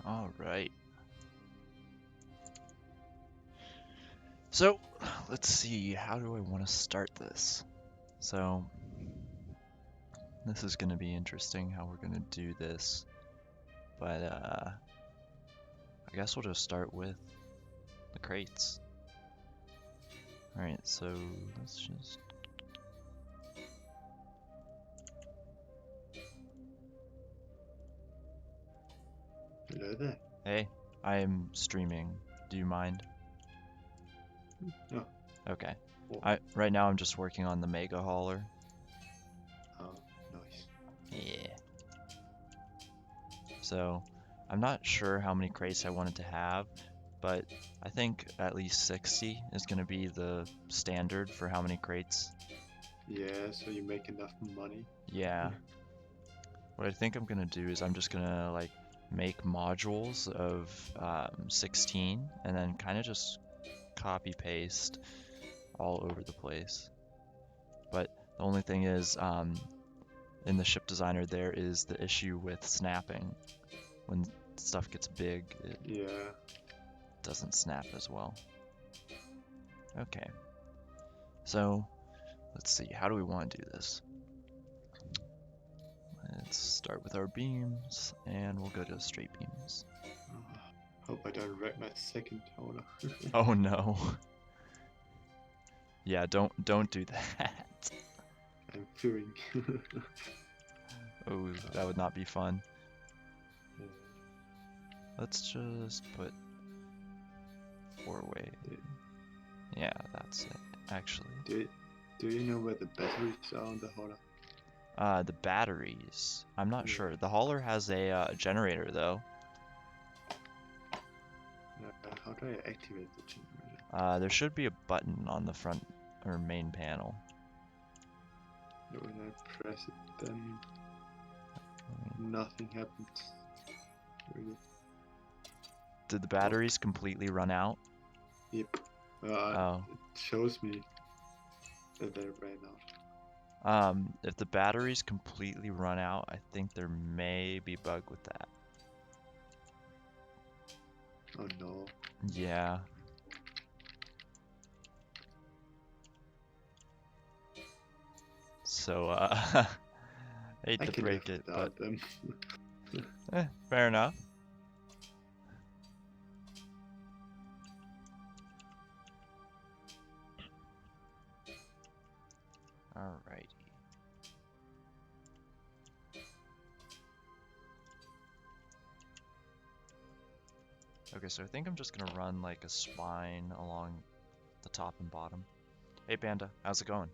All right. So, let's see, how do I want to start this? So, this is going to be interesting how we're going to do this. But, I guess we'll just start with the crates. Alright, so let's just... Hello there. Hey, I am streaming. Do you mind? No. Okay. Oh, Right now I'm just working on the Megahauler. oh, nice. Yeah. So, I'm not sure how many crates I wanted to have, but I think at least 60 is going to be the standard for how many crates. Yeah, so you make enough money. Yeah. What I think I'm going to do is I'm just going to like make modules of 16 and then kind of just copy paste all over the place. But the only thing is, in the ship designer there is the issue with snapping. When stuff gets big, it Yeah. doesn't snap as well. Okay, so let's see, how do we want to do this? Let's start with our beams, and we'll go to straight beams. Hope I don't wreck my second hauler. Oh no. Yeah, don't do that. I'm fearing. Oh, that would not be fun. Let's just put 4-way. Yeah, that's it, actually. Do you know where the batteries are on the hauler? The batteries. I'm not sure. The hauler has a generator, though. How do I activate the generator? There should be a button on the front or main panel. When I press it, then nothing happens. Really. Did the batteries completely run out? Yep. Oh. It shows me that they ran out. If the batteries completely run out, I think there may be a bug with that. Oh no. Yeah. So, I hate to break it, but fair enough. Alrighty. Okay, so I think I'm just gonna run like a spine along the top and bottom. Hey Panda, how's it going?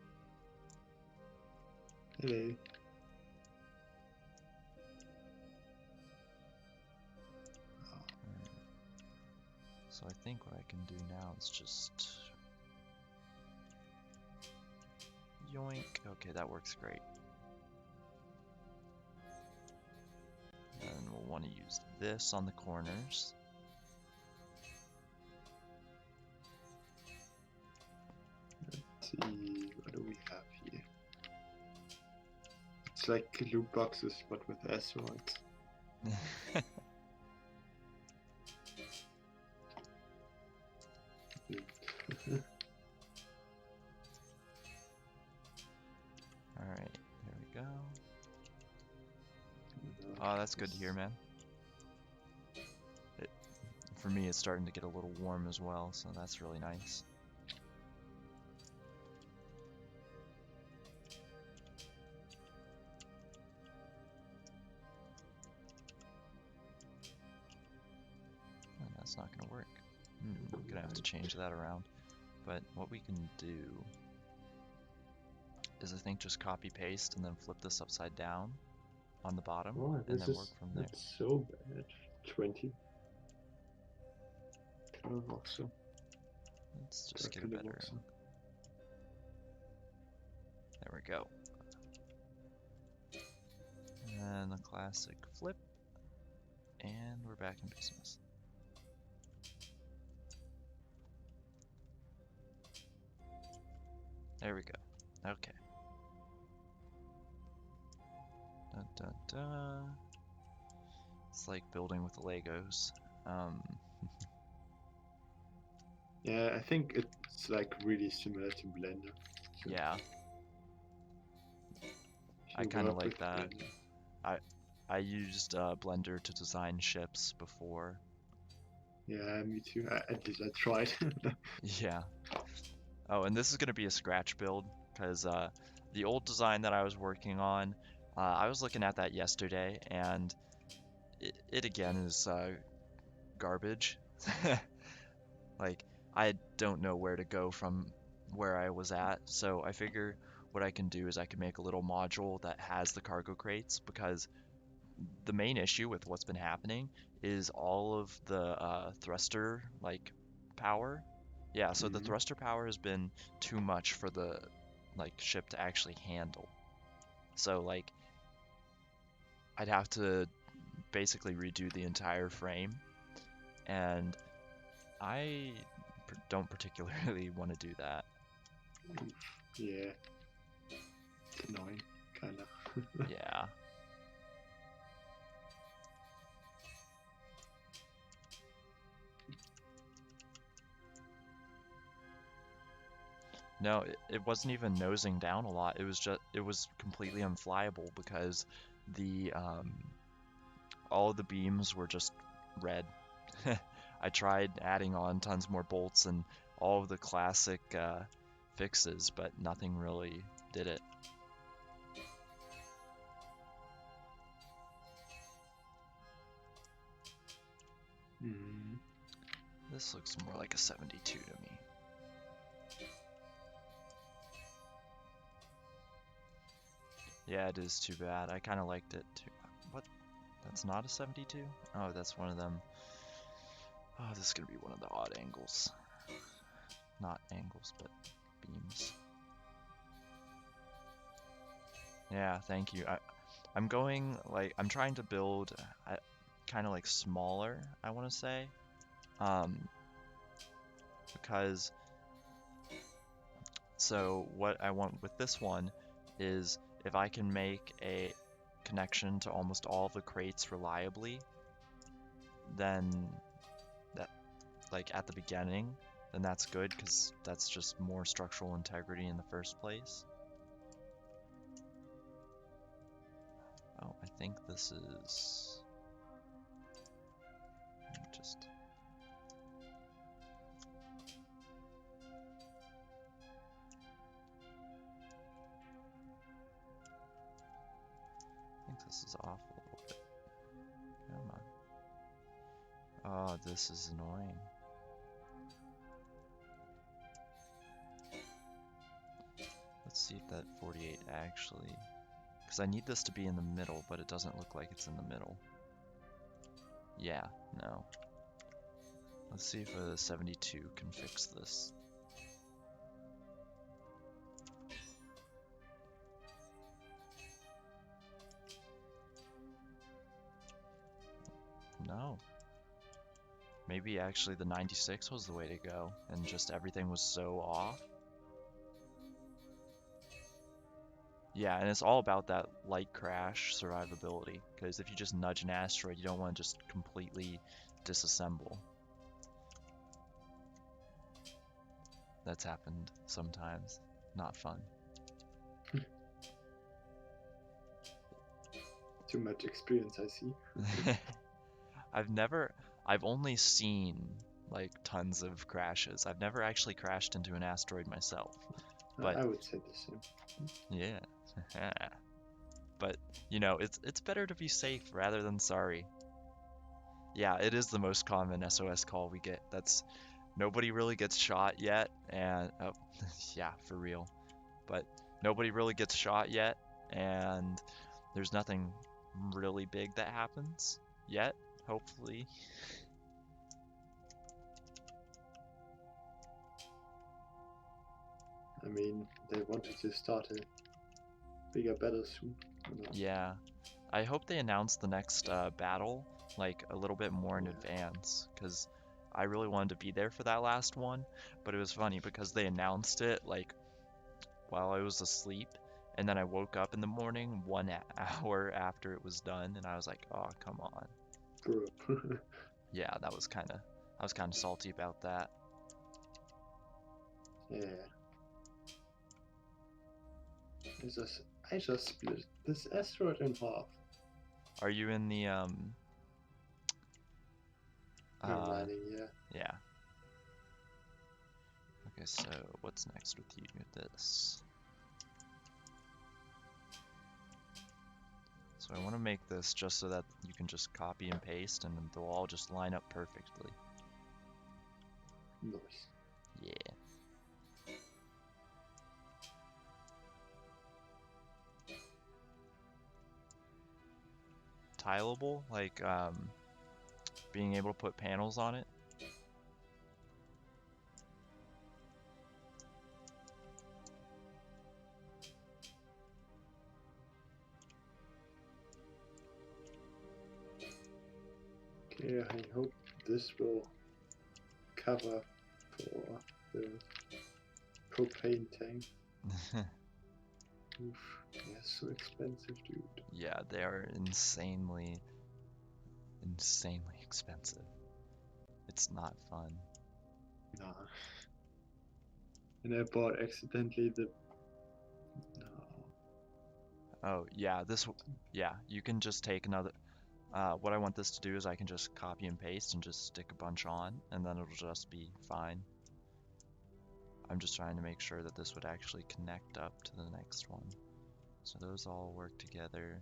Hello. So I think what I can do now is just yoink. Okay, that works great. And we'll want to use this on the corners. Let's see, what do we have here? It's like loot boxes, but with asteroids. Alright, there we go. Oh, that's good to hear, man. For me, it's starting to get a little warm as well, so that's really nice. And that's not going to work. I'm going to have to change that around. But what we can do is I think just copy paste and then flip this upside down on the bottom and then work from there. That's so bad. 20. So. Let's just get a better. There we go. And the classic flip. And we're back in business. There we go. Okay. Dun, dun, dun. It's like building with Legos. Um, Yeah, I think it's like really similar to Blender. So yeah, if I you kind of work like with that. Blender, I I used Blender to design ships before. yeah, me too. I tried. Yeah. Oh, and this is gonna be a scratch build because the old design that I was working on, I was looking at that yesterday, and it again is garbage. Like, I don't know where to go from where I was at, so I figure what I can do is I can make a little module that has the cargo crates because the main issue with what's been happening is all of the thruster like power. Yeah, so the Mhm. thruster power has been too much for the like ship to actually handle. So like I'd have to basically redo the entire frame, and I don't particularly want to do that. Yeah, it's annoying, kinda. Yeah. No, it wasn't even nosing down a lot. It was completely unflyable because the all of the beams were just red. I tried adding on tons more bolts and all of the classic fixes, but nothing really did it. Mm. This looks more like a 72 to me. Yeah, it is too bad. I kind of liked it too. What? That's not a 72? Oh, that's one of them. Oh, this is gonna be one of the odd angles. Not angles, but beams. Yeah, thank you. I'm going like I'm trying to build kind of like smaller, I want to say. Um, because so what I want with this one is if I can make a connection to almost all the crates reliably, then that like at the beginning, then that's good because that's just more structural integrity in the first place. Oh, I think this is just I think this is off a little bit. Come on. Oh, this is annoying. Let's see if that 48 actually... Because I need this to be in the middle, but it doesn't look like it's in the middle. Yeah, no. Let's see if a 72 can fix this. No. Maybe actually the 96 was the way to go, and just everything was so off. Yeah, and it's all about that light crash survivability, because if you just nudge an asteroid, you don't want to just completely disassemble. That's happened sometimes. Not fun. Too much experience, I see. I've only seen like tons of crashes. I've never actually crashed into an asteroid myself. But I would say the same. yeah. But it's better to be safe rather than sorry. Yeah, it is the most common SOS call we get. That's nobody really gets shot yet, and oh, yeah, for real. But nobody really gets shot yet, and there's nothing really big that happens yet, hopefully. I mean, they wanted to start a bigger battle soon. Yeah, I hope they announce the next battle like a little bit more in Yeah. advance, because I really wanted to be there for that last one, but it was funny because they announced it like while I was asleep, and then I woke up in the morning 1 hour after it was done, and I was like, oh, come on. Bro. Yeah, I was kind of salty about that. Yeah. I just split this asteroid in half. Are you in the Mining, yeah. yeah. Okay, so what's next with you? This. So I want to make this just so that you can just copy and paste and they'll all just line up perfectly. Nice. Yeah. Tileable, like being able to put panels on it. Okay, I hope this will cover for the propane tank. Oof, they're so expensive, dude. Yeah, they are insanely expensive. It's not fun. Nah. And I bought accidentally the... No. Oh, yeah, yeah, you can just take another, what I want this to do is I can just copy and paste and just stick a bunch on, and then it'll just be fine. I'm just trying to make sure that this would actually connect up to the next one. So those all work together.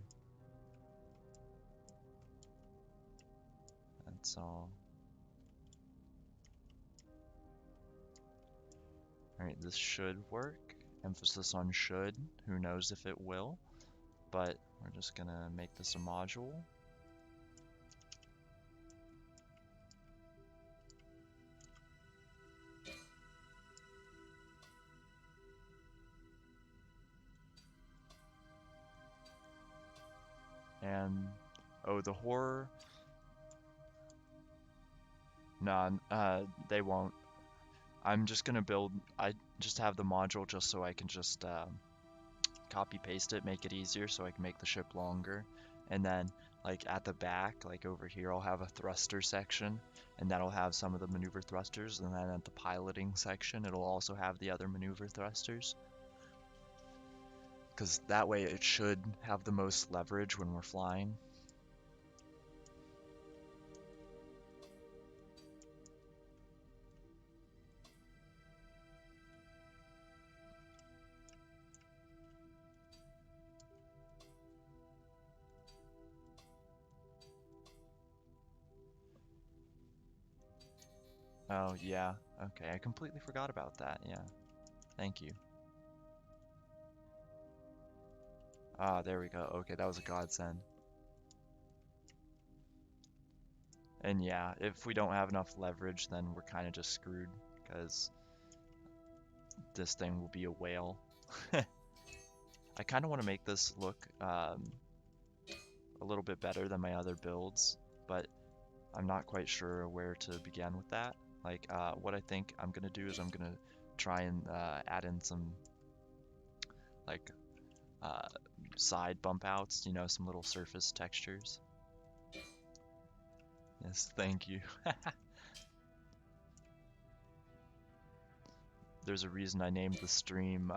That's all. Alright, this should work. Emphasis on should. Who knows if it will. But we're just gonna make this a module. And, oh, the horror. Nah, they won't. I'm just gonna I just have the module just so I can just copy paste it, make it easier so I can make the ship longer. And then like at the back, like over here, I'll have a thruster section and that'll have some of the maneuver thrusters. And then at the piloting section, it'll also have the other maneuver thrusters. Because that way it should have the most leverage when we're flying. Oh, yeah. Okay, I completely forgot about that. Yeah. Thank you. Ah, there we go. Okay, that was a godsend. And yeah, if we don't have enough leverage, then we're kind of just screwed, because this thing will be a whale. I kind of want to make this look a little bit better than my other builds, but I'm not quite sure where to begin with that. Like, what I think I'm going to do is I'm going to try and add in some, like, side bump outs, you know, some little surface textures. Yes, thank you. There's a reason I named the stream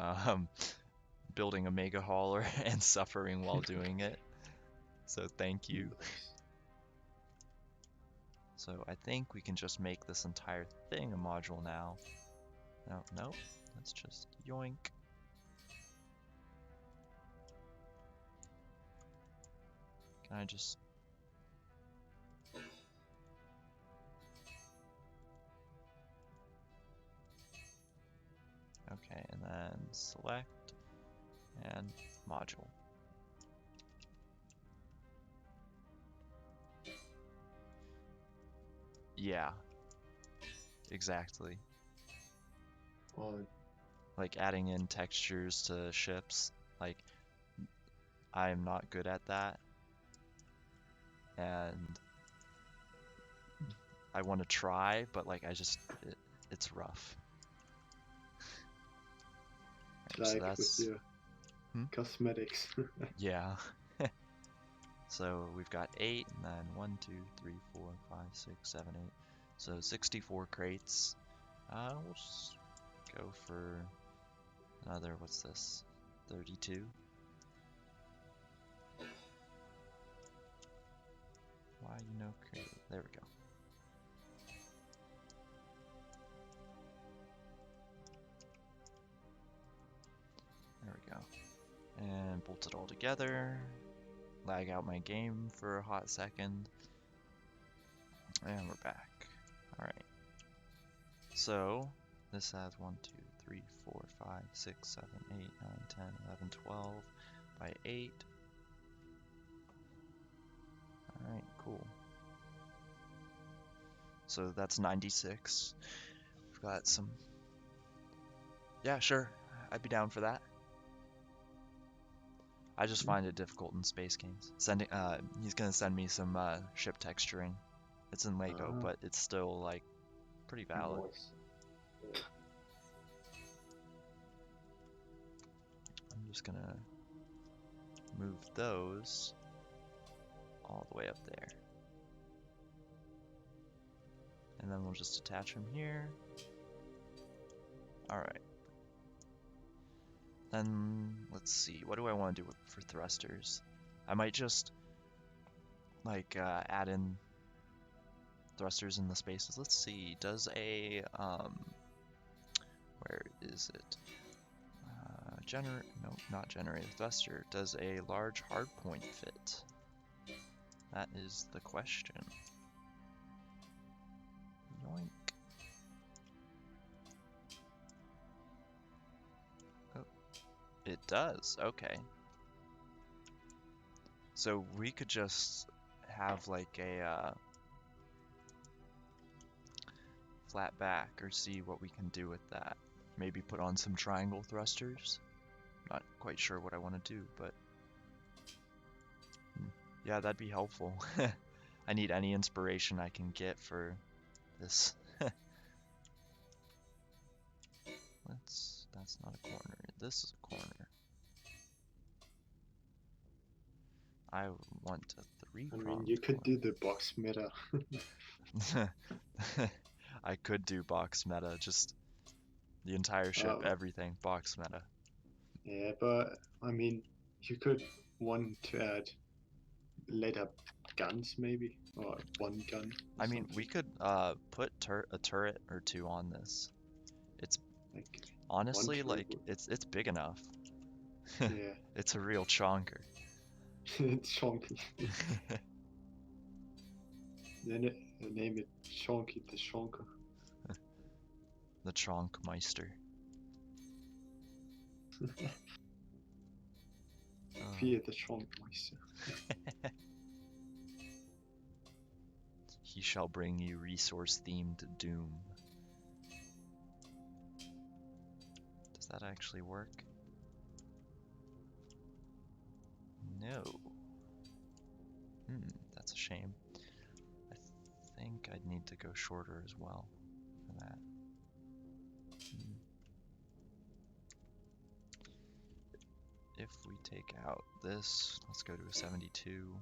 building a Megahauler and suffering while doing it. So thank you. Nice. So I think we can just make this entire thing a module now. No, nope. Let's just yoink. Can I just... Okay, and then select and module. Yeah, exactly. Oh, Like adding in textures to ships. Like, I am not good at that. And I want to try, but like it's rough. Right, like so that's... with your cosmetics. Yeah. So we've got 8, and then 1, 2, 3, 4, 5, 6, 7, 8. So 64 crates. We'll just go for another, what's this? 32. Why crate? There we go. There we go. And bolt it all together. Lag out my game for a hot second. And we're back. Alright. So, this has 1, 2, 3, 4, 5, 6, 7, 8, 9, 10, 11, 12 by 8. Alright, cool. So that's 96. We've got some... Yeah, sure. I'd be down for that. I just find it difficult in space games. He's gonna send me some ship texturing. It's in Lego, but it's still like pretty valid. Nice. I'm just gonna move those all the way up there. And then we'll just attach them here. Alright. Then, let's see, what do I want to do for thrusters? I might just, like, add in thrusters in the spaces. Let's see, does a, where is it? No, not generator thruster. Does a large hardpoint fit? That is the question. Yoink. Oh, it does, okay. So we could just have like a flat back or see what we can do with that. Maybe put on some triangle thrusters. Not quite sure what I want to do, but yeah, that'd be helpful. I need any inspiration I can get for this. That's not a corner. This is a corner. I want a 3-pronged. I mean, you could do the box meta. I could do box meta, just the entire ship, everything, box meta. Yeah, but I mean, you could want to add later guns maybe, or one gun. I mean, we could put a turret or 2 on this. It's like honestly like it's big enough. Yeah. It's a real chonker. It's chonky. Then name it Chonky the Chonker. The Chonkmeister. Fear the Chonkmeister. He shall bring you resource-themed doom. Does that actually work? No. That's a shame. I think I'd need to go shorter as well for that. If we take out this, let's go to a 72.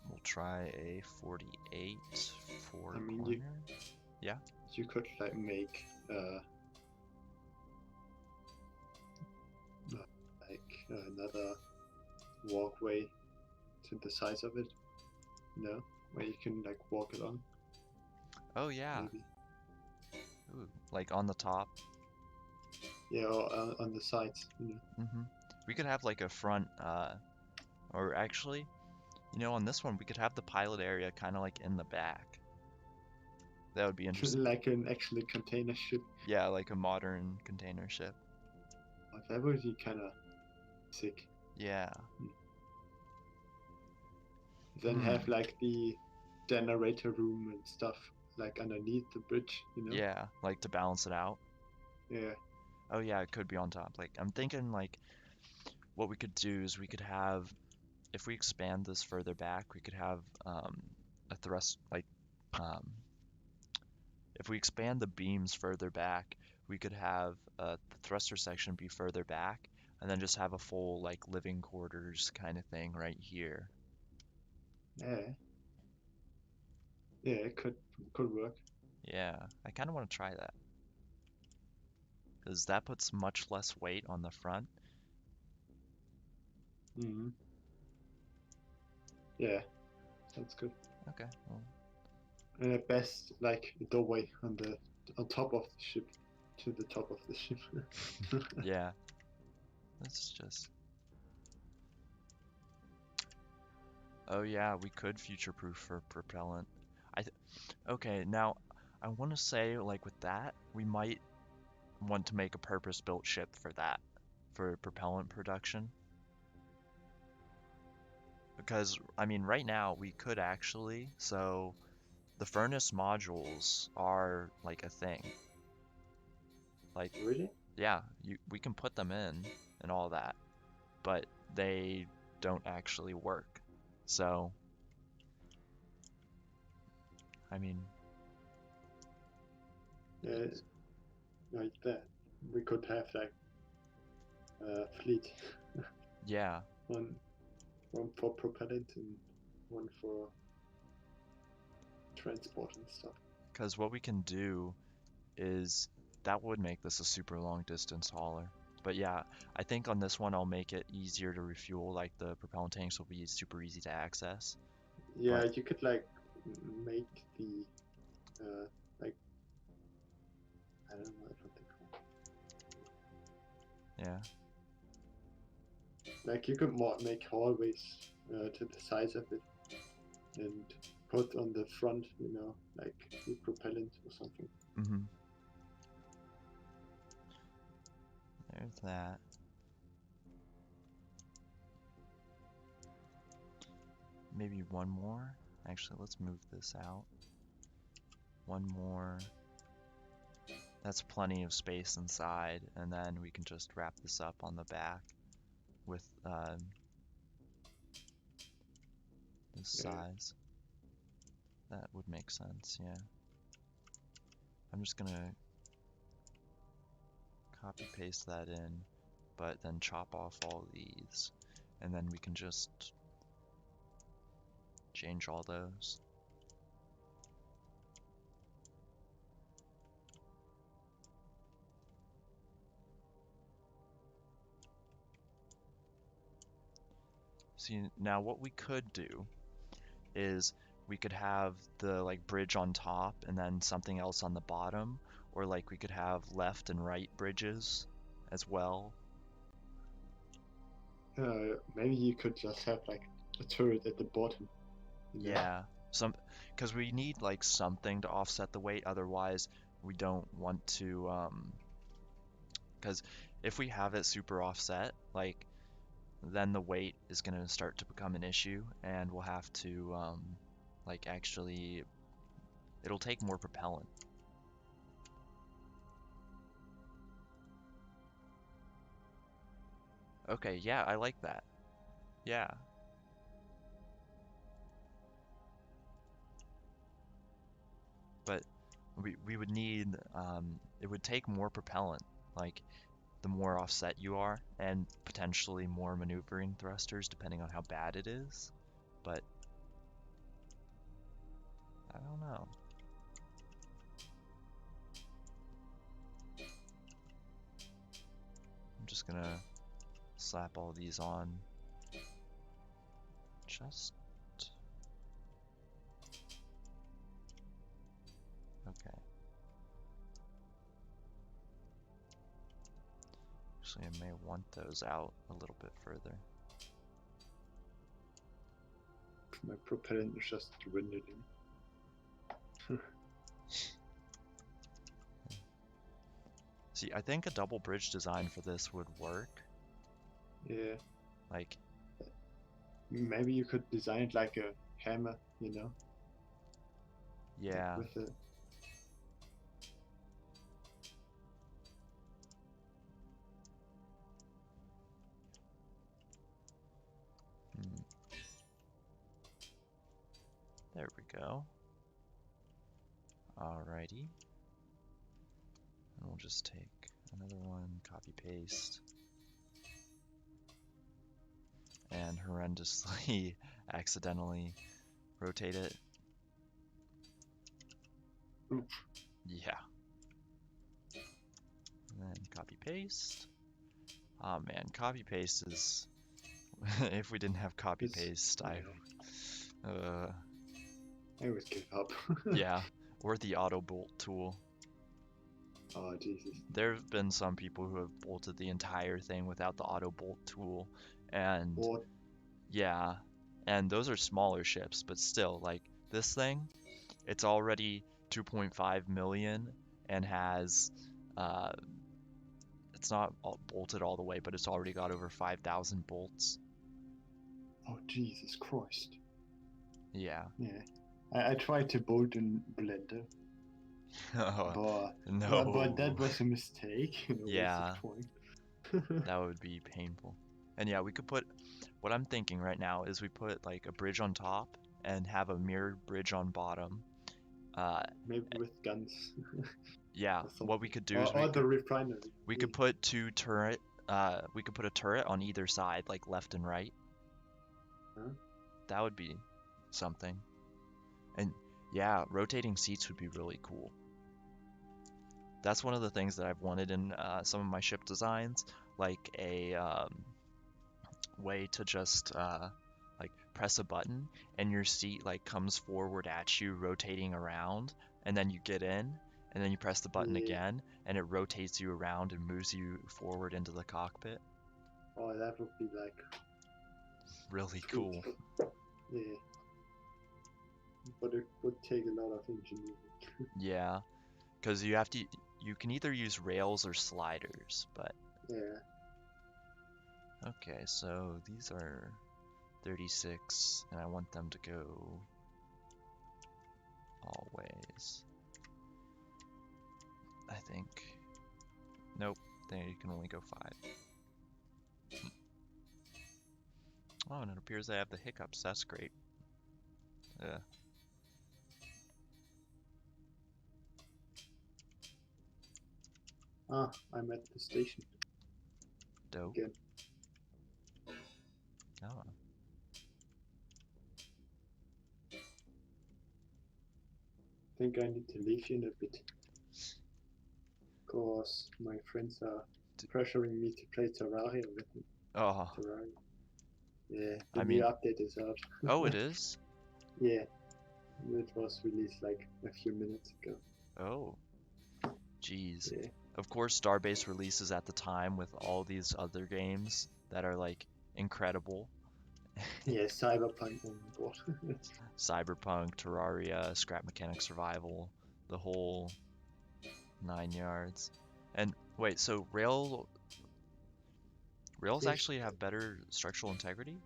We'll try a 48 for corner. Yeah? You could like make another walkway to the sides of it. No? Where you can like walk along. Oh yeah. Maybe. Ooh, like on the top. Yeah, or on the sides, you know. We could have like a front, or actually, on this one we could have the pilot area kind of like in the back. That would be interesting. Like an actually container ship. Yeah, like a modern container ship. Oh, that would be kind of sick. Yeah. Then have like the generator room and stuff like underneath the bridge, you know? Yeah, like to balance it out. Yeah. Oh yeah, it could be on top. Like I'm thinking like what we could do is we could have, if we expand this further back, we could have a thrust, like if we expand the beams further back, we could have the thruster section be further back, and then just have a full like living quarters kind of thing right here. Yeah, yeah, it could work. Yeah, I kind of want to try that because that puts much less weight on the front. Hmm. Yeah, sounds good. Okay, well, And at best, like a doorway on top of the ship, to the top of the ship. yeah, let's just. Oh yeah, we could future-proof for propellant. I th Okay, now I want to say like with that, we might want to make a purpose-built ship for that, for propellant production. Because I mean, right now we could actually, so the furnace modules are like a thing. Like, Really? yeah, we can put them in and all that, but they don't actually work. So, I mean, Yeah, like that. We could have like a fleet, yeah, one one for propellant and one for transport and stuff. because what we can do is that would make this a super long distance hauler. But yeah, I think on this one I'll make it easier to refuel, like the propellant tanks will be super easy to access. Yeah, But you could like make the like I don't know what they call. yeah, Like you could make hallways to the size of it and put on the front, like the propellant or something. mm-hmm. There's that. Maybe one more. Actually, let's move this out. One more. That's plenty of space inside, and then we can just wrap this up on the back with this Yeah, size. That would make sense, yeah. I'm just gonna copy paste that in, but then chop off all these, and then we can just change all those. See, now what we could do is we could have the like bridge on top and then something else on the bottom, or like we could have left and right bridges as well. maybe you could just have like a turret at the bottom. Yeah, some because we need like something to offset the weight, otherwise we don't want to because if we have it super offset, like then the weight is going to start to become an issue and we'll have to like actually it'll take more propellant. Okay, yeah, I like that. Yeah. But we would need it would take more propellant, like the more offset you are, and potentially more maneuvering thrusters depending on how bad it is. But I don't know. I'm just gonna slap all these on. Just okay. Actually, I may want those out a little bit further. My propellant is just dwindling. See, I think a double bridge design for this would work. Yeah, Like, maybe you could design it like a hammer, like yeah, with a. hmm, there we go. Alrighty. And we'll just take another one, copy paste. and horrendously accidentally rotate it. Oof. Yeah. And then copy paste. Oh man, copy paste is if we didn't have copy It's, paste, yeah, uh I would give up. yeah, or the auto bolt tool. Oh Jesus. There have been some people who have bolted the entire thing without the auto bolt tool, and What? yeah, and those are smaller ships, but still, like this thing, it's already 2.5 million and has uh it's not all bolted all the way, but it's already got over 5,000 bolts. Oh Jesus Christ. Yeah. Yeah. I tried to bolt in Blender, Oh, but no. that was a mistake. A waste Yeah, of time. that would be painful. And yeah, we could put, what I'm thinking right now is we put like a bridge on top and have a mirrored bridge on bottom. Uh, Maybe with guns yeah, or what we something. could do is Or the refinery. we Yeah. could put we could put a turret on either side, like left and right. Huh? That would be something. And yeah, rotating seats would be really cool. That's one of the things that I've wanted in some of my ship designs, like a way to just like press a button and your seat like comes forward at you, rotating around, and then you get in, and then you press the button Yeah. again, and it rotates you around and moves you forward into the cockpit. Oh, that would be like Really sweet. cool. Yeah. But it would take a lot of engineering. Yeah, because you can either use rails or sliders, but Yeah. okay, so these are 36, and I want them to go all ways. I think. Nope, they can only go 5. Oh, and it appears I have the hiccups. That's great. Yeah. Ah, I'm at the station Dope. again. Oh. Think I need to leave you in a bit. Cause my friends are pressuring me to play Terraria with them. Oh. Terraria. Yeah, the I new mean, update is out. oh, it is? Yeah, it was released like a few minutes ago. Oh. Jeez. Yeah. Of course, Starbase releases at the time with all these other games that are like incredible. Yeah, Cyberpunk on board. Cyberpunk, Terraria, Scrap Mechanic Survival, the whole 9 yards. And wait, so rails Yes. actually have better structural integrity?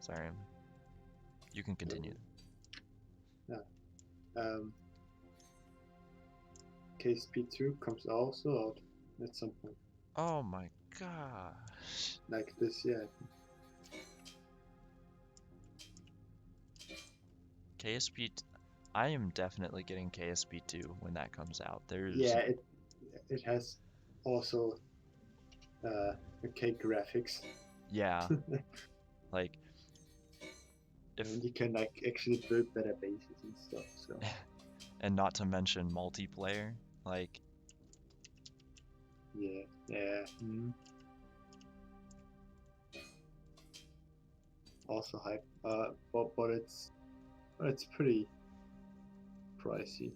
Sorry, you can continue. KSP2 comes also out at some point. Oh my gosh. Like this year. KSP, I am definitely getting KSP2 when that comes out. There's Yeah, it has also okay graphics. yeah, like if And you can like actually build better bases and stuff. So and not to mention multiplayer, like yeah. Also hype. But it's pretty pricey.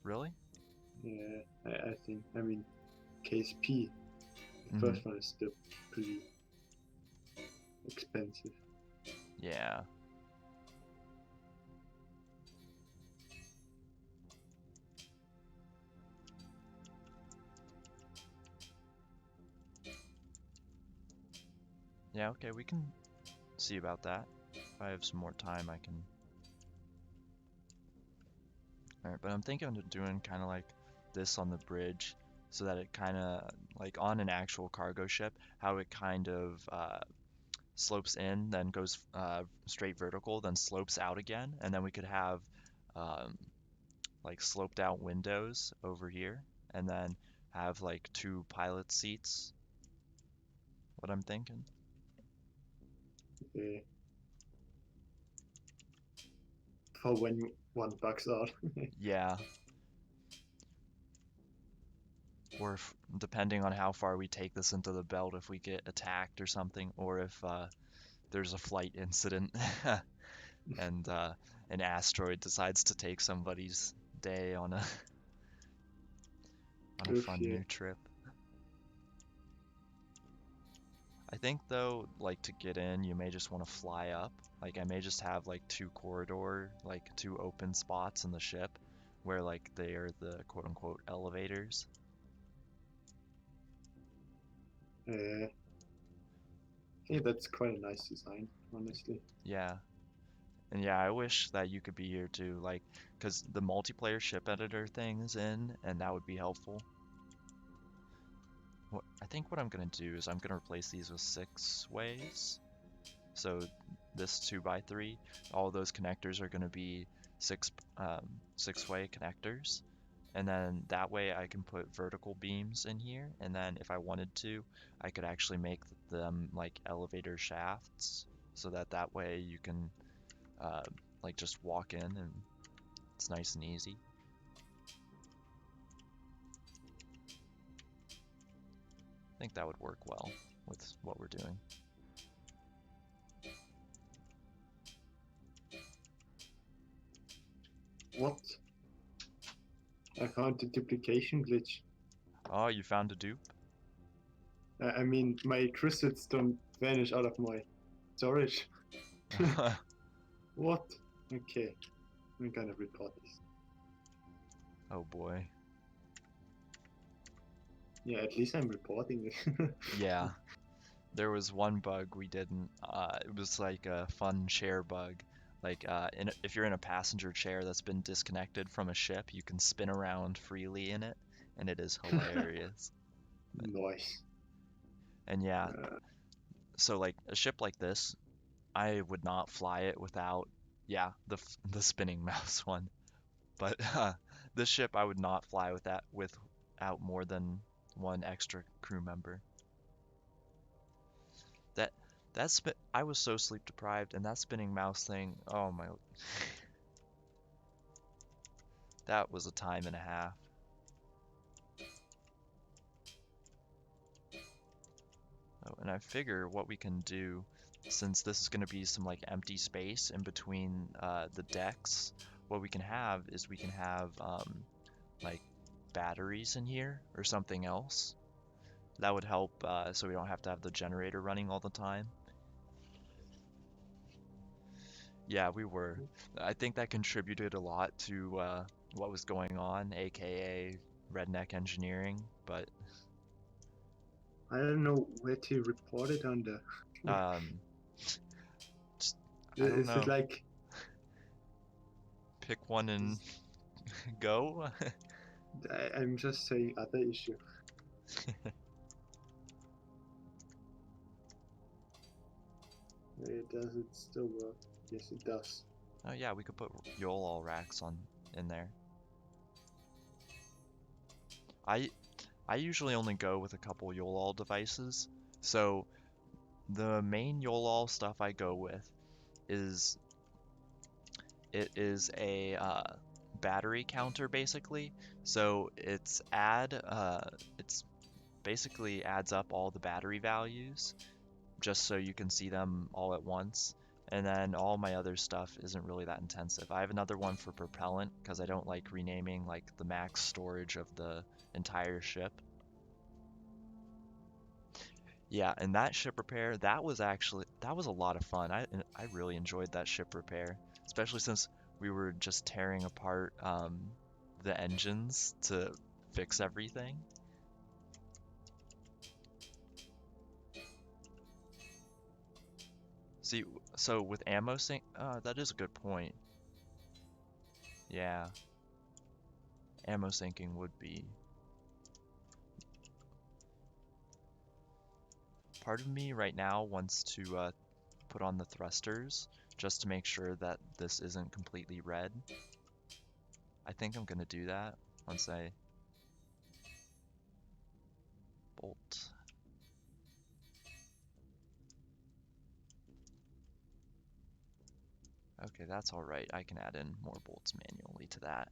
really? Yeah, I think. I mean, KSP, the Mhm. first one is still pretty expensive. Yeah. Yeah, okay, we can see about that. If I have some more time, I can. Alright, but I'm thinking of doing kind of like this on the bridge so that it kind of, like on an actual cargo ship, how it kind of slopes in, then goes straight vertical, then slopes out again, and then we could have um, like sloped out windows over here, and then have like 2 pilot seats. What I'm thinking. uh, for when one bugs out. Yeah. Or if, depending on how far we take this into the belt, if we get attacked or something, or if there's a flight incident and an asteroid decides to take somebody's day on a Oof, fun yeah. new trip. I think though, like to get in, you may just want to fly up. Like I may just have like two open spots in the ship where like they are the quote unquote elevators. I think that's quite a nice design, honestly. Yeah. And yeah, I wish that you could be here too, like, because the multiplayer ship editor thing is in, and that would be helpful. I think what I'm gonna do is I'm gonna replace these with 6 ways. So this 2x3, all those connectors are gonna be 6-way connectors. And then that way I can put vertical beams in here, and then if I wanted to, I could actually make them like elevator shafts, so that way you can uh, like just walk in and it's nice and easy. I think that would work well with what we're doing. What? I found the duplication glitch. Oh, you found a dupe? I mean, my crystals don't vanish out of my storage. What? Okay, I'm gonna report this. Oh boy. Yeah, at least I'm reporting it. Yeah. There was one bug we didn't. It was like a fun chair bug. Like, if you're in a passenger chair that's been disconnected from a ship, you can spin around freely in it, and it is hilarious. Nice. And yeah, Uh, so like a ship like this, I would not fly it without, yeah, the spinning mouse one. But this ship I would not fly without more than one extra crew member. That I was so sleep deprived, and that spinning mouse thing, oh my, that was a time and a half. Oh, and I figure what we can do, since this is going to be some like empty space in between the decks, what we can have is we can have like batteries in here or something else. That would help so we don't have to have the generator running all the time. Yeah, we were. I think that contributed a lot to what was going on, aka redneck engineering, but I don't know where to report it on the. um, just, I don't Is it know. like? Pick one and go. I'm just saying other issue. Does it still work? Yes, it does. Oh yeah, we could put YOLO racks in there. I I usually only go with a couple YOLO devices, so the main YOLO stuff I go with is it is a battery counter basically. So it's basically adds up all the battery values just so you can see them all at once. And then all my other stuff isn't really that intensive. I have another one for propellant because I don't like renaming like the max storage of the entire ship. Yeah, and that ship repair, that was a lot of fun. I really enjoyed that ship repair, especially since we were just tearing apart the engines to fix everything. See, so with ammo sync, that is a good point. Yeah, ammo syncing would be. Part of me right now wants to put on the thrusters just to make sure that this isn't completely red. I think I'm gonna do that once I bolt. Okay, that's all right. I can add in more bolts manually to that.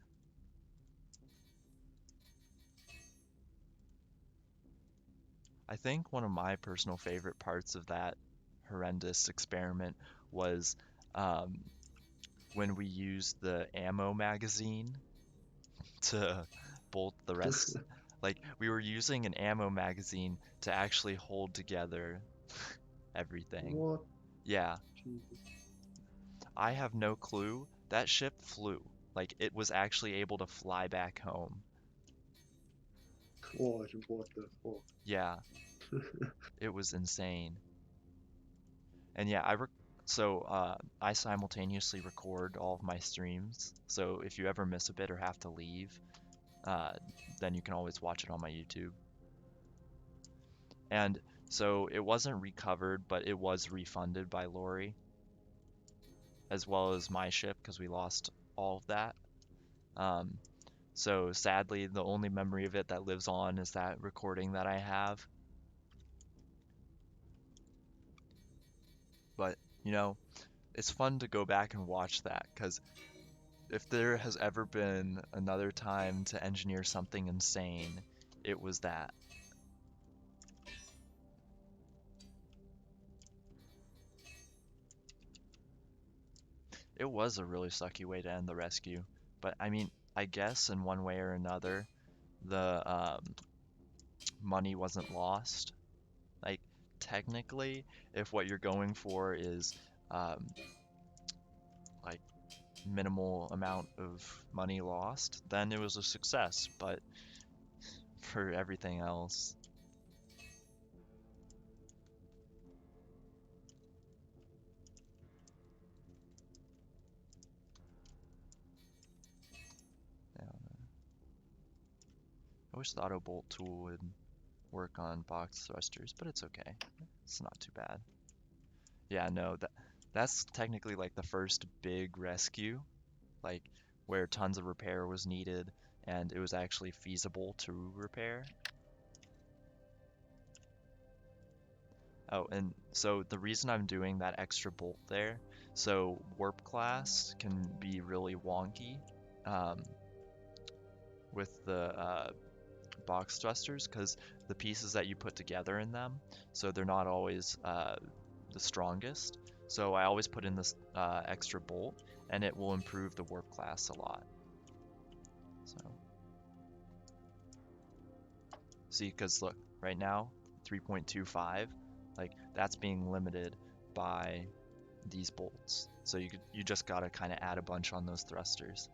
I think one of my personal favorite parts of that horrendous experiment was um, when we used the ammo magazine to bolt the rest. Like, we were using an ammo magazine to actually hold together everything. What? Yeah, Jesus. I have no clue. That ship flew. Like, it was actually able to fly back home. What the fuck? Yeah, it was insane. And yeah, I simultaneously record all of my streams. So if you ever miss a bit or have to leave, uh, then you can always watch it on my YouTube. And so it wasn't recovered, but it was refunded by Lori, as well as my ship, because we lost all of that. Um, so sadly, the only memory of it that lives on is that recording that I have. But, you know, it's fun to go back and watch that, because if there has ever been another time to engineer something insane, it was that. It was a really sucky way to end the rescue. But I mean, I guess in one way or another, the money wasn't lost. Like, technically, if what you're going for is um, like minimal amount of money lost, then it was a success. But for everything else, yeah, I wish the auto bolt tool would work on box thrusters, but it's okay. It's not too bad. Yeah, no, that's technically like the first big rescue, like where tons of repair was needed and it was actually feasible to repair. Oh, and so the reason I'm doing that extra bolt there, so warp class can be really wonky um, with the box thrusters because the pieces that you put together in them, so they're not always the strongest. So I always put in this extra bolt, and it will improve the warp class a lot. So see, because look, right now 3.25, like that's being limited by these bolts. So you just gotta kind of add a bunch on those thrusters.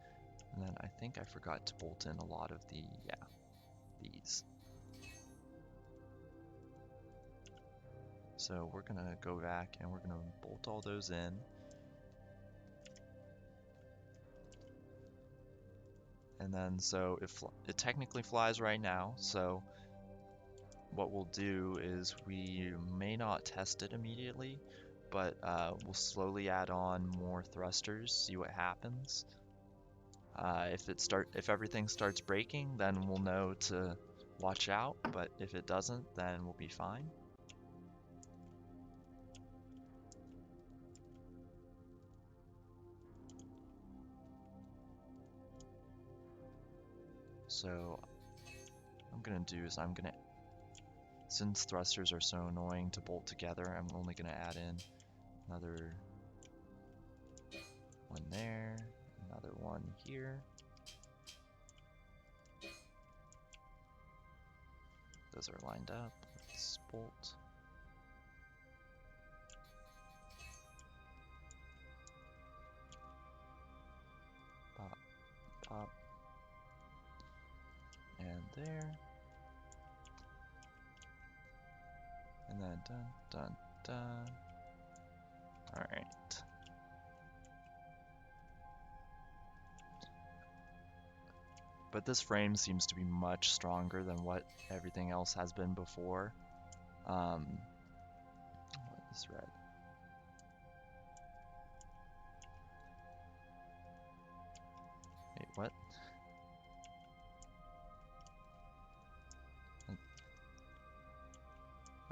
And then I think I forgot to bolt in a lot of the, yeah, these. So we're gonna go back and we're gonna bolt all those in. And then so it technically flies right now, so what we'll do is we may not test it immediately, but we'll slowly add on more thrusters, see what happens. If everything starts breaking, then we'll know to watch out, but if it doesn't, then we'll be fine. So what I'm gonna do is since thrusters are so annoying to bolt together, I'm only gonna add in another one there, another one here. Those are lined up. Let's bolt. Pop, pop. And there. And then dun, dun, dun. Alright. But this frame seems to be much stronger than what everything else has been before. What is red? Wait, what?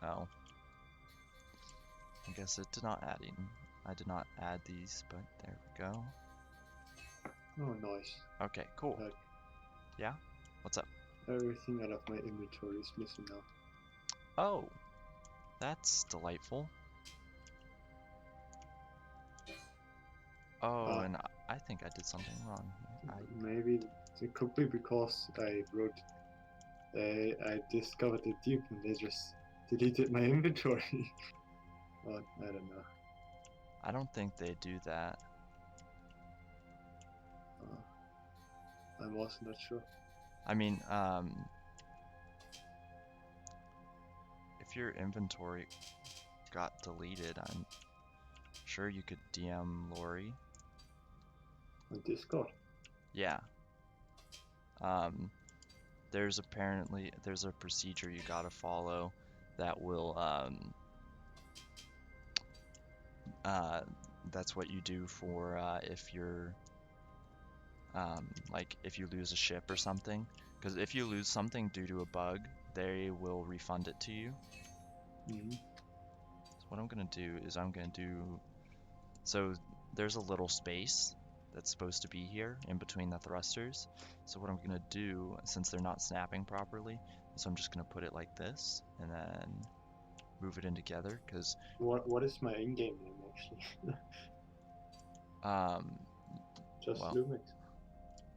Oh. I guess it did not add in. I did not add these, but there we go. Oh, nice. Okay, cool. Like, Yeah? What's up? everything out of my inventory is missing now. Oh, that's delightful. Oh, and I think I did something wrong here. Maybe it could be because I wrote, I discovered the dupe and they just deleted my inventory. Well, I don't know. I don't think they do that. I was not sure. I mean, if your inventory got deleted, I'm sure you could DM Lori. On Discord? Yeah. There's a procedure you gotta follow that will, that's what you do for, if you're, like, if you lose a ship or something. Because if you lose something due to a bug, they will refund it to you. Mm-hmm. So what I'm gonna do is so there's a little space that's supposed to be here in between the thrusters. So what I'm gonna do, since they're not snapping properly, is I'm just gonna put it like this and then move it in together, because What is my in-game name actually? um Just well, Lumix.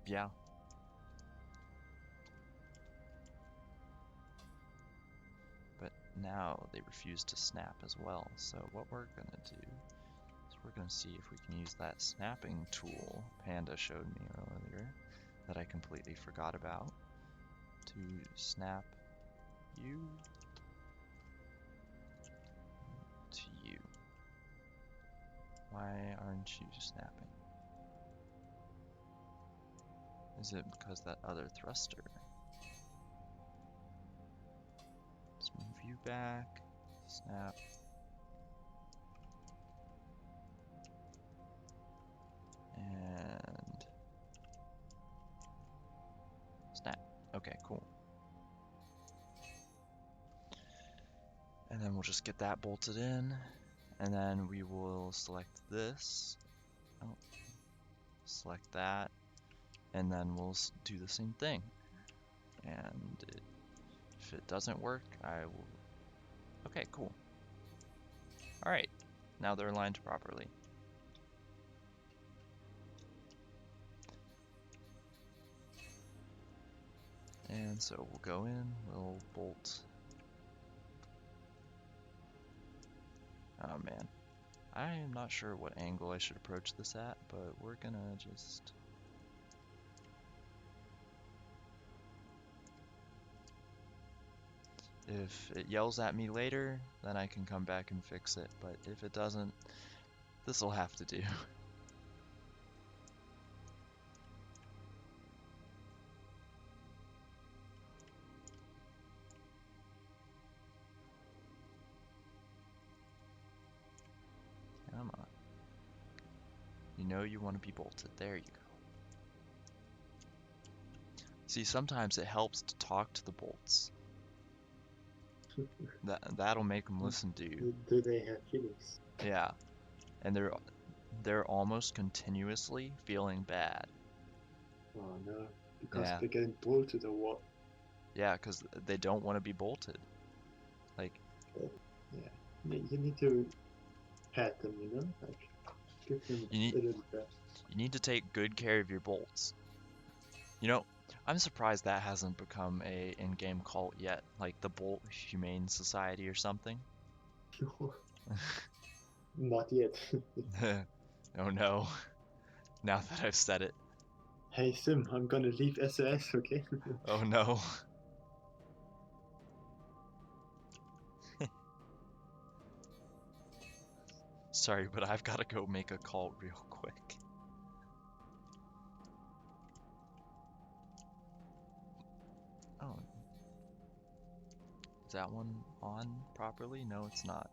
yeah. But now they refuse to snap as well. So what we're gonna do is we're gonna see if we can use that snapping tool Panda showed me earlier that I completely forgot about to snap you to you. Why aren't you snapping? Is it because that other thruster? Let's move you back. Snap. And snap. Okay, cool. And then we'll just get that bolted in. And then we will select this. Oh, select that. And then we'll do the same thing. And if it doesn't work, I will... Okay, cool. Alright, now they're aligned properly. And so we'll go in, we'll bolt. Oh man, I am not sure what angle I should approach this at, but we're gonna just... If it yells at me later, then I can come back and fix it, but if it doesn't, this'll have to do. Come on. You know you want to be bolted. There you go. See, sometimes it helps to talk to the bolts. That'll make them listen to you. Do they have feelings? Yeah, and they're almost continuously feeling bad. Oh no, because Yeah, they're getting bolted or what? yeah, because they don't want to be bolted. Like, Yeah, you need to pat them, you know, like give them you need a little bit. you need to take good care of your bolts. You know, I'm surprised that hasn't become a in-game cult yet, like the Bolt Humane Society or something. Not yet. Oh no, now that I've said it. Hey Sim, I'm gonna leave SOS, okay? Oh no. Sorry, but I've got to go make a call real quick. Oh. Is that one on properly? No, it's not.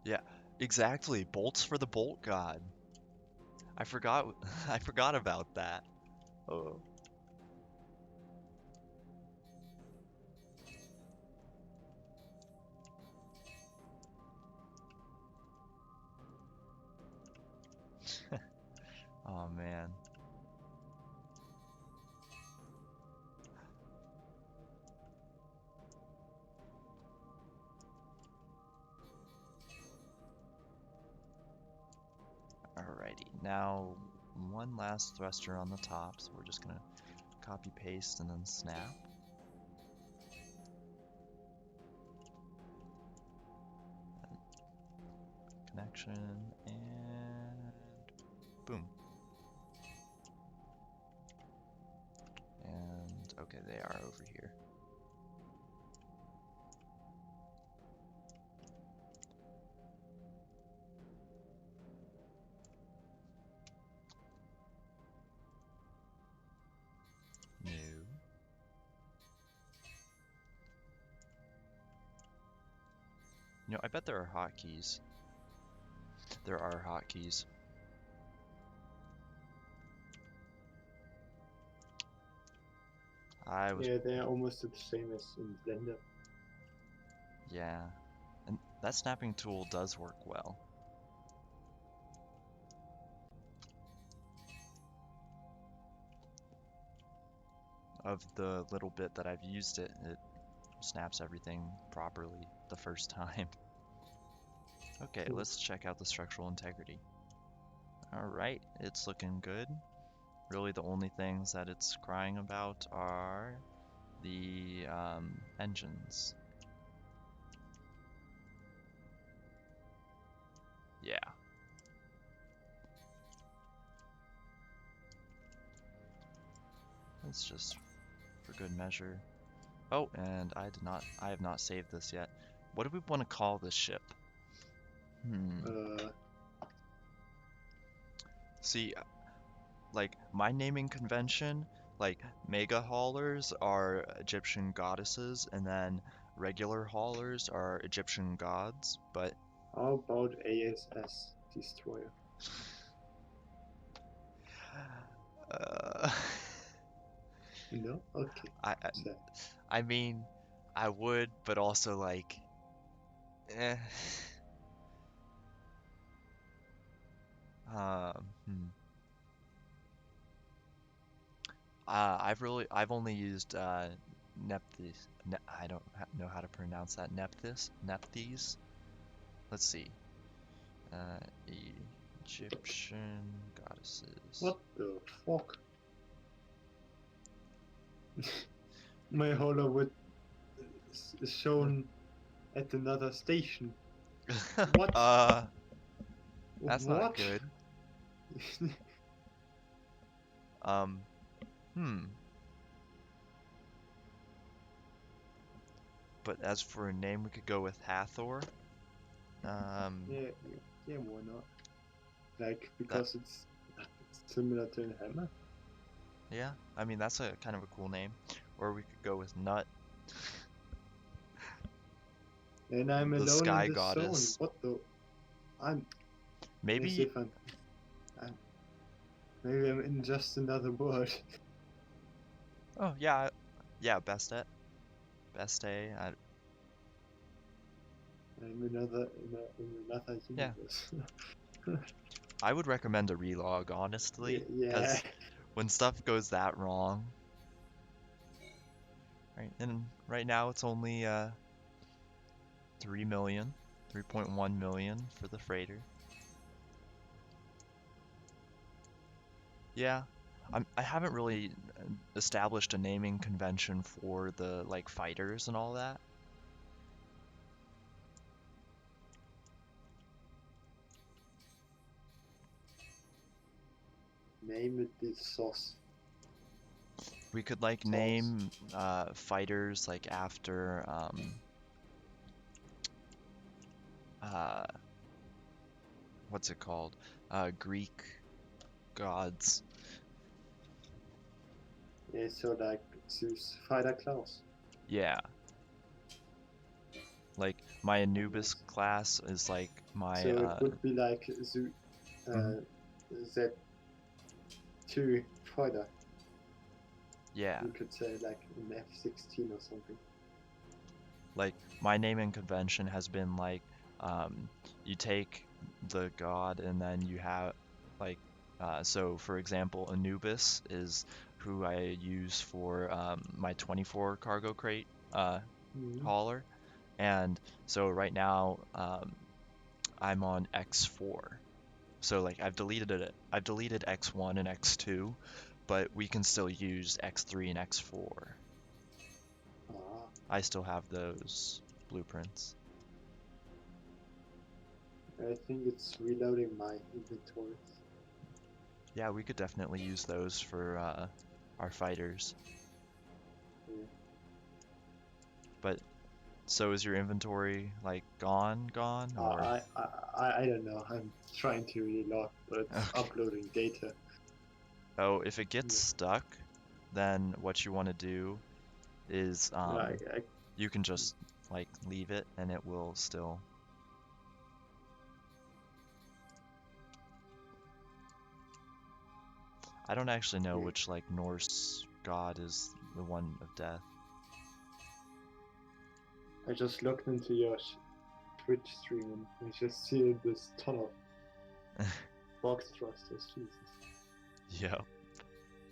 Yeah, exactly. Bolts for the Bolt God. I forgot I forgot about that. Oh. now one last thruster on the top, so we're just gonna copy paste and then snap. Connection and boom. And okay, they are over here. New. You know, I bet there are hotkeys. There are hotkeys. Yeah, they're almost the same as in Blender. Yeah, and that snapping tool does work well. Of the little bit that I've used it, it snaps everything properly the first time. Okay, Cool. let's check out the structural integrity. Alright, it's looking good. Really the only things that it's crying about are the engines. Yeah. Let's just, for good measure. Oh, and I have not saved this yet. What do we want to call this ship? See, like, my naming convention, like, Megahaulers are Egyptian goddesses, and then regular haulers are Egyptian gods, but... How about ASS Destroyer? No? Okay. Sad. I mean, I would, but also, like... Eh. Hmm. I've only used Nephthys. I don't know how to pronounce that. Nephthys. Let's see. Uh, Egyptian goddesses. What the fuck? My Hollywood is shown at another station. What? That's what? not good. Hmm. But as for a name, we could go with Hathor. Yeah, why not? Like, That, because it's similar to a hammer. yeah, I mean, that's a kind of a cool name. Or we could go with Nut, And I'm the alone sky in this zone. goddess. What the? Maybe. Maybe I'm in just another world. Oh yeah, yeah. Best A. I'm in another Yeah. universe. I would recommend a relog, honestly, Yeah. because when stuff goes that wrong, right? And right now it's only 3.1 million for the freighter. Yeah, I haven't really established a naming convention for the like fighters and all that. Name it this sauce. We could like name fighters like after what's it called? Greek gods. Yeah, so like Zeus Fighter Klaus. Yeah. Like my Anubis class is like my. So it would be like Z2 fighter. Yeah. You could say like an F-16 or something. Like my naming convention has been like, you take the god and then you have like, so for example, Anubis is who I use for my 24 cargo crate hauler, and so right now I'm on X4. So like I've deleted X1 and X2, but we can still use X3 and X4. Ah, I still have those blueprints. I think it's reloading my inventory. Yeah, we could definitely use those for our fighters. Yeah. But so is your inventory like gone or I don't know. I'm trying to relog, but it's okay. uploading data. Oh, if it gets Yeah. stuck, then what you want to do is Like you can just like leave it and it will still. I don't actually know yeah. which like Norse god is the one of death. I just looked into your Twitch stream and I just see this ton of box thrusters. Jesus. Yeah.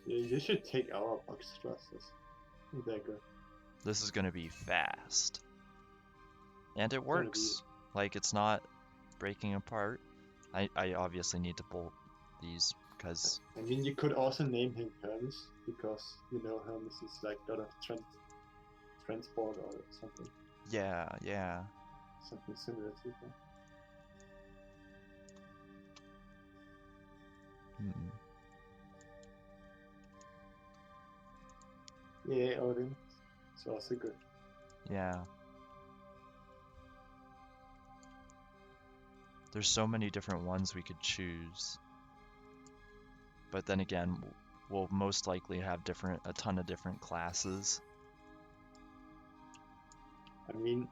Yeah, you should take our box thrusters. They're good. This is gonna be fast. And it It's gonna be. works. Like it's not breaking apart. I obviously need to bolt these because I mean, you could also name him Hermes because you know Hermes is like a lot of transport or something, yeah. something similar to that. Hmm. Yeah, Odin. It's also good. Yeah. There's so many different ones we could choose. But then again, we'll most likely have a ton of different classes. I mean,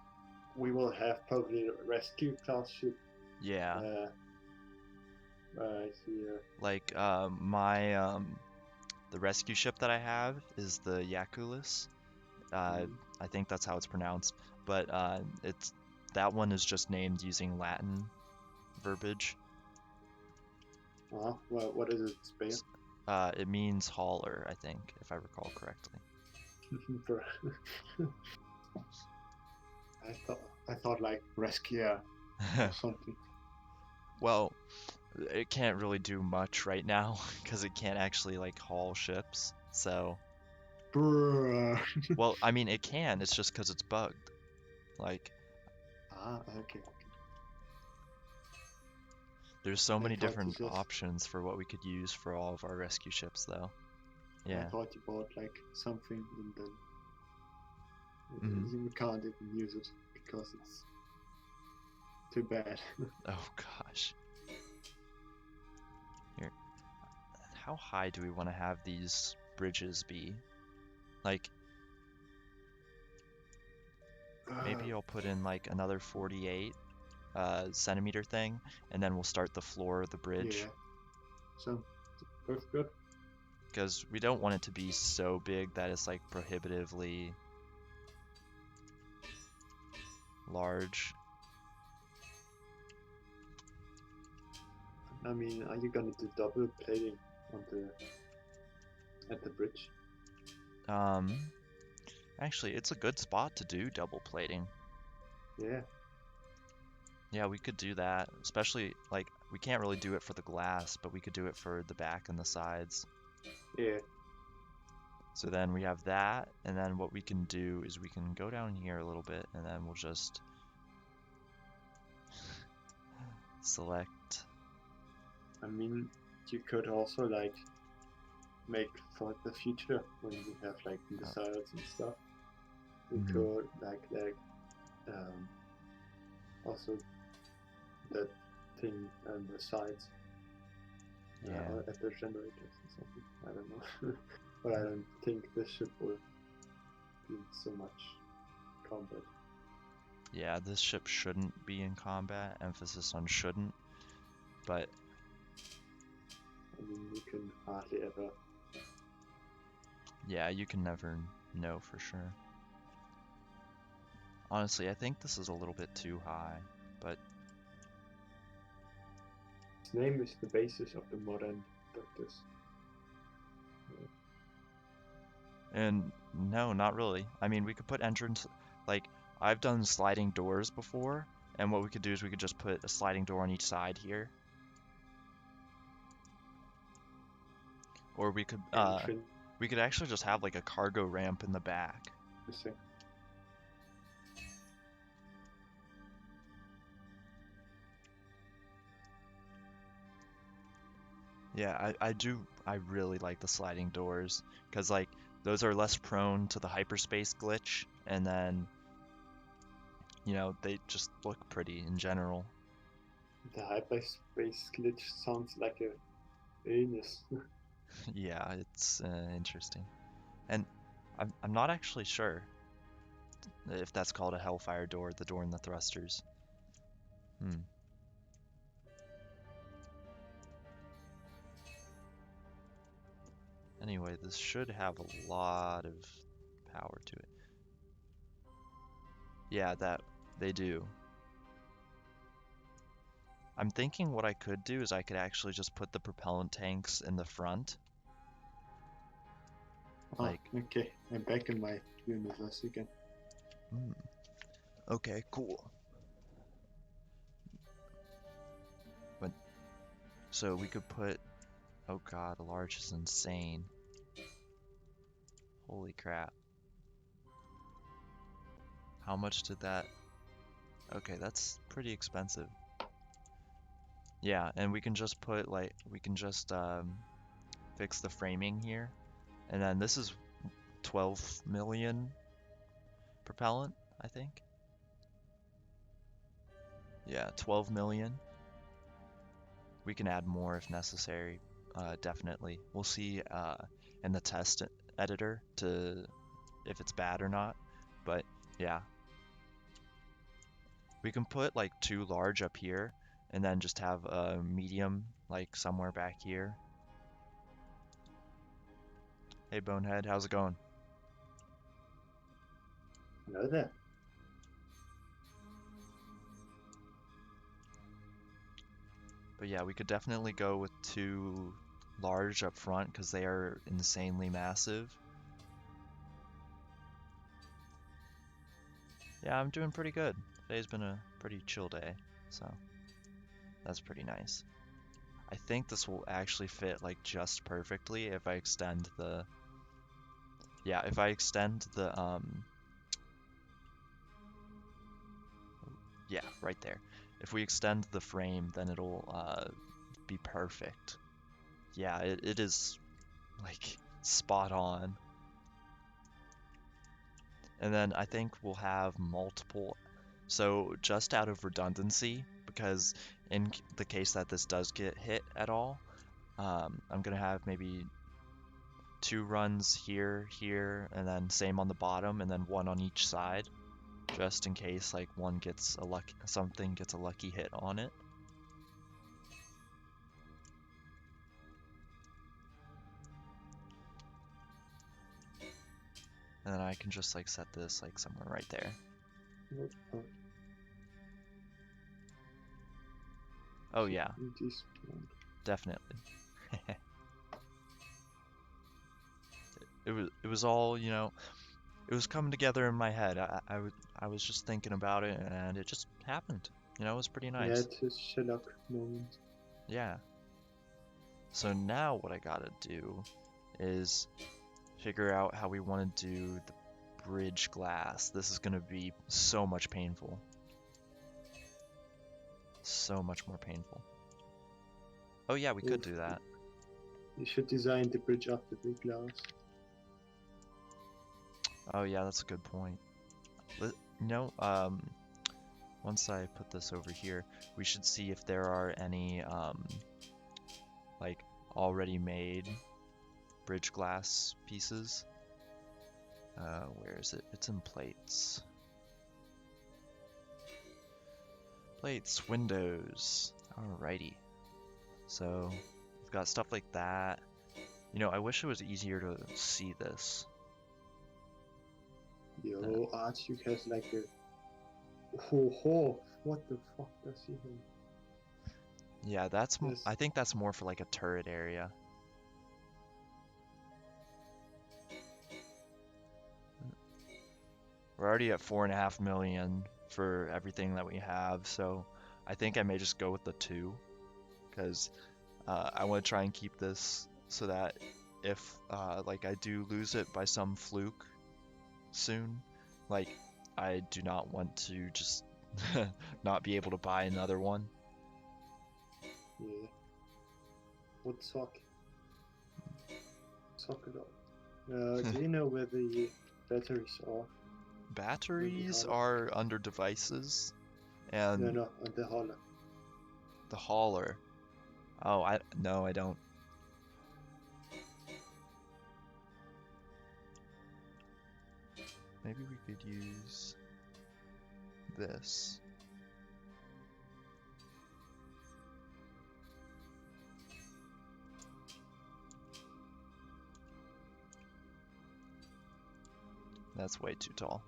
we will have probably a rescue class ship Yeah. here. Like the rescue ship that I have is the Yakulis. I think that's how it's pronounced, but that one is just named using Latin verbiage. Well, what is it, Spain? It means hauler, I think, if I recall correctly. I thought like rescuer or something. Well, it can't really do much right now because it can't actually like haul ships. So, Bruh. well, I mean, it can. It's just because it's bugged. Like, Okay. there's so I many thought you different just. options for what we could use for all of our rescue ships, though. I Yeah. thought you bought like something and then Hmm. you can't even use it because it's too bad. Oh gosh. Here. How high do we want to have these bridges be? Like, maybe I'll put in like another 48 centimeter thing, and then we'll start the floor of the bridge. Yeah, so both good. Because we don't want it to be so big that it's like prohibitively large. I mean, are you gonna do double plating on at the bridge? Actually, it's a good spot to do double plating. Yeah. Yeah, we could do that. Especially, like, we can't really do it for the glass, but we could do it for the back and the sides. Yeah. So then we have that, and then what we can do is we can go down here a little bit, and then we'll just select. I mean, you could also like make for the future when we have like missiles and stuff. You could like also that thing on the sides Yeah. at the generators or something. I don't know, but I don't think this ship will be so much combat. Yeah, this ship shouldn't be in combat. Emphasis on shouldn't. But I mean, you can hardly ever. yeah, you can never know for sure. Honestly, I think this is a little bit too high, but Its name is the basis of the modern doctors. and no, not really. I mean, we could put entrance, like I've done sliding doors before, and what we could do is we could just put a sliding door on each side here. Or entrance. we could actually just have like a cargo ramp in the back. Yeah, I really like the sliding doors because like those are less prone to the hyperspace glitch, and then they just look pretty in general. The hyperspace glitch sounds like a anus. Yeah, it's interesting. And I'm not actually sure if that's called a Hellfire door, the door in the thrusters. Hmm. Anyway, this should have a lot of power to it. Yeah, that they do. I'm thinking what I could do is I could actually just put the propellant tanks in the front. Ah, Like, okay. I'm back in my universe again. Okay, cool. But so we could put, oh god, the large is insane. Holy crap. How much did that? Okay, that's pretty expensive. Yeah, and we can just put like we can just fix the framing here. And then this is 12 million propellant, I think. Yeah, 12 million. We can add more if necessary, definitely. We'll see in the test editor to if it's bad or not. But yeah, we can put like two large up here and then just have a medium like somewhere back here. Hey Bonehead, how's it going? Hello there. But yeah, we could definitely go with two large up front because they are insanely massive. Yeah, I'm doing pretty good. Today's been a pretty chill day, so that's pretty nice. I think this will actually fit like just perfectly if I extend the, yeah, if I extend the, yeah, right there. If we extend the frame, then it'll be perfect. Yeah, it is like spot on. And then I think we'll have multiple, so just out of redundancy, because in the case that this does get hit at all, I'm gonna have maybe two runs here, here, and then same on the bottom, and then one on each side, just in case like one gets a something gets a lucky hit on it. And then I can just like set this like somewhere right there. Oh yeah, definitely. It was all, it was coming together in my head. I was just thinking about it and it just happened. It was pretty Yeah, nice. it's a Sherlock moment. Yeah. So now what I gotta do is figure out how we want to do the bridge glass. This is gonna be so much painful. So much more painful. Oh yeah, we could do that. You should design the bridge after the glass. Oh yeah, that's a good point. Once I put this over here, we should see if there are any like already made bridge glass pieces. Where is it? It's in plates. Plates, windows. Alrighty. So we've got stuff like that. I wish it was easier to see this. Yo, Archie has like a. Oh, what the fuck does he have? Yeah, I think that's more for like a turret area. We're already at 4.5 million for everything that we have, so I think I may just go with the 2, because I want to try and keep this so that if like I do lose it by some fluke soon, like I do not want to just not be able to buy another one. Yeah. Would suck. Suck it up. Do you know where the batteries are? Batteries Hauler? are under devices, No, and no, on the hauler. the hauler. Oh, no, I don't. Maybe we could use this. That's way too tall.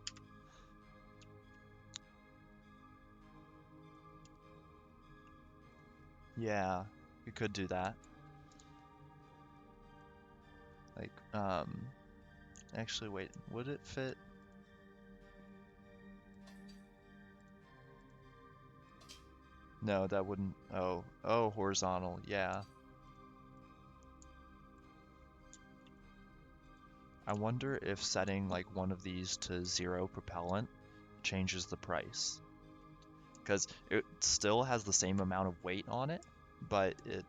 Yeah, we could do that. Like, actually, wait, would it fit? No, that wouldn't. Oh, horizontal, yeah. I wonder if setting like one of these to 0 propellant changes the price. Because it still has the same amount of weight on it, but it,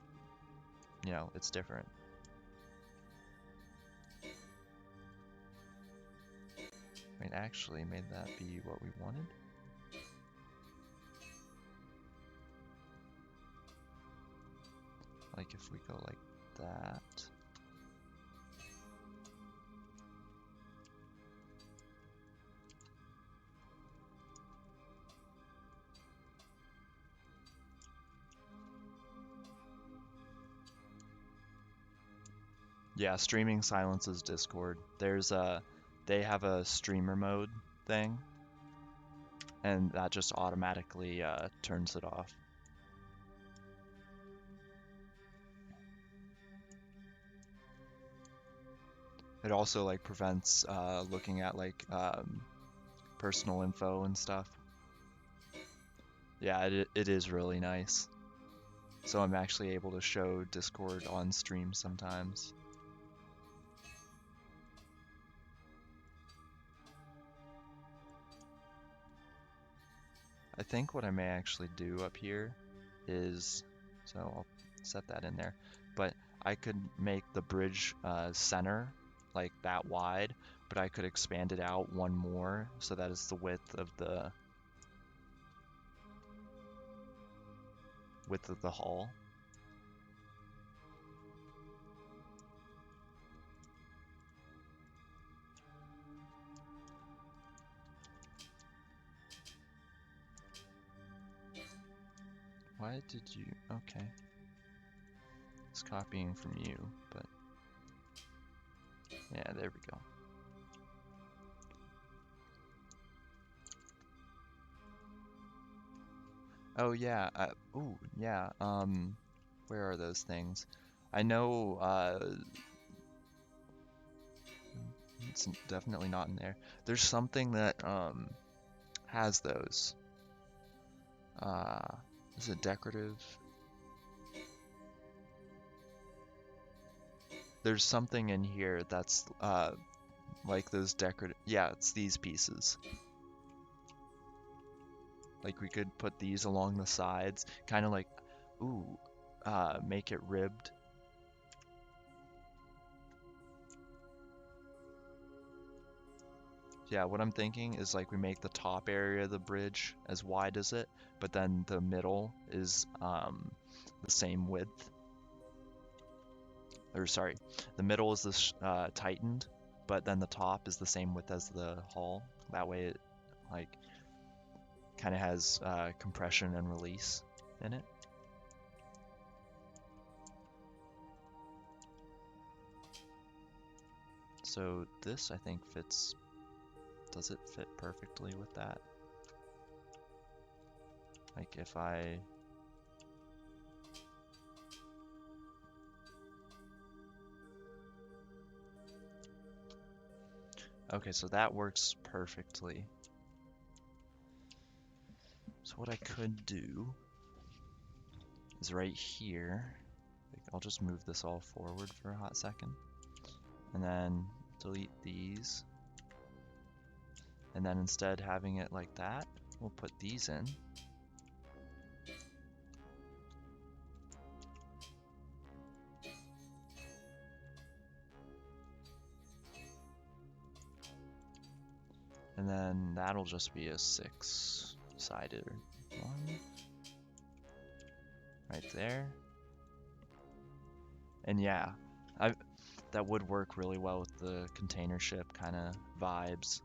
it's different. Wait, actually, made that be what we wanted? Like if we go like that. Yeah, streaming silences Discord. They have a streamer mode thing, and that just automatically turns it off. It also like prevents looking at like personal info and stuff. Yeah, it is really nice. So I'm actually able to show Discord on stream sometimes. I think what I may actually do up here is, so I'll set that in there, but I could make the bridge center like that wide, but I could expand it out one more so that it's the width of the hull. Why did you, okay. It's copying from you, but yeah, there we go. Oh yeah, ooh, yeah, where are those things? I know, it's definitely not in there. There's something that, has those. Is it decorative? There's something in here that's, like those decorative, yeah, it's these pieces. Like we could put these along the sides, kind of like, ooh, make it ribbed. Yeah, what I'm thinking is like we make the top area of the bridge as wide as it, but then the middle is the same width. Or sorry, the middle is this tightened, but then the top is the same width as the hull. That way it like kind of has compression and release in it. So this I think fits. Does it fit perfectly with that? Like if I... Okay, so that works perfectly. So what I could do is right here, like I'll just move this all forward for a hot second. and then delete these. And then instead having it like that, we'll put these in. And then that'll just be a 6-sided one. Right there. And yeah, that would work really well with the container ship kind of vibes.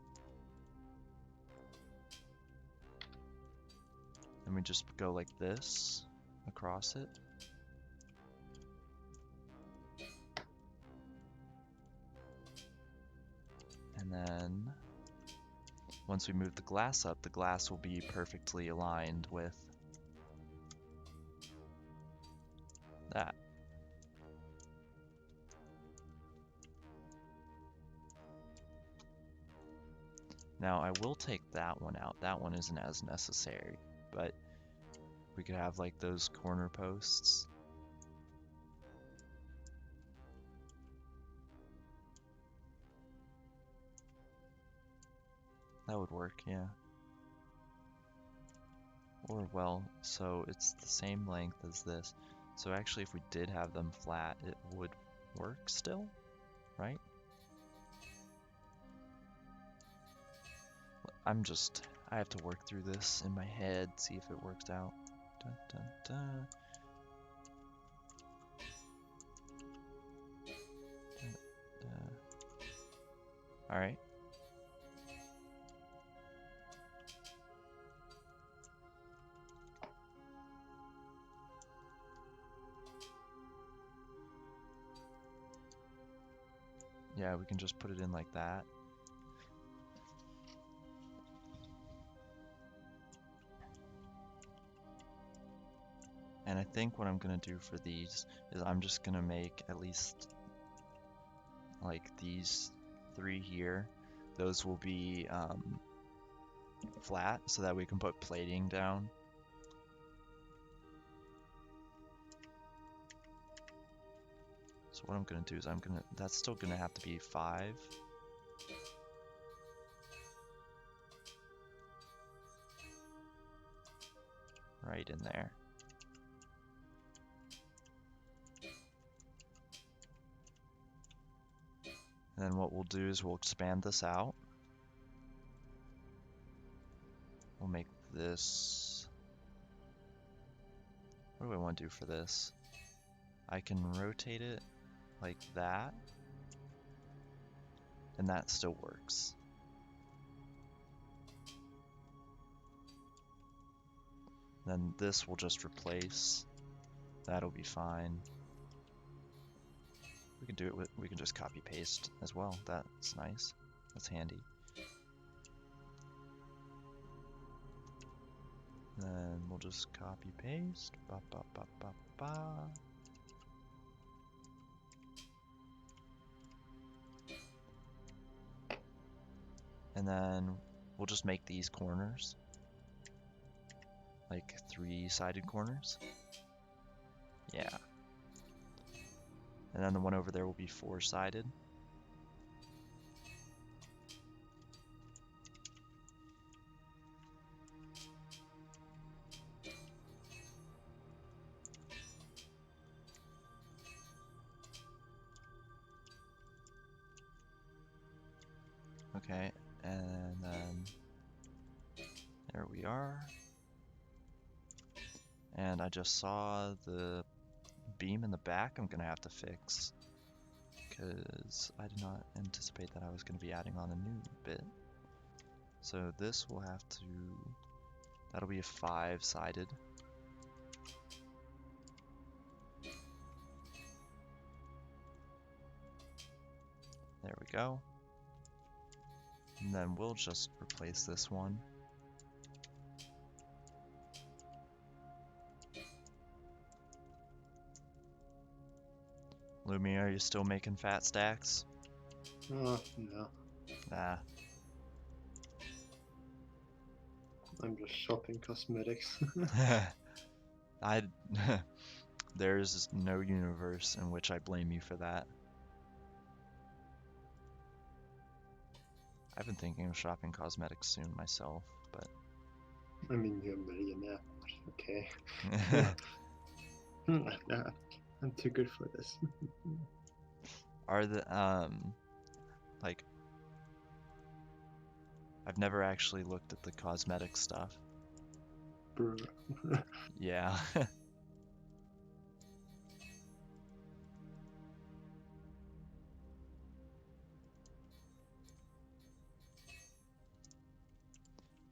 And we just go like this across it. And then once we move the glass up, the glass will be perfectly aligned with that. Now I will take that one out. That one isn't as necessary, but we could have like those corner posts. That would work, yeah. Or well, so it's the same length as this. So actually if we did have them flat, it would work still, right? I have to work through this in my head, see if it works out. Dun, dun, dun. Dun, dun. All right. Yeah, we can just put it in like that. And I think what I'm gonna do for these is I'm just gonna make at least like these 3 here. Those will be flat so that we can put plating down. So what I'm gonna do is that's still gonna have to be 5. Right in there. And then what we'll do is we'll expand this out. We'll make this... What do I want to do for this? I can rotate it like that, and that still works. Then this will just replace. That'll be fine. We can do it with, we can just copy paste as well. That's nice. That's handy. Then we'll just copy paste. Ba ba ba ba ba. And then we'll just make these corners like 3-sided corners. Yeah. And then the one over there will be 4-sided. Okay, and then there we are. And I just saw the beam in the back I'm gonna have to fix, because I did not anticipate that I was gonna be adding on a new bit. So this will have to, that'll be a 5-sided. There we go. And then we'll just replace this one. Lumi, are you still making fat stacks? No. Nah. I'm just shopping cosmetics. There's no universe in which I blame you for that. I've been thinking of shopping cosmetics soon myself, but I mean, you're a millionaire. Okay. I'm too good for this. are the like I've never actually looked at the cosmetic stuff. Bro. Yeah.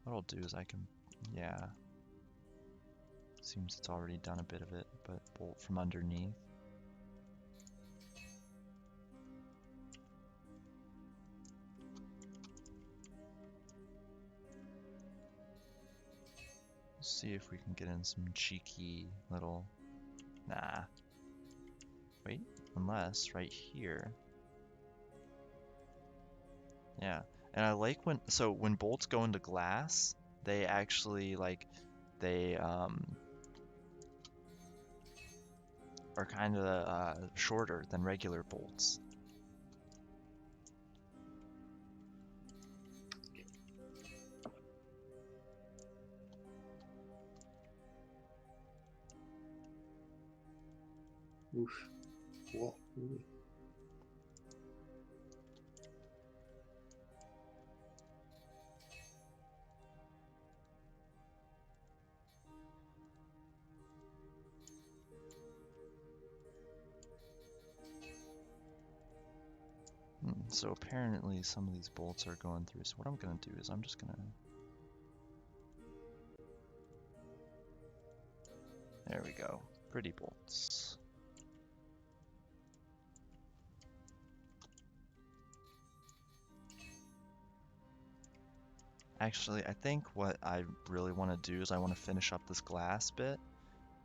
What I'll do is I can, yeah. Seems it's already done a bit of it, but bolt from underneath. See if we can get in some cheeky little, nah. Wait, unless right here. Yeah, and I like when bolts go into glass, they actually they are kind of shorter than regular bolts. Oof. Whoa. So apparently some of these bolts are going through. So what I'm gonna do is I'm just gonna. There we go. Pretty bolts. Actually, I think what I really want to do is I want to finish up this glass bit,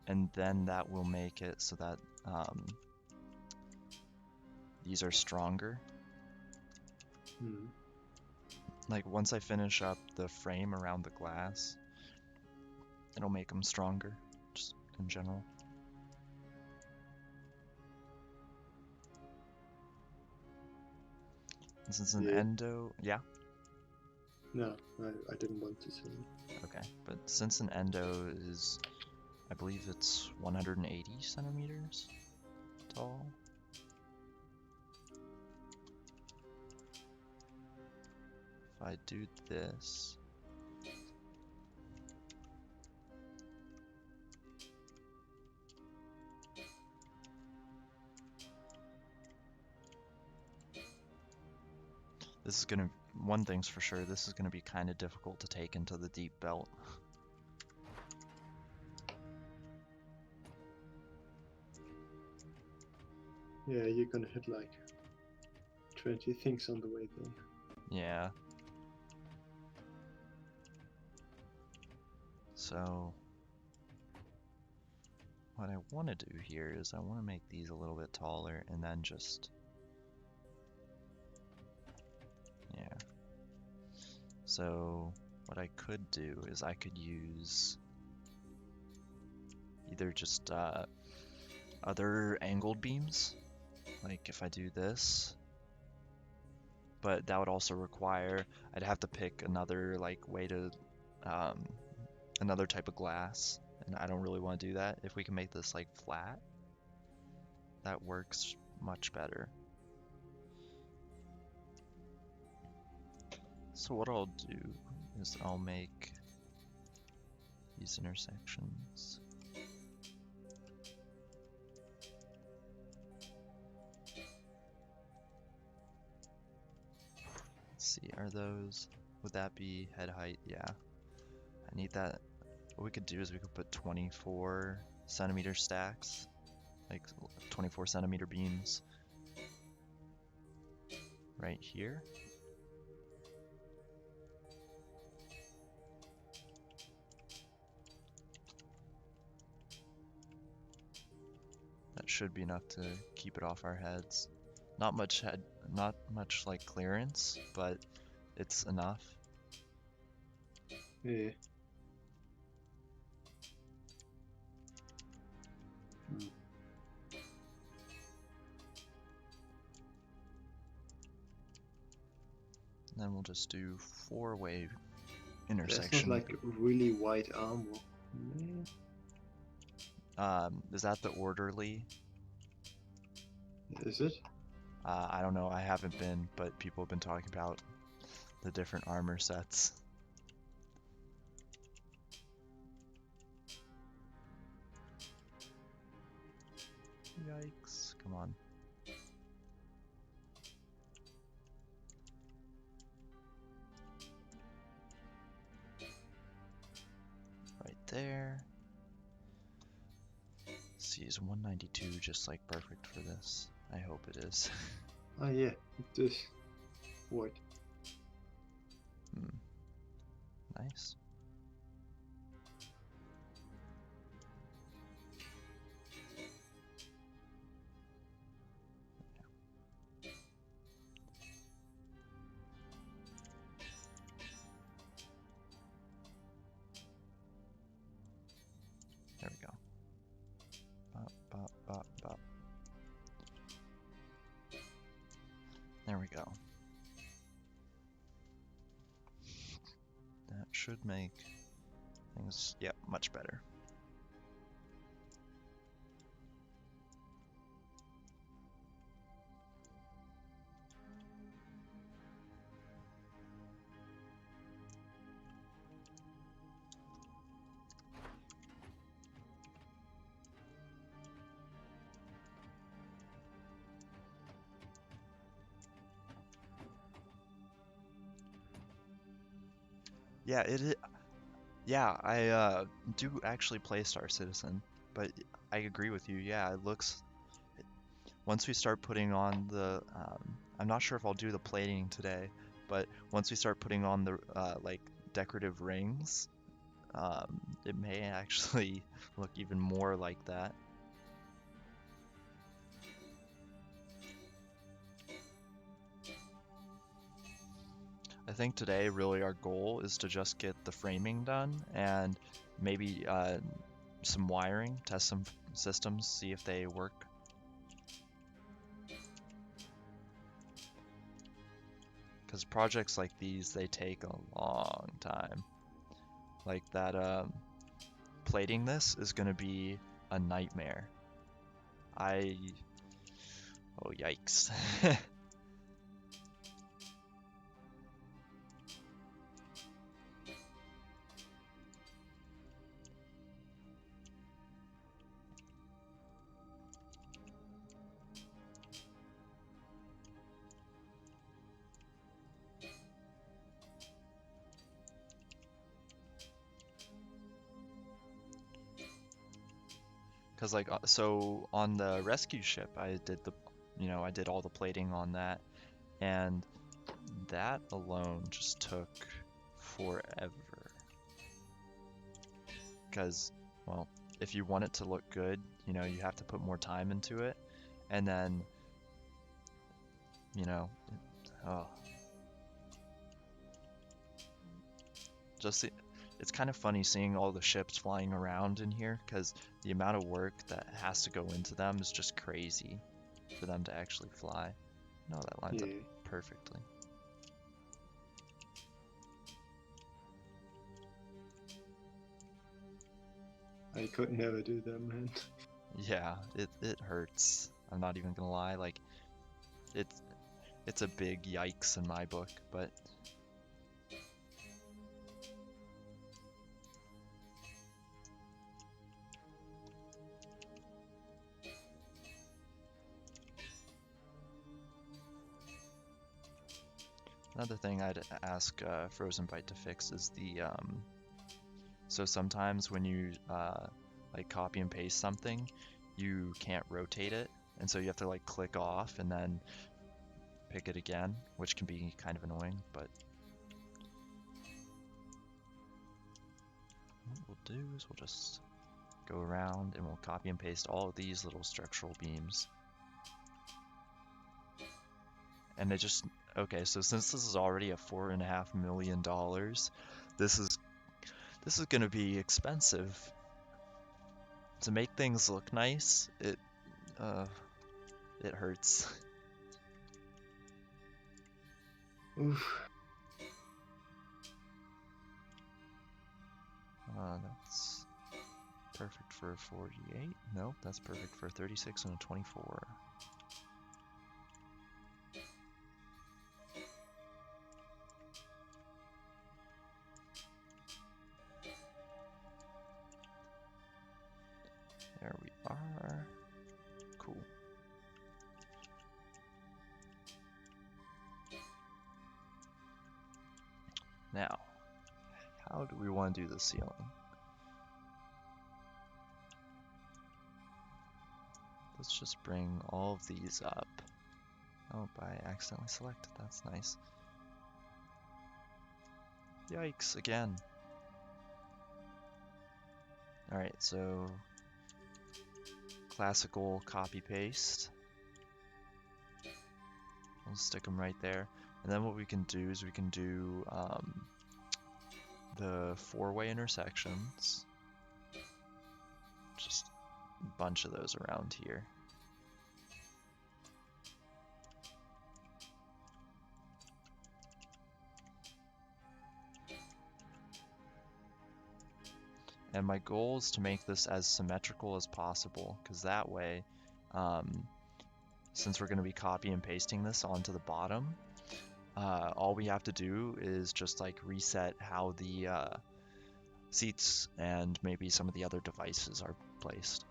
and then that will make it so that these are stronger. Like once I finish up the frame around the glass, it'll make them stronger, just in general. And since an endo, yeah. No, I didn't want to say. Okay, but since an endo is, I believe it's 180 centimeters tall. If I do this, this is gonna, one thing's for sure, this is gonna be kind of difficult to take into the deep belt. Yeah, you're gonna hit like 20 things on the way there. Yeah. So, what I want to do here is I want to make these a little bit taller and then just, yeah. So, what I could do is I could use either just other angled beams, like if I do this, but that would also require, I'd have to pick another like way to, another type of glass, and I don't really want to do that. If we can make this like flat, that works much better. So what I'll do is I'll make these intersections. Let's see, are those, would that be head height? Yeah. I need that. What we could do is we could put 24 centimeter stacks, like 24 centimeter beams right here. That should be enough to keep it off our heads. Not much like clearance, but it's enough. Yeah. then we'll just do 4-way That's intersection. not like really wide armor. Is that the orderly? Is it? I don't know, I haven't been, but people have been talking about the different armor sets. Yikes, come on. Right there. See, is 192 just like perfect for this? I hope it is. Oh yeah, it is. What? Nice. There we go. Bop, bop, bop, bop. There we go. That should make things, yep, much better. Yeah, I do actually play Star Citizen, but I agree with you. Yeah, it looks. Once we start putting on the, I'm not sure if I'll do the plating today, but once we start putting on the like decorative rings, it may actually look even more like that. I think today really our goal is to just get the framing done and maybe some wiring, test some systems, see if they work. Because projects like these, they take a long time. Like that, plating this is going to be a nightmare. Oh yikes. Because like, so on the rescue ship, I did all the plating on that, and that alone just took forever. Because, well, if you want it to look good, you have to put more time into it, and then, oh, it's kind of funny seeing all the ships flying around in here, because the amount of work that has to go into them is just crazy for them to actually fly. No, that lines up perfectly. I could never do that, man. Yeah, it hurts. I'm not even gonna lie, like, it's a big yikes in my book, but another thing I'd ask Frozen Bite to fix is so sometimes when you like copy and paste something, you can't rotate it, and so you have to like click off and then pick it again, which can be kind of annoying, but what we'll do is we'll just go around and we'll copy and paste all of these little structural beams. And okay, so since this is already a $4.5 million, this is gonna be expensive. To make things look nice, it hurts. Oof. That's perfect for a 48. Nope, that's perfect for a 36 and a 24. There we are. Cool. Now, how do we want to do the ceiling? Let's just bring all of these up. Oh, I accidentally selected. That's nice. Yikes, again. Alright, so classical copy paste. We'll stick them right there. And then what we can do is we can do the four-way intersections. Just a bunch of those around here. And my goal is to make this as symmetrical as possible, because that way, since we're going to be copy and pasting this onto the bottom, all we have to do is just like reset how the seats and maybe some of the other devices are placed.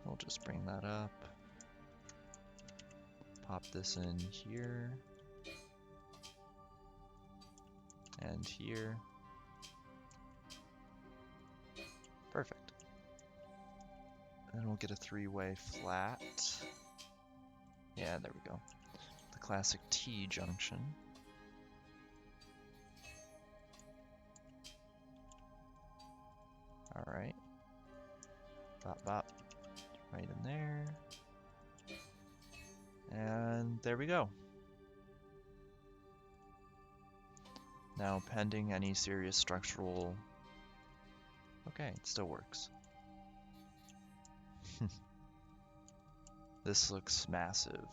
We'll just bring that up. Pop this in here. And here. Perfect. And then we'll get a three-way flat. Yeah, there we go. The classic T junction. Alright. Bop bop. Right in there. And there we go. Now, pending any serious structural... Okay, it still works. This looks massive.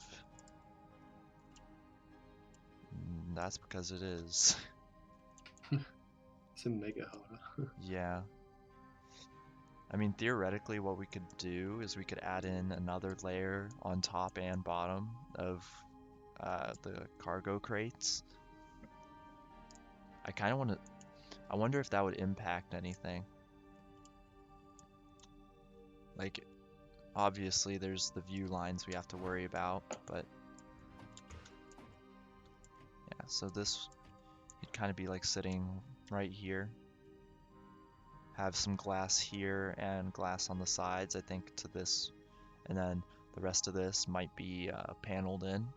That's because it is. It's a Megahauler. Yeah. I mean, theoretically, what we could do is we could add in another layer on top and bottom of the cargo crates. I kind of want to... I wonder if that would impact anything. Like, obviously, there's the view lines we have to worry about, but... Yeah, so this would kind of be like sitting right here. Have some glass here and glass on the sides, I think, to this, and then the rest of this might be paneled in.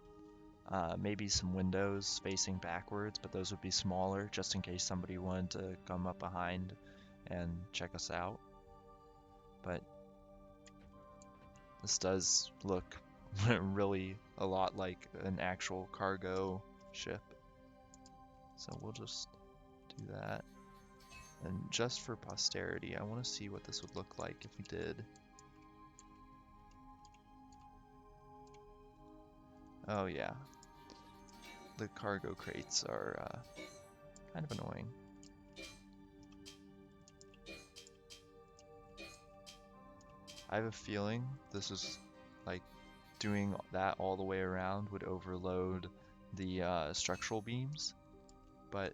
Maybe some windows facing backwards, but those would be smaller, just in case somebody wanted to come up behind and check us out. But this does look really a lot like an actual cargo ship. So we'll just do that. And just for posterity, I want to see what this would look like if we did. Oh yeah. The cargo crates are kind of annoying. I have a feeling this is like doing that all the way around would overload the structural beams, but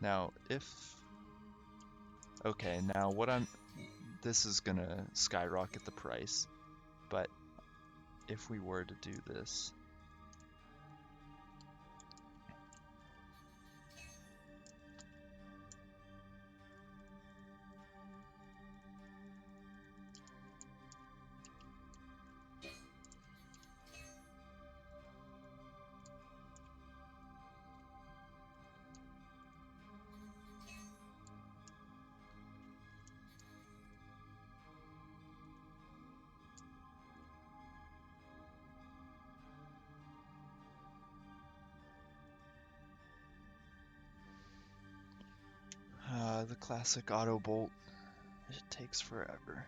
now if... Okay, now this is gonna skyrocket the price, but if we were to do this. The classic auto bolt. It takes forever.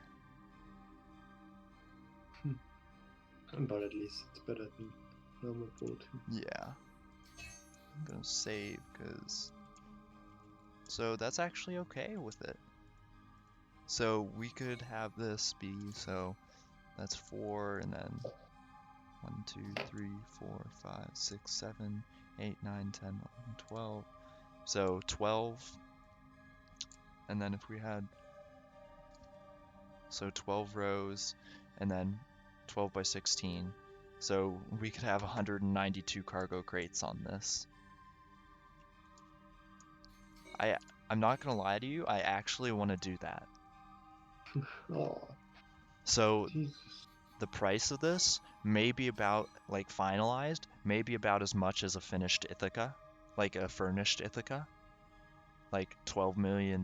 But at least it's better than normal bolting. Yeah. I'm gonna save because. So that's actually okay with it. So we could have this be, so that's 4, and then 1, 2, 3, 4, 5, 6, 7, 8, 9, 10, 11, 12. So 12, and then if we had, so 12 rows, and then 12 by 16. So we could have 192 cargo crates on this. I'm not gonna lie to you, I actually want to do that. Oh, So Jesus. the price of this may be about, like, finalized, maybe about as much as a finished Ithaca, like a furnished Ithaca, like $12 million.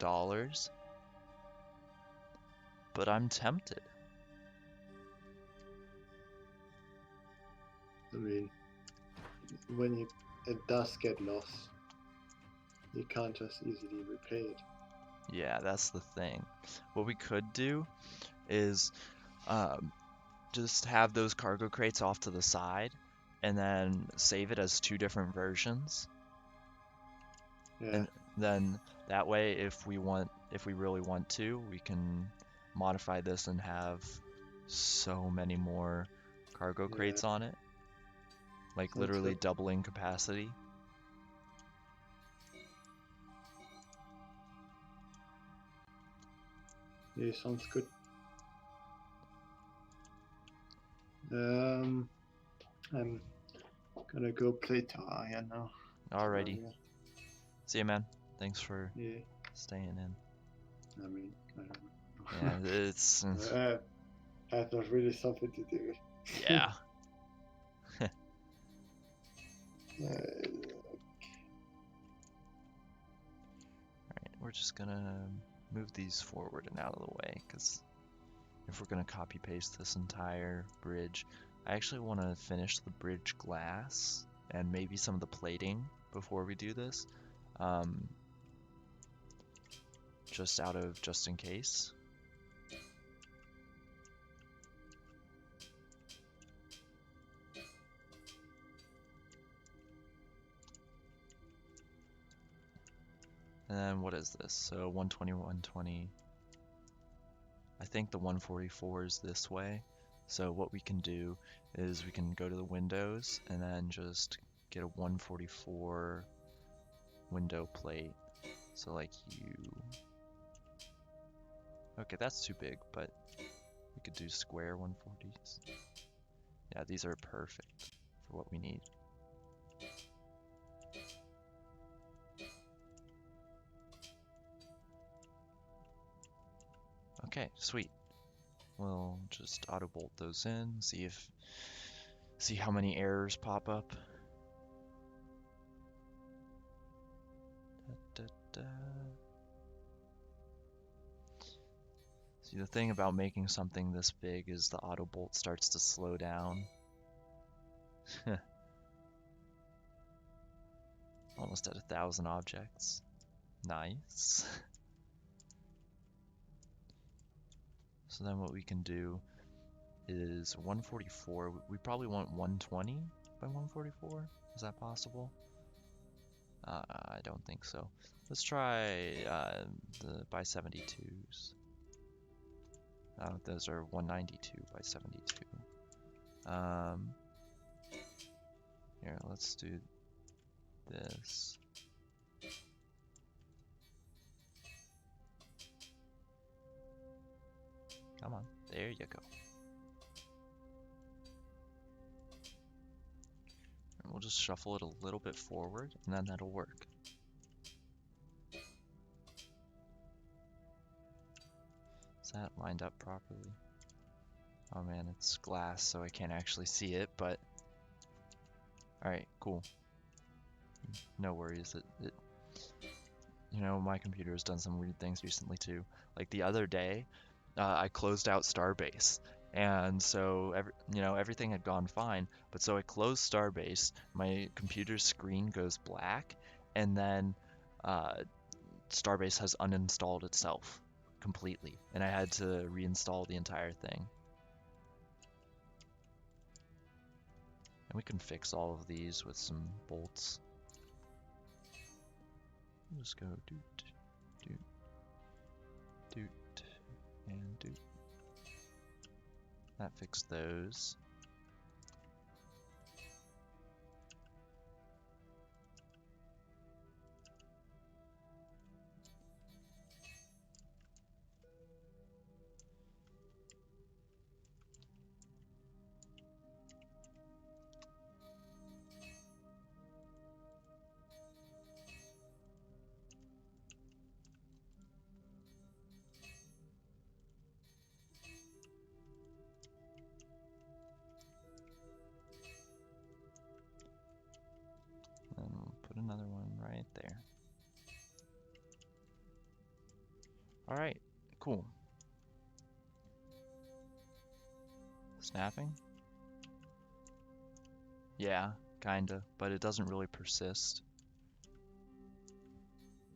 But I'm tempted. I mean, when it does get lost, you can't just easily repay it. Yeah, that's the thing. What we could do is just have those cargo crates off to the side and then save it as 2 different versions. Yeah, And then that way, if we really want to, we can modify this and have so many more cargo Yeah. crates on it. Like Sounds literally good. doubling capacity. Yeah, sounds good. I'm gonna go play Terraria now. Alrighty. Terraria. See ya, man. Thanks for Yeah, staying in. I mean, I don't know. Yeah, it's I have not really something to do. yeah. We're just gonna move these forward and out of the way, because if we're gonna copy paste this entire bridge, I actually want to finish the bridge glass and maybe some of the plating before we do this, just in case. And then what is this? So 120, 120. I think the 144 is this way. So what we can do is we can go to the windows and then just get a 144 window plate. So like okay, that's too big, but we could do square 140s. Yeah, these are perfect for what we need. Okay, sweet. We'll just auto bolt those in, see how many errors pop up. Da, da, da. See, the thing about making something this big is the auto bolt starts to slow down. Almost at 1,000 objects. Nice. So then what we can do is 144. We probably want 120 by 144. Is that possible? I don't think so. Let's try the by 72s. Those are 192 by 72. Here, let's do this. Come on, there you go. just shuffle it a little bit forward, and then that'll work. Is that lined up properly? Oh man, it's glass, so I can't actually see it, but... Alright, cool. No worries. You know, my computer has done some weird things recently too. Like the other day, I closed out Starbase, and so everything had gone fine. But so I closed Starbase, my computer's screen goes black, and then Starbase has uninstalled itself completely, and I had to reinstall the entire thing. And we can fix all of these with some bolts. Just go doot, doot, doot, and doot. That fixed those. And we'll put another one right there. Alright, cool. Snapping? Yeah, kinda, but it doesn't really persist.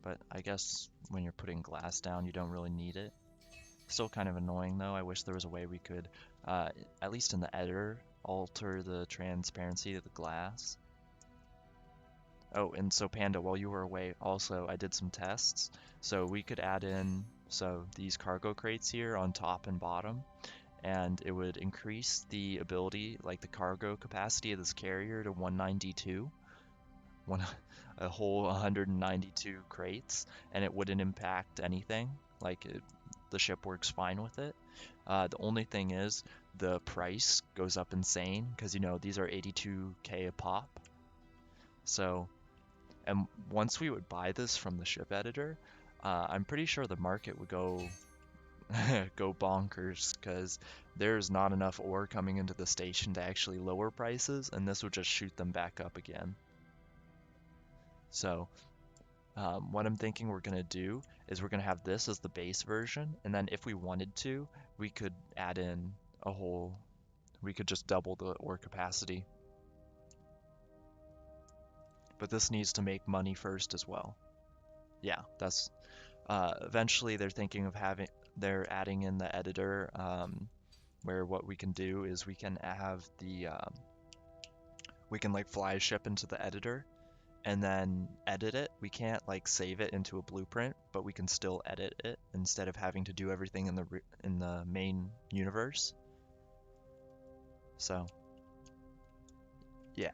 But I guess when you're putting glass down, you don't really need it. Still kind of annoying though. I wish there was a way we could, at least in the editor, alter the transparency of the glass. Oh, and so Panda, while you were away, also I did some tests. So we could add in these cargo crates here on top and bottom, and it would increase the ability, like the cargo capacity of this carrier to 192, a whole 192 crates, and it wouldn't impact anything. The ship works fine with it. The only thing is the price goes up insane because these are 82K a pop. So, and once we would buy this from the ship editor, I'm pretty sure the market would go go bonkers because there's not enough ore coming into the station to actually lower prices, and this would just shoot them back up again. So what I'm thinking we're going to do is we're going to have this as the base version, and then if we wanted to, we could add in we could just double the ore capacity. But this needs to make money first as well. Yeah, that's eventually they're thinking of they're adding in the editor, where what we can do is we can have we can like fly a ship into the editor and then edit it. We can't like save it into a blueprint, but we can still edit it instead of having to do everything in the main universe. So yeah,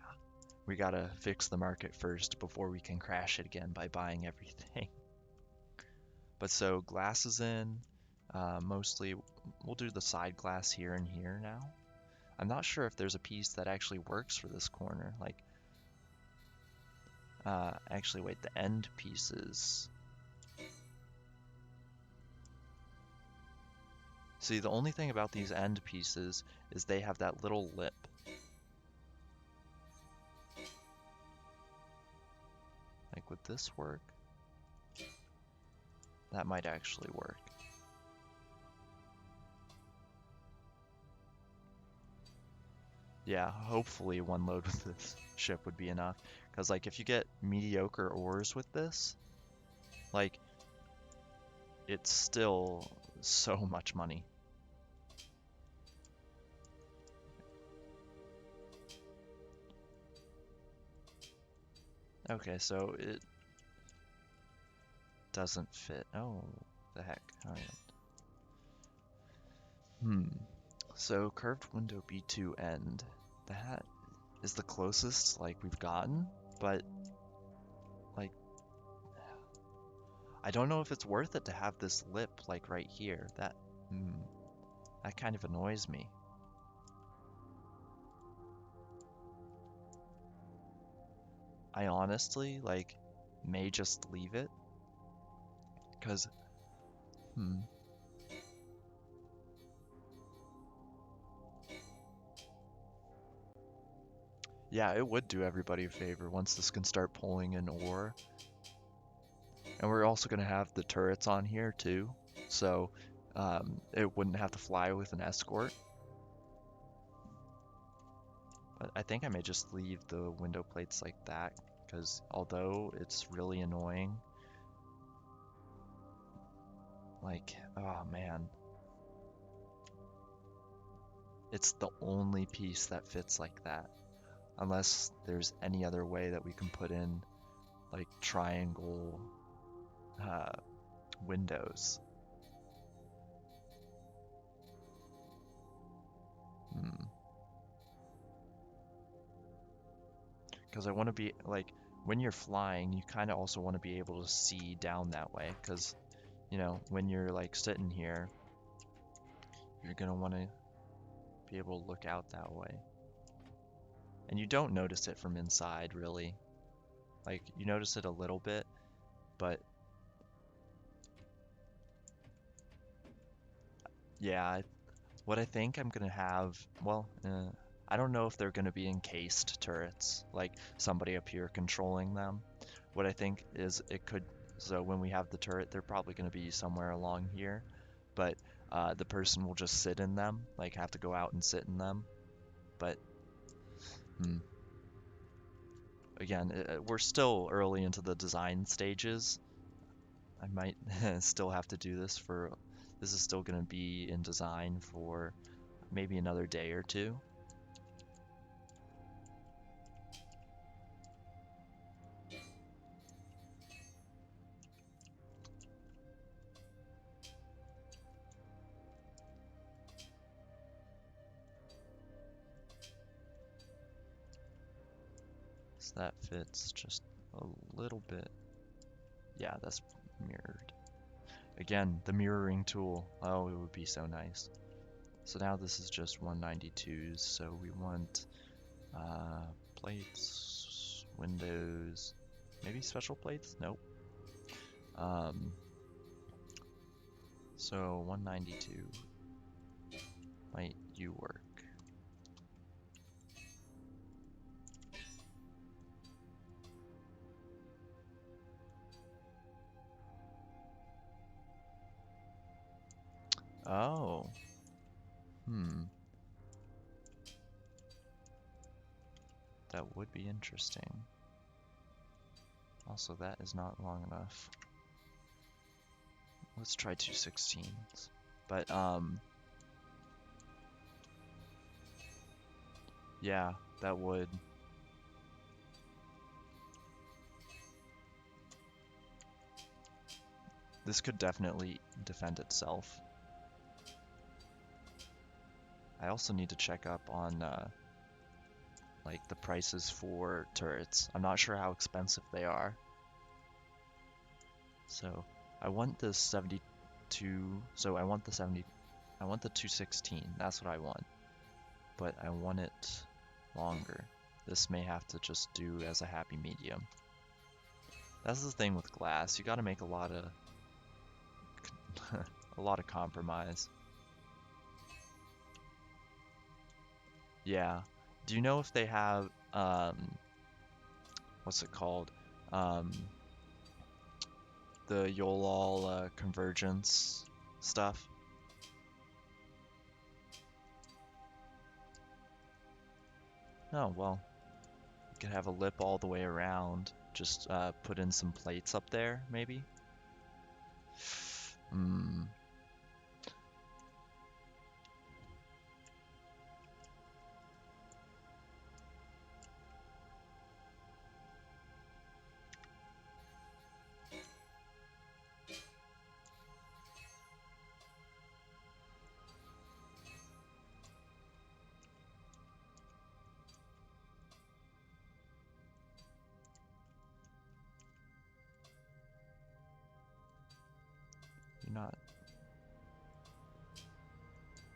we gotta fix the market first before we can crash it again by buying everything. But so glass is in, mostly we'll do the side glass here and here now. I'm not sure if there's a piece that actually works for this corner. Like, actually, wait, the end pieces. See, the only thing about these end pieces is they have that little lip. Like, would this work? That might actually work. Yeah, hopefully one load with this ship would be enough. Because, like, if you get mediocre ores with this, like, it's still so much money. Okay, so it doesn't fit. Oh, the heck. All right. So curved window B2 end. That is the closest like we've gotten, but like I don't know if it's worth it to have this lip like right here. That kind of annoys me. I honestly, like, may just leave it, because, yeah, it would do everybody a favor once this can start pulling in ore. And we're also going to have the turrets on here too, so it wouldn't have to fly with an escort. But I think I may just leave the window plates like that, because although it's really annoying, like, oh man, it's the only piece that fits like that. Unless there's any other way that we can put in like triangle uh, windows. Because I want to be like, when you're flying, you kind of also want to be able to see down that way. Because, you know, when you're like sitting here, you're going to want to be able to look out that way. And you don't notice it from inside, really. Like, you notice it a little bit, but yeah, what I think I'm gonna have, well, I don't know if they're gonna be encased turrets, like somebody up here controlling them. What I think is it could, so when we have the turret, they're probably gonna be somewhere along here, but the person will just sit in them, like have to go out and sit in them. But again, we're still early into the design stages. I might still have to do this for, this is still gonna be in design for maybe another day or two. So that fits just a little bit. Yeah, that's mirrored. Again, the mirroring tool. Oh, it would be so nice. So now this is just 192s, so we want plates, windows, maybe special plates? Nope. So 192. Might you work? Oh. That would be interesting. Also, that is not long enough. Let's try 216s. But, yeah, that would. This could definitely defend itself. I also need to check up on like the prices for turrets. I'm not sure how expensive they are. So I want the 72, so I want the 70, I want the 216, that's what I want. But I want it longer. This may have to just do as a happy medium. That's the thing with glass, you gotta make a lot of a lot of compromise. Yeah. Do you know if they have what's it called? Um, the YOLOL convergence stuff? Oh, well, you could have a lip all the way around. Just put in some plates up there, maybe? Hmm. You're not.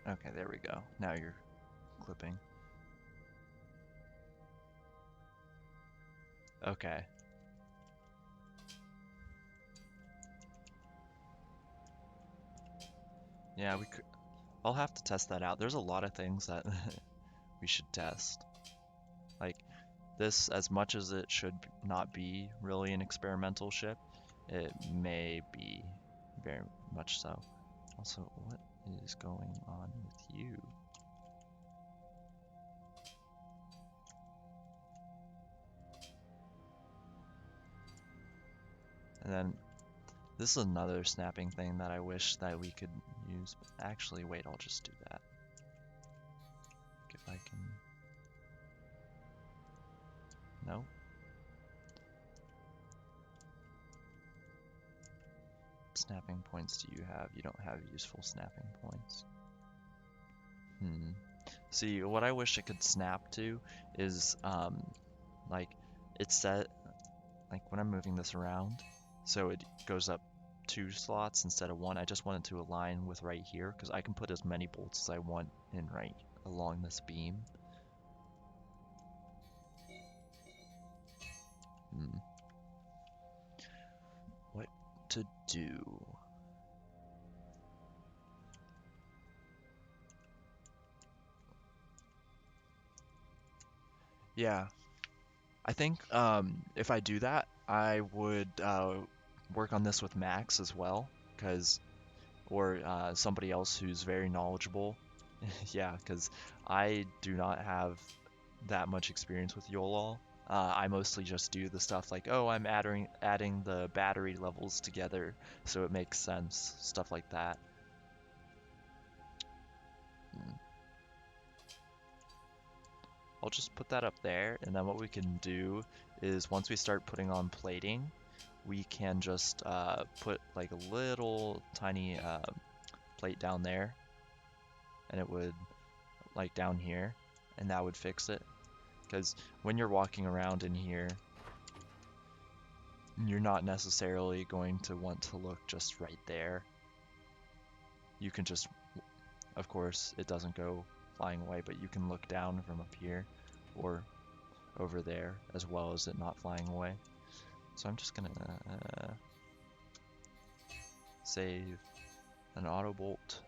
Okay, there we go. Now you're clipping. Okay. Yeah, we could. I'll have to test that out. There's a lot of things that we should test. Like this, as much as it should not be really an experimental ship, it may be very much so. Also, what is going on with you? And then this is another snapping thing that I wish that we could use. Actually, wait, I'll just do that. If I can. No. Snapping points do you have? You don't have useful snapping points. See, what I wish it could snap to is, like, it's set, like, when I'm moving this around, so it goes up 2 slots instead of 1. I just want it to align with right here, because I can put as many bolts as I want in right along this beam. What to do? Yeah, I think if I do that, I would work on this with Max as well, because or somebody else who's very knowledgeable. Yeah, because I do not have that much experience with YOLO. I mostly just do the stuff like, oh, I'm adding the battery levels together so it makes sense, stuff like that. I'll just put that up there, and then what we can do is once we start putting on plating, we can just put like a little tiny plate down there, and it would like down here, and that would fix it. Because when you're walking around in here, you're not necessarily going to want to look just right there. You can just, of course, it doesn't go flying away, but you can look down from up here or over there as well as it not flying away. So I'm just gonna save an auto bolt.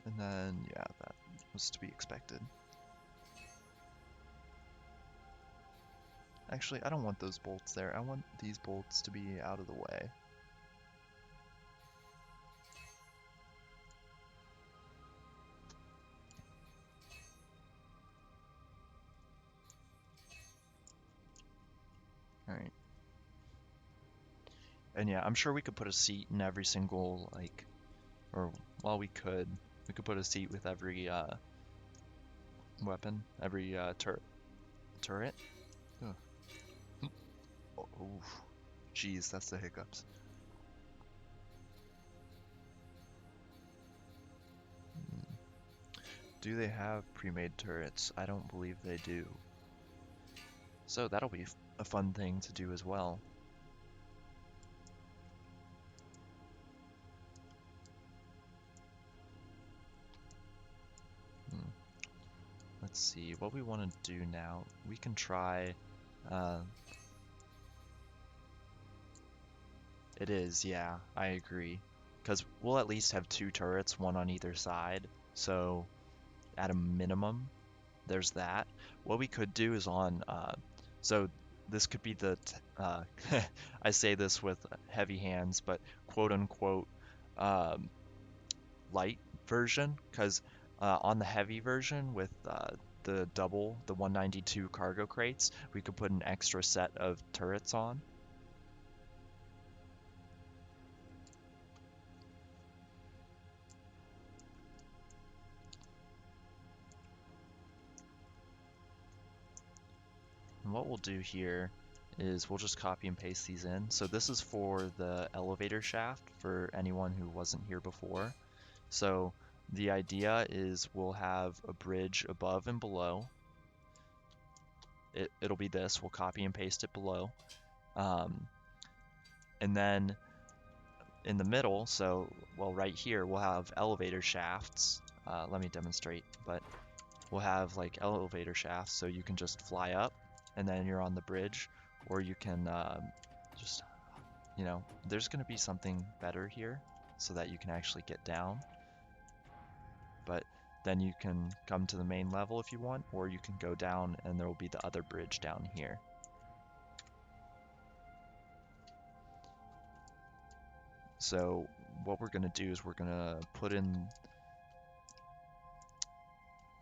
And then, yeah, that was to be expected. Actually, I don't want those bolts there. I want these bolts to be out of the way. Alright. And yeah, I'm sure we could put a seat in every single, like, or, well, we could put a seat with every, weapon, every, turret. Ugh. Oh, jeez, that's the hiccups. Do they have pre-made turrets? I don't believe they do. So that'll be a fun thing to do as well. Let's see, what we want to do now, we can try, it is, yeah, I agree. Because we'll at least have 2 turrets, one on either side, so at a minimum, there's that. What we could do is on, so this could be the, I say this with heavy hands, but quote unquote, um, light version, because on the heavy version with the 192 cargo crates, we could put an extra set of turrets on. And what we'll do here is we'll just copy and paste these in. So this is for the elevator shaft for anyone who wasn't here before. So the idea is we'll have a bridge above and below. It'll be this, we'll copy and paste it below. And then in the middle, so, well, right here, we'll have elevator shafts. Let me demonstrate, but we'll have like elevator shafts, so you can just fly up and then you're on the bridge, or you can just, you know, there's going to be something better here so that you can actually get down. But then you can come to the main level if you want, or you can go down and there will be the other bridge down here. So what we're going to do is we're going to put in...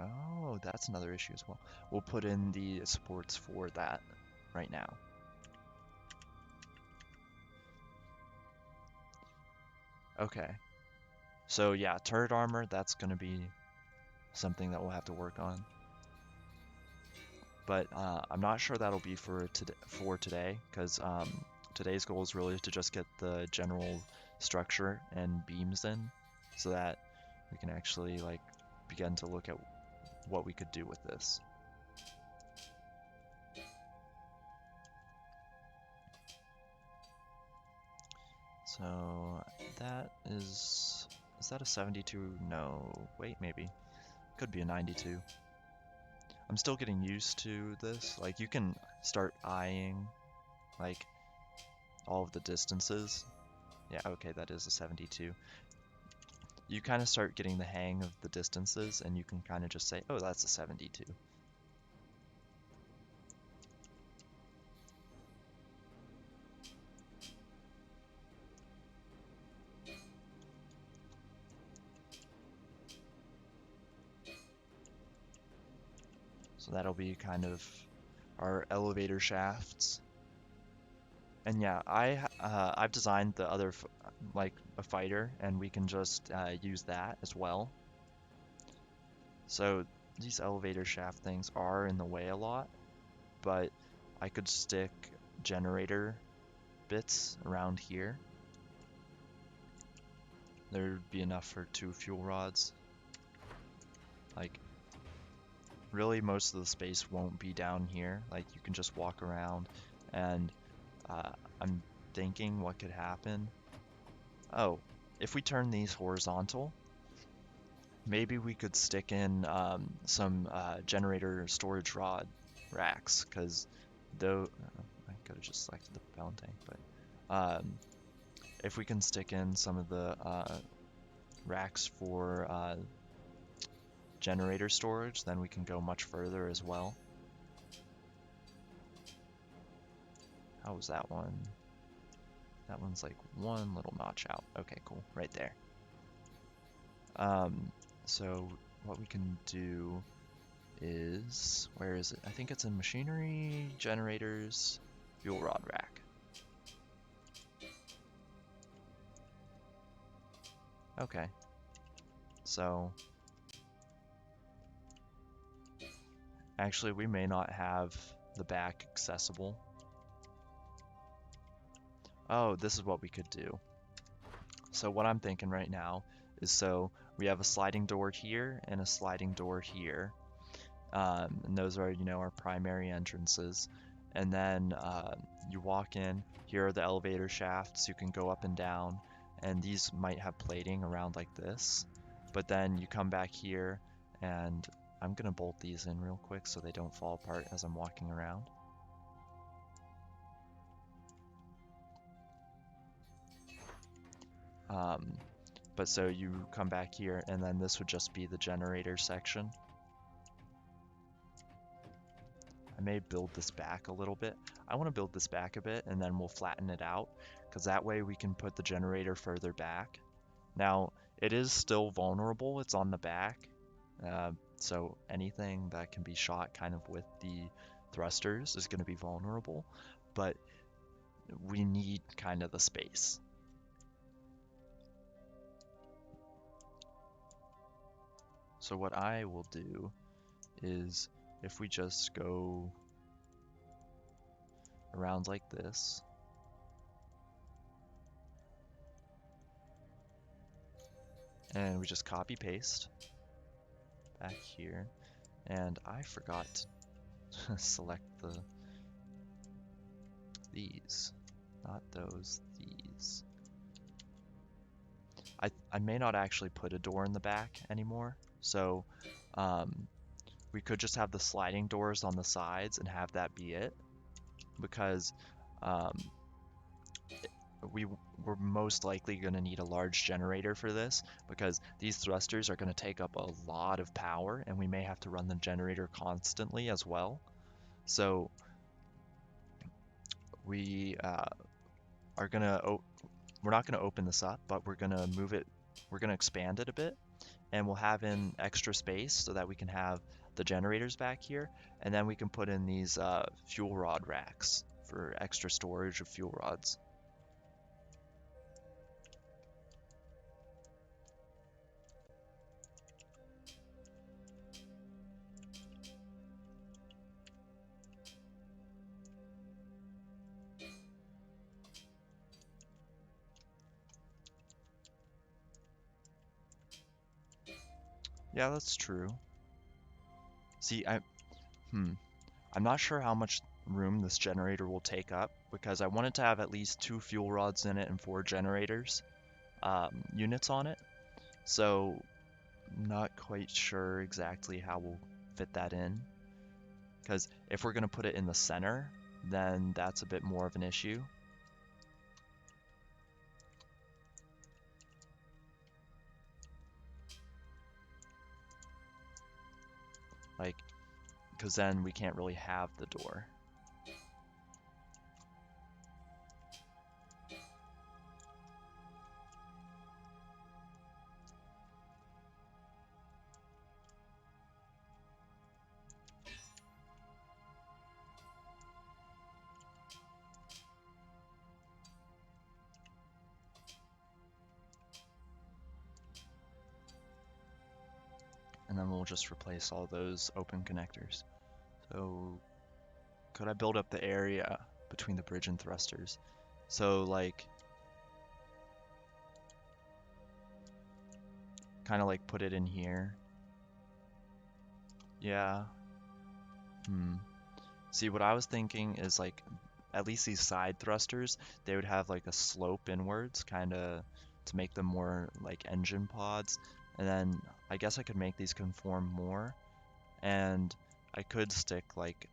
Oh, that's another issue as well. We'll put in the supports for that right now. Okay. So yeah, turret armor, that's going to be something that we'll have to work on. But I'm not sure that'll be for today, because today's goal is really to just get the general structure and beams in, so that we can actually like begin to look at what we could do with this. So that is that a 72? No, wait, maybe. Could be a 92. I'm still getting used to this. Like, you can start eyeing, like, all of the distances. Yeah, okay, that is a 72. You kind of start getting the hang of the distances, and you can kind of just say, oh, that's a 72. So that'll be kind of our elevator shafts. And yeah, I've designed the other like a fighter, and we can just use that as well. So these elevator shaft things are in the way a lot, but I could stick generator bits around here. There'd be enough for 2 fuel rods. Like, really most of the space won't be down here. Like, you can just walk around, and I'm thinking what could happen. Oh, if we turn these horizontal, maybe we could stick in some generator storage rod racks, because though I could have just selected the propellant tank, but if we can stick in some of the racks for generator storage, then we can go much further as well. How was that one? That one's like one little notch out. Okay, cool, right there. So what we can do is, where is it? I think it's in machinery, generators, fuel rod rack. Okay, so actually we may not have the back accessible. Oh, this is what we could do. So what I'm thinking right now is, so we have a sliding door here and a sliding door here. And those are, you know, our primary entrances. And then you walk in, here are the elevator shafts, you can go up and down, and these might have plating around like this. But then you come back here, and I'm gonna bolt these in real quick so they don't fall apart as I'm walking around. But so you come back here, and then this would just be the generator section. I may build this back a little bit. I want to build this back a bit, and then we'll flatten it out, because that way we can put the generator further back. Now, it is still vulnerable. It's on the back, so anything that can be shot kind of with the thrusters is going to be vulnerable, but we need kind of the space. So what I will do is, if we just go around like this, and we just copy paste back here, and I forgot to select these, not those, these. I may not actually put a door in the back anymore. So we could just have the sliding doors on the sides and have that be it, because um, we're most likely going to need a large generator for this, because these thrusters are going to take up a lot of power and we may have to run the generator constantly as well. So we are going to we're not going to open this up, but we're going to move it, we're going to expand it a bit, and we'll have in extra space so that we can have the generators back here, and then we can put in these fuel rod racks for extra storage of fuel rods. Yeah, that's true. See, I'm not sure how much room this generator will take up, because I wanted to have at least 2 fuel rods in it and 4 generators units on it. So not quite sure exactly how we'll fit that in, because if we're going to put it in the center, then that's a bit more of an issue. Like, because then we can't really have the door. And then we'll just replace all those open connectors. So could I build up the area between the bridge and thrusters? So like, kind of like put it in here. Yeah. See, what I was thinking is like, at least these side thrusters, they would have like a slope inwards, kind of to make them more like engine pods. And then I guess I could make these conform more, and I could stick like,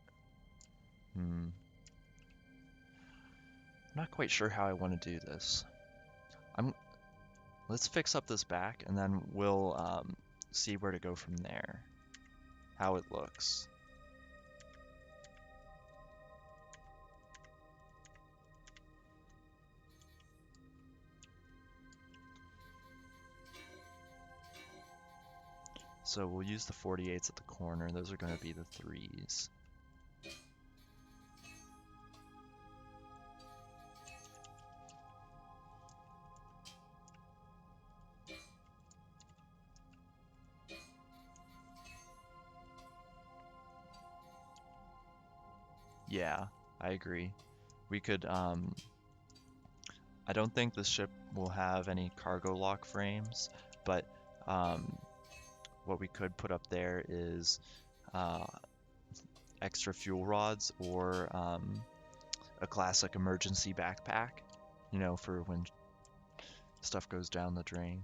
I'm not quite sure how I want to do this. Let's fix up this back, and then we'll see where to go from there, how it looks. So we'll use the 48s at the corner. Those are going to be the 3s. Yeah, I agree. We could, I don't think this ship will have any cargo lock frames, but what we could put up there is extra fuel rods, or a classic emergency backpack, for when stuff goes down the drain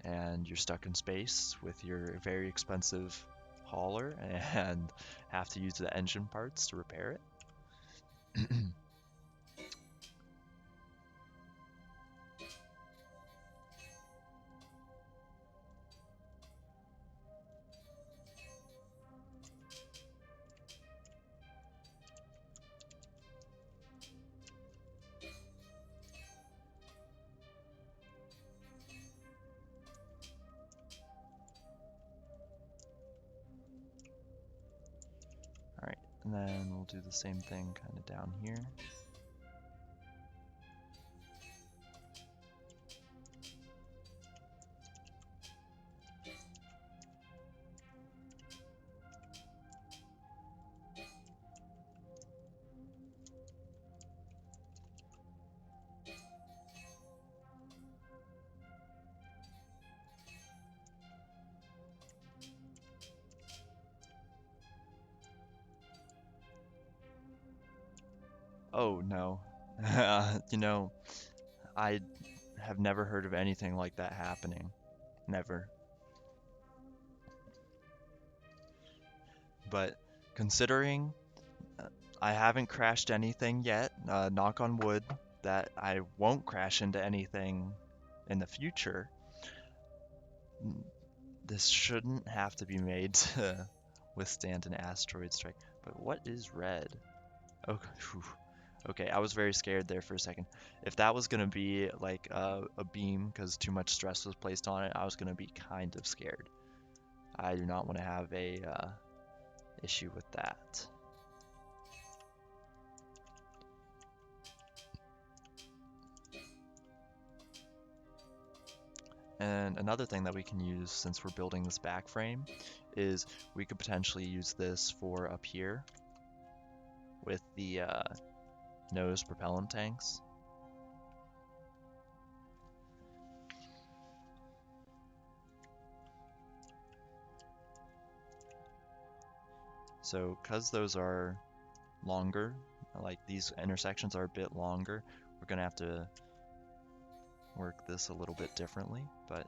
and you're stuck in space with your very expensive hauler and have to use the engine parts to repair it. Alright, and then we'll do the same thing kind of down here. Oh no. You know, I have never heard of anything like that happening. Never. But considering I haven't crashed anything yet, knock on wood, that I won't crash into anything in the future, this shouldn't have to be made to withstand an asteroid strike. But what is red? Okay, okay, I was very scared there for a second. If that was gonna be like a beam because too much stress was placed on it, I was gonna be kind of scared. I do not want to have a issue with that. And another thing that we can use since we're building this back frame is we could potentially use this for up here with the nose propellant tanks. So because those are longer, like these intersections are a bit longer, we're gonna have to work this a little bit differently, but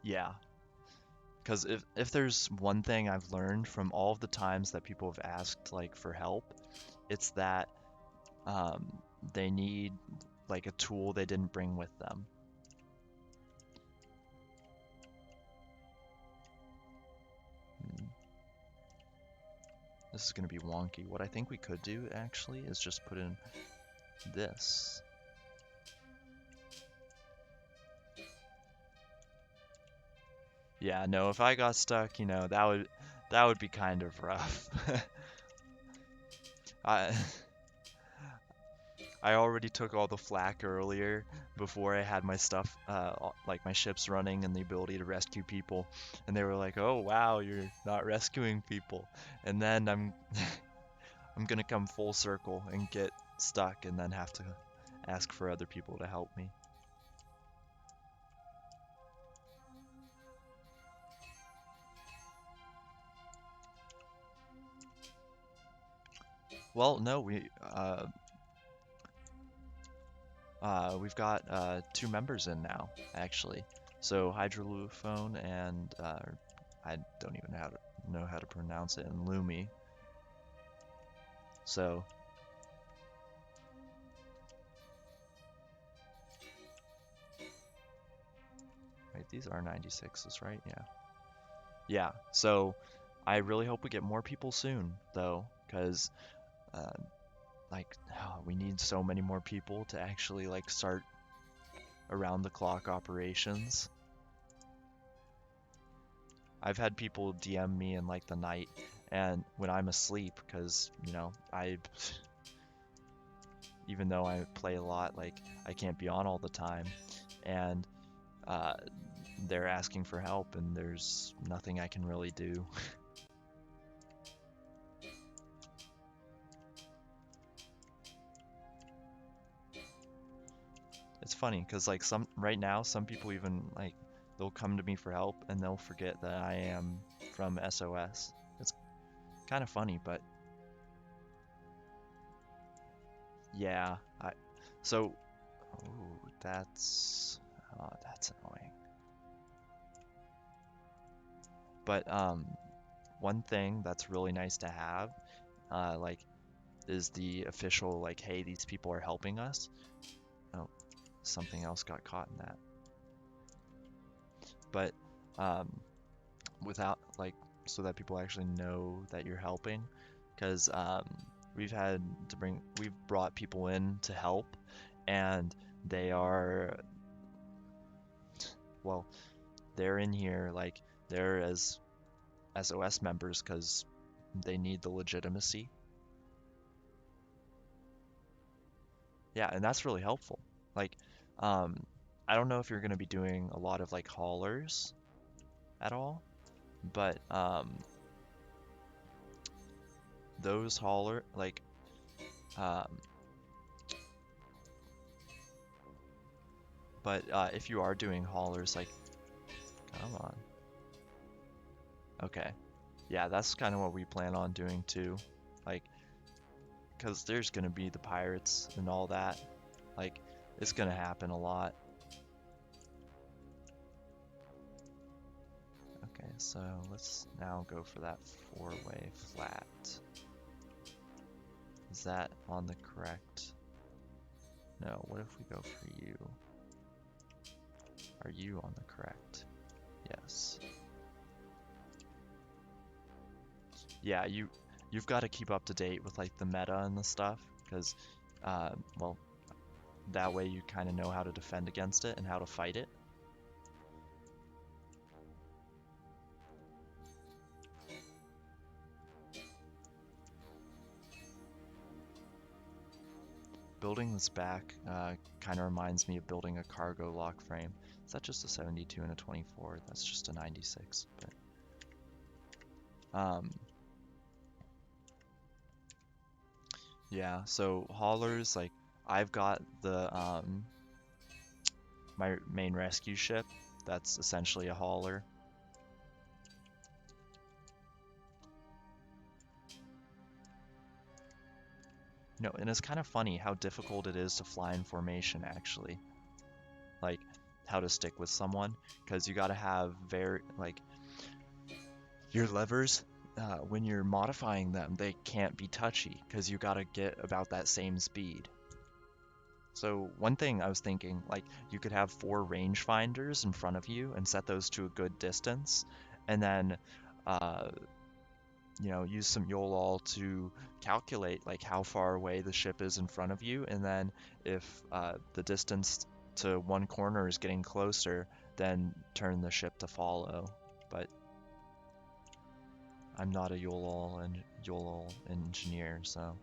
yeah. Because if there's one thing I've learned from all of the times that people have asked like for help, it's that they need like a tool they didn't bring with them. This is going to be wonky. What I think we could do actually is just put in this. Yeah, no, if I got stuck, you know, that would be kind of rough. I I already took all the flack earlier before I had my stuff, like my ships running and the ability to rescue people, and they were like, "Oh wow, you're not rescuing people," and then I'm gonna come full circle and get stuck and then have to ask for other people to help me. Well, no, we've got 2 members in now, actually. So Hydroluphone and I don't even know how to pronounce it, and Lumi. So wait, these are 96s, right? Yeah. Yeah. So I really hope we get more people soon, though, because like we need so many more people to actually like start around the clock operations. I've had people DM me in like the night and when I'm asleep, because you know even though I play a lot, like I can't be on all the time, and uh, they're asking for help and there's nothing I can really do. It's funny because like right now some people even like they'll come to me for help and they'll forget that I am from SOS. It's kind of funny, but yeah. So oh, that's annoying. But one thing that's really nice to have, like, is the official like, hey, these people are helping us. Oh, something else got caught in that. But without like, so that people actually know that you're helping, because we've brought people in to help, and they are, well, they're in here like they're as SOS members because they need the legitimacy. Yeah, and that's really helpful. Like, um, I don't know if you're gonna be doing a lot of like haulers at all, but those hauler like Um, but if you are doing haulers, like, come on. Okay. Yeah, that's kind of what we plan on doing too. Like, because there's gonna be the pirates and all that. Like, it's gonna happen a lot. Okay, so let's now go for that 4-way flat. Is that on the correct? No, what if we go for you? Are you on the correct? Yes. Yeah, you've got to keep up to date with like the meta and the stuff, because well, that way you kind of know how to defend against it and how to fight it. Building this back kind of reminds me of building a cargo lock frame. Is that just a 72 and a 24? That's just a 96. But yeah, so haulers, like I've got the my main rescue ship. That's essentially a hauler. No, and it's kind of funny how difficult it is to fly in formation, actually. Like, how to stick with someone, because you gotta have like, your levers, when you're modifying them, they can't be touchy, because you gotta get about that same speed. So one thing I was thinking, like, you could have 4 rangefinders in front of you and set those to a good distance, and then, uh, use some YOLOL to calculate like how far away the ship is in front of you, and then if the distance to one corner is getting closer, then turn the ship to follow. But I'm not a YOLOL engineer, so.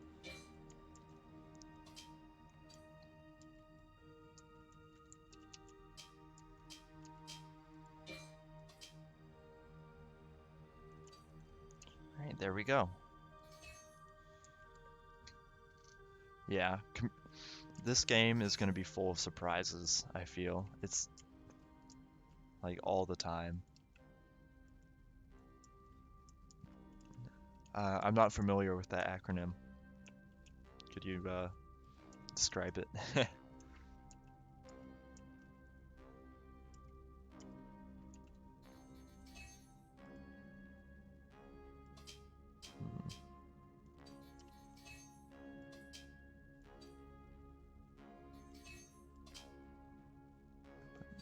All right, there we go. Yeah, this game is going to be full of surprises, I feel. It's like all the time. I'm not familiar with that acronym. Could you describe it? Hmm.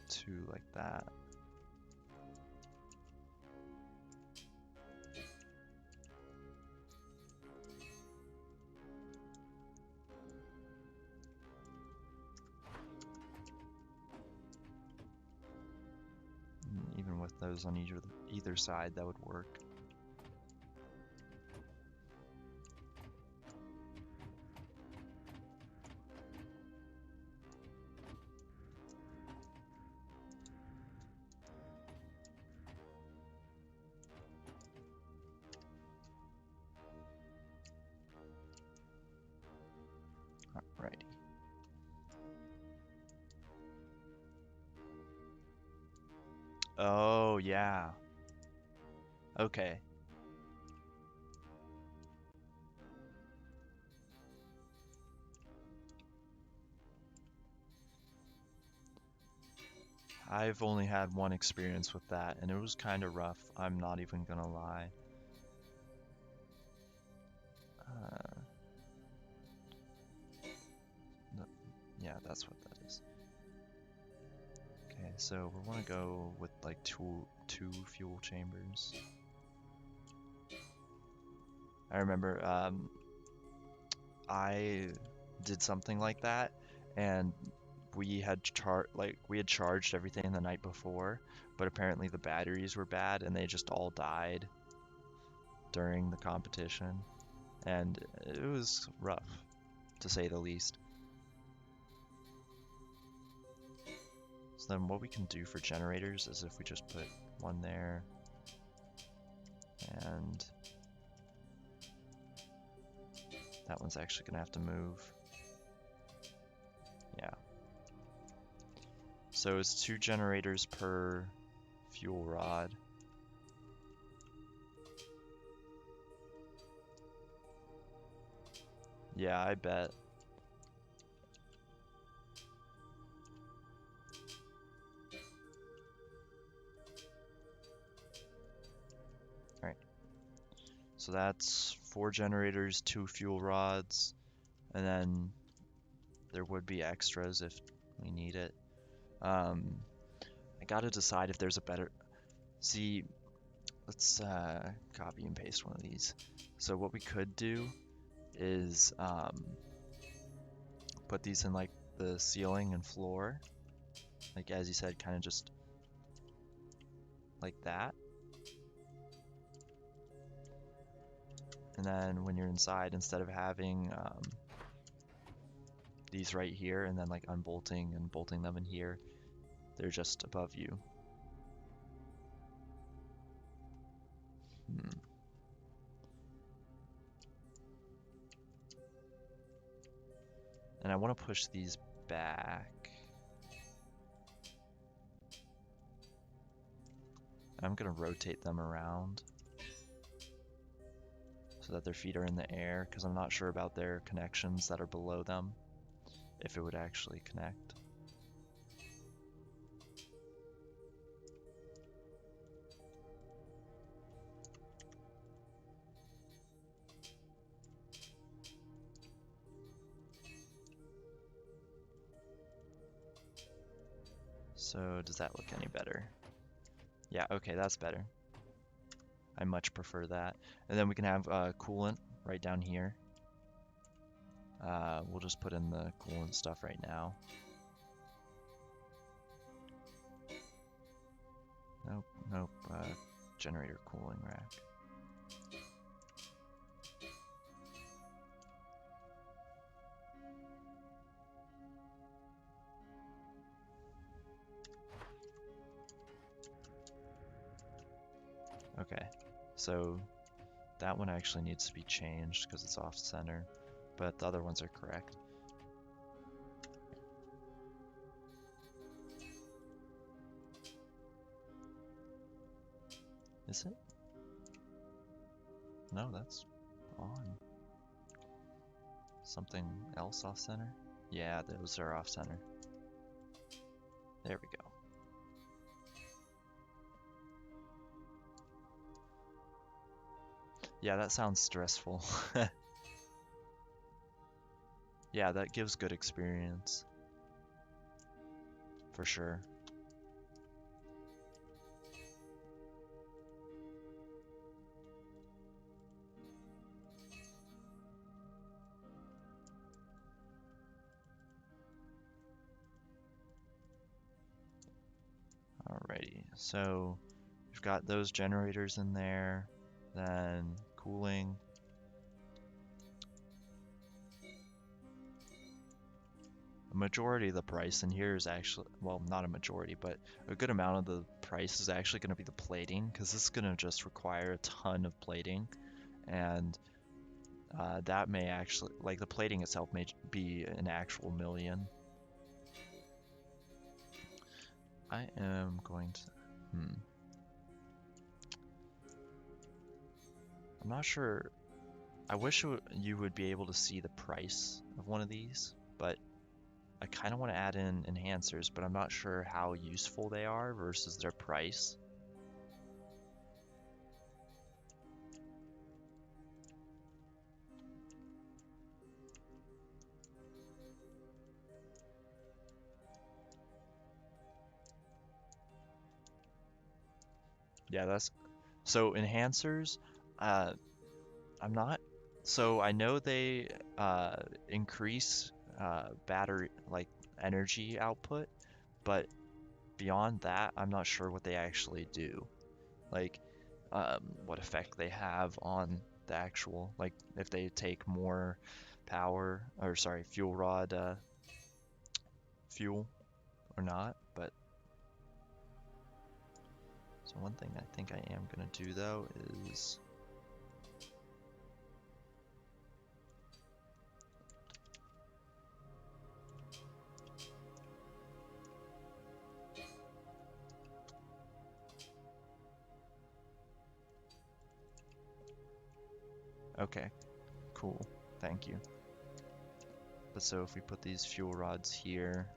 2 like that. Even with those on either side, that would work. Alrighty. Oh, yeah. Okay. I've only had one experience with that, and it was kind of rough. I'm not even gonna lie. No, yeah, that's what that is. Okay, so we want to go with like two fuel chambers. I remember I did something like that, and we had charged everything the night before, but apparently the batteries were bad and they just all died during the competition, and it was rough, to say the least. So then what we can do for generators is if we just put one there, and That one's actually gonna have to move. Yeah. So it's 2 generators per fuel rod. Yeah, I bet. Alright. So that's 4 generators, 2 fuel rods, and then there would be extras if we need it. I gotta decide if there's a better... See, let's copy and paste one of these. So what we could do is put these in like the ceiling and floor. Like as you said, kind of just like that. And then when you're inside, instead of having these right here and then like unbolting and bolting them in here, they're just above you. And I want to push these back. I'm going to rotate them around so that their feet are in the air, because I'm not sure about their connections that are below them, if it would actually connect. So does that look any better? Yeah, okay, that's better. I much prefer that. And then we can have coolant right down here. We'll just put in the coolant stuff right now. Nope, nope, generator cooling rack. Okay, so that one actually needs to be changed because it's off center, but the other ones are correct. Is it? No, that's on. Something else off center? Yeah, those are off center. There we go. Yeah, that sounds stressful. Yeah, that gives good experience. For sure. Alrighty, so we've got those generators in there, then cooling. A majority of the price in here is actually, well, not a majority, but a good amount of the price is actually going to be the plating, because this is going to just require a ton of plating, and that may actually, like the plating itself may be an actual million. I am going to, I'm not sure. I wish you would be able to see the price of one of these, but I kind of want to add in enhancers, but I'm not sure how useful they are versus their price. Yeah, that's so enhancers. I'm not. So I know they increase battery like energy output, but beyond that, I'm not sure what they actually do. Like, what effect they have on the actual, like if they take more power, or sorry, fuel rod fuel or not. But so one thing I think I am gonna do though is Okay, cool. Thank you. But so if we put these fuel rods here,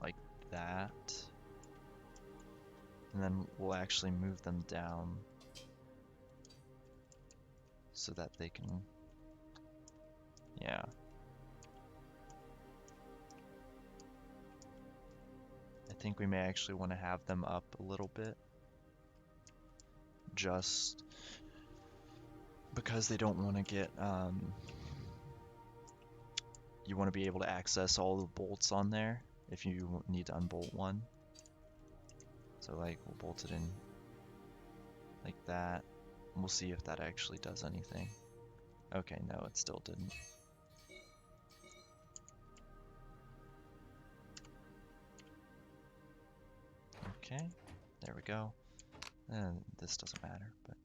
like that, and then we'll actually move them down so that they can, yeah. I think we may actually want to have them up a little bit, just because they don't want to get, you want to be able to access all the bolts on there if you need to unbolt one. So like we'll bolt it in like that. We'll see if that actually does anything. Okay, no, it still didn't. Okay, there we go. And this doesn't matter, but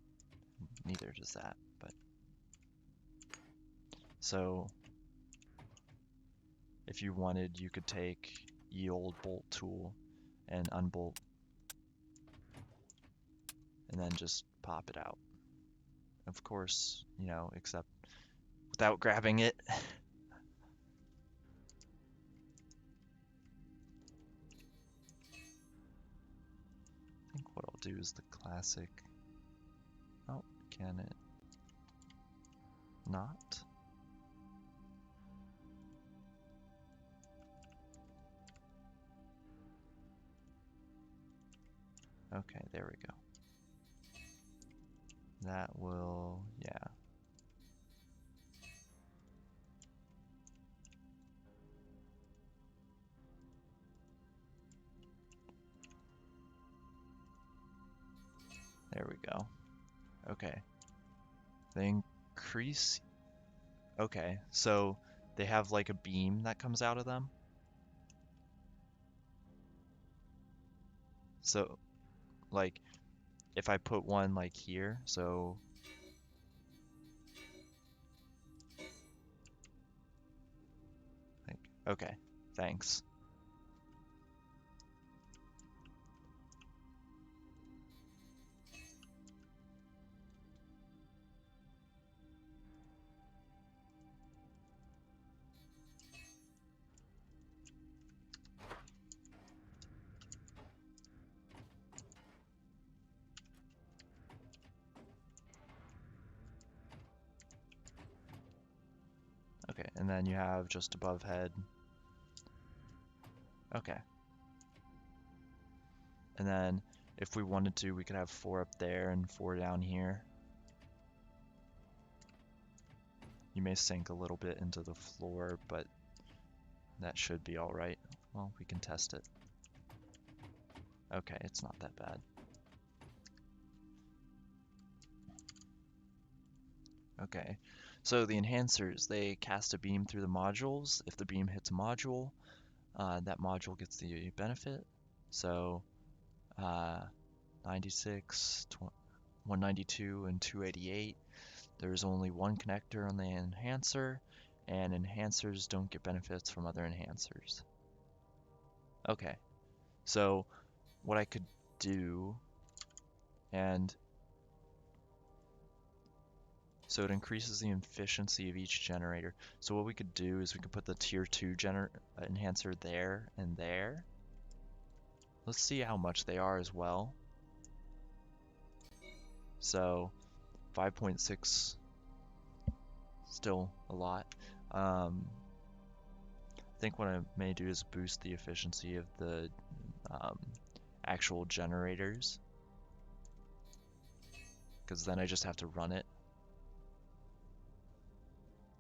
neither does that. But so if you wanted, you could take ye old bolt tool and unbolt and then just pop it out. Of course, you know, except without grabbing it. I think what I'll do is the classic. Oh, can it not? Okay, there we go. That will, yeah. There we go. Okay. They increase. Okay, so they have like a beam that comes out of them. So, like, if I put one like here, so like, okay, thanks. Okay, and then you have just above head. Okay. And then if we wanted to, we could have 4 up there and 4 down here. You may sink a little bit into the floor, but that should be all right. Well, we can test it. Okay, it's not that bad. Okay, so the enhancers, they cast a beam through the modules. If the beam hits a module, that module gets the benefit. So 96, 192, and 288. There's only one connector on the enhancer, and enhancers don't get benefits from other enhancers. Okay, so what I could do, and so it increases the efficiency of each generator. So what we could do is we could put the tier 2 enhancer there and there. Let's see how much they are as well. So 5.6, still a lot. I think what I may do is boost the efficiency of the actual generators, because then I just have to run it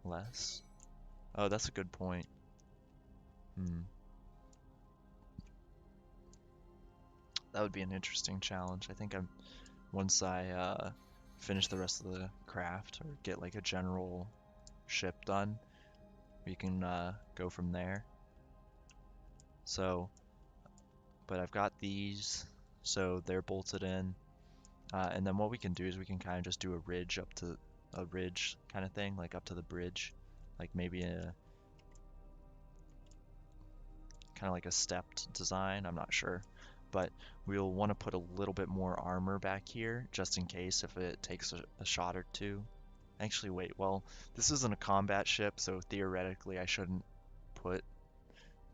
less. Oh, that's a good point. That would be an interesting challenge. I think once I finish the rest of the craft or get like a general ship done, we can go from there. So, but I've got these, so they're bolted in. And then what we can do is we can kind of just do a ridge up to a ridge kind of thing, like up to the bridge, like maybe a kind of like a stepped design. I'm not sure, but we'll want to put a little bit more armor back here just in case if it takes a shot or two. Actually, wait, well, this isn't a combat ship, so theoretically I shouldn't put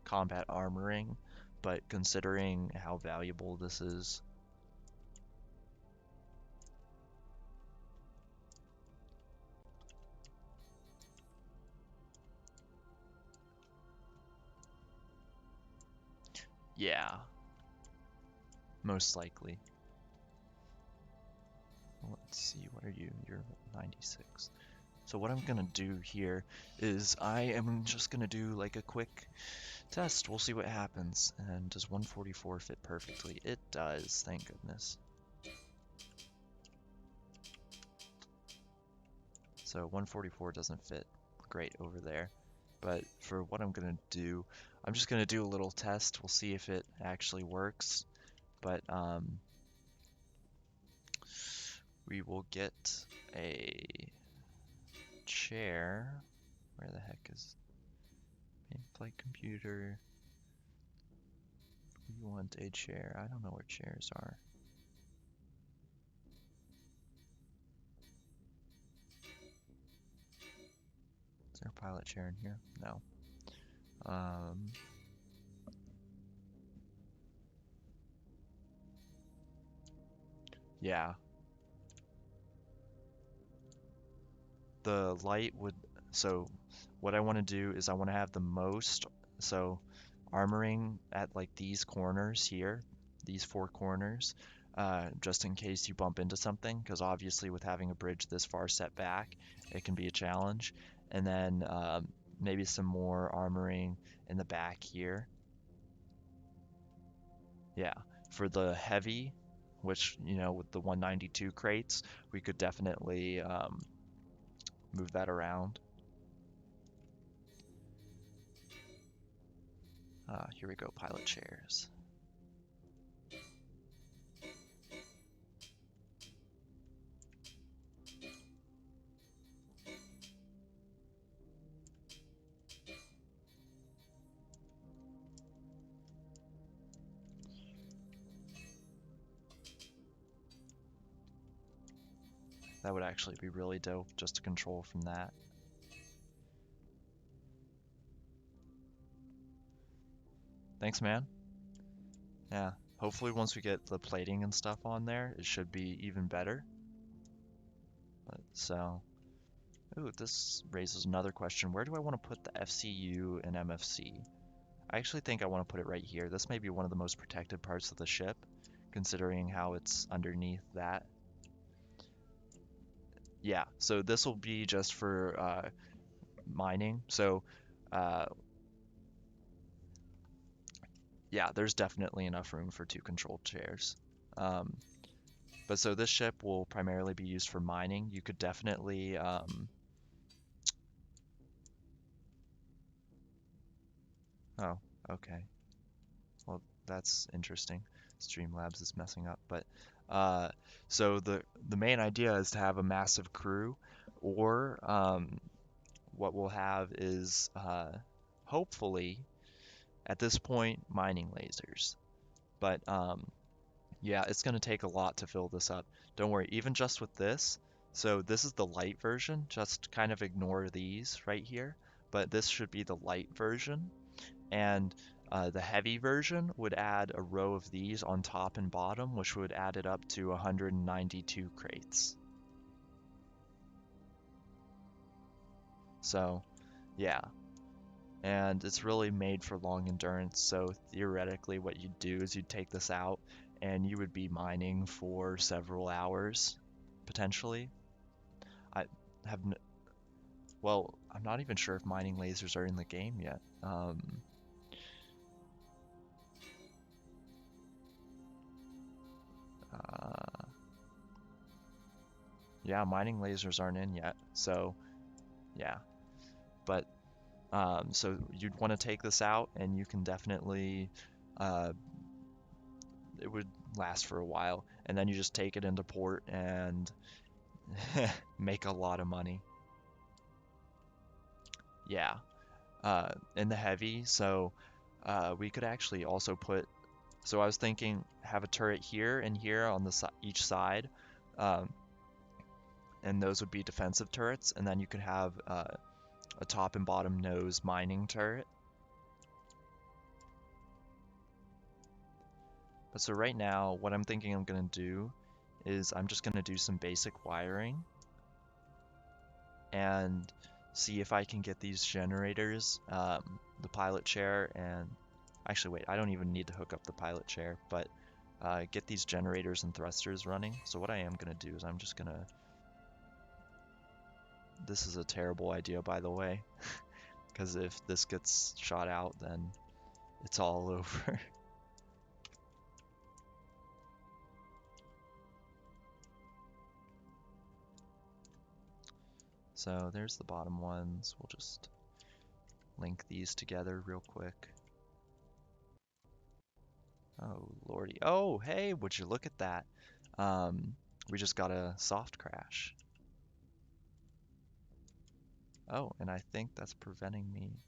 combat armoring, but considering how valuable this is, yeah, most likely. Let's see, what are you? You're 96. So what I'm gonna do here is I am just gonna do like a quick test. We'll see what happens. And does 144 fit perfectly? It does, thank goodness. So 144 doesn't fit great over there. But for what I'm gonna do, I'm just gonna do a little test. We'll see if it actually works. But we will get a chair. Where the heck is flight computer? We want a chair. I don't know where chairs are. Is there a pilot chair in here? No. Yeah. The light would, so what I want to do is I want to have the most, so armoring at like these corners here, these four corners, just in case you bump into something, because obviously with having a bridge this far set back, it can be a challenge. And then maybe some more armoring in the back here. Yeah, for the heavy, which, you know, with the 192 crates, we could definitely move that around. Here we go, pilot chairs. That would actually be really dope just to control from that. Thanks, man. Yeah, hopefully once we get the plating and stuff on there, it should be even better. So, ooh, this raises another question. Where do I want to put the FCU and MFC? I actually think I want to put it right here. This may be one of the most protected parts of the ship, considering how it's underneath that. Yeah, so this will be just for mining. So, yeah, there's definitely enough room for two controlled chairs. But so this ship will primarily be used for mining. You could definitely, oh, okay. Well, that's interesting. Streamlabs is messing up, but so the main idea is to have a massive crew, or what we'll have is hopefully at this point mining lasers. But yeah, it's going to take a lot to fill this up. Don't worry, even just with this. So this is the light version. Just kind of ignore these right here. But this should be the light version. And the heavy version would add a row of these on top and bottom, which would add it up to 192 crates. So, yeah. And it's really made for long endurance. So theoretically, what you'd do is you'd take this out and you would be mining for several hours, potentially. I have, well, I'm not even sure if mining lasers are in the game yet. Yeah, mining lasers aren't in yet, so yeah. But so you'd want to take this out, and you can definitely, it would last for a while, and then you just take it into port and make a lot of money. Yeah, in the heavy, so we could actually also put So I was thinking have a turret here and here on the each side, um, and those would be defensive turrets, and then you could have a top and bottom nose mining turret. But so right now, what I'm thinking I'm gonna do is I'm just gonna do some basic wiring and see if I can get these generators, the pilot chair, and actually wait, I don't even need to hook up the pilot chair, but get these generators and thrusters running. So what I am gonna do is I'm just gonna, this is a terrible idea by the way, because if this gets shot out, then it's all over. So there's the bottom ones. We'll just link these together real quick. Oh lordy. Oh, hey, would you look at that? We just got a soft crash. Oh, and I think that's preventing me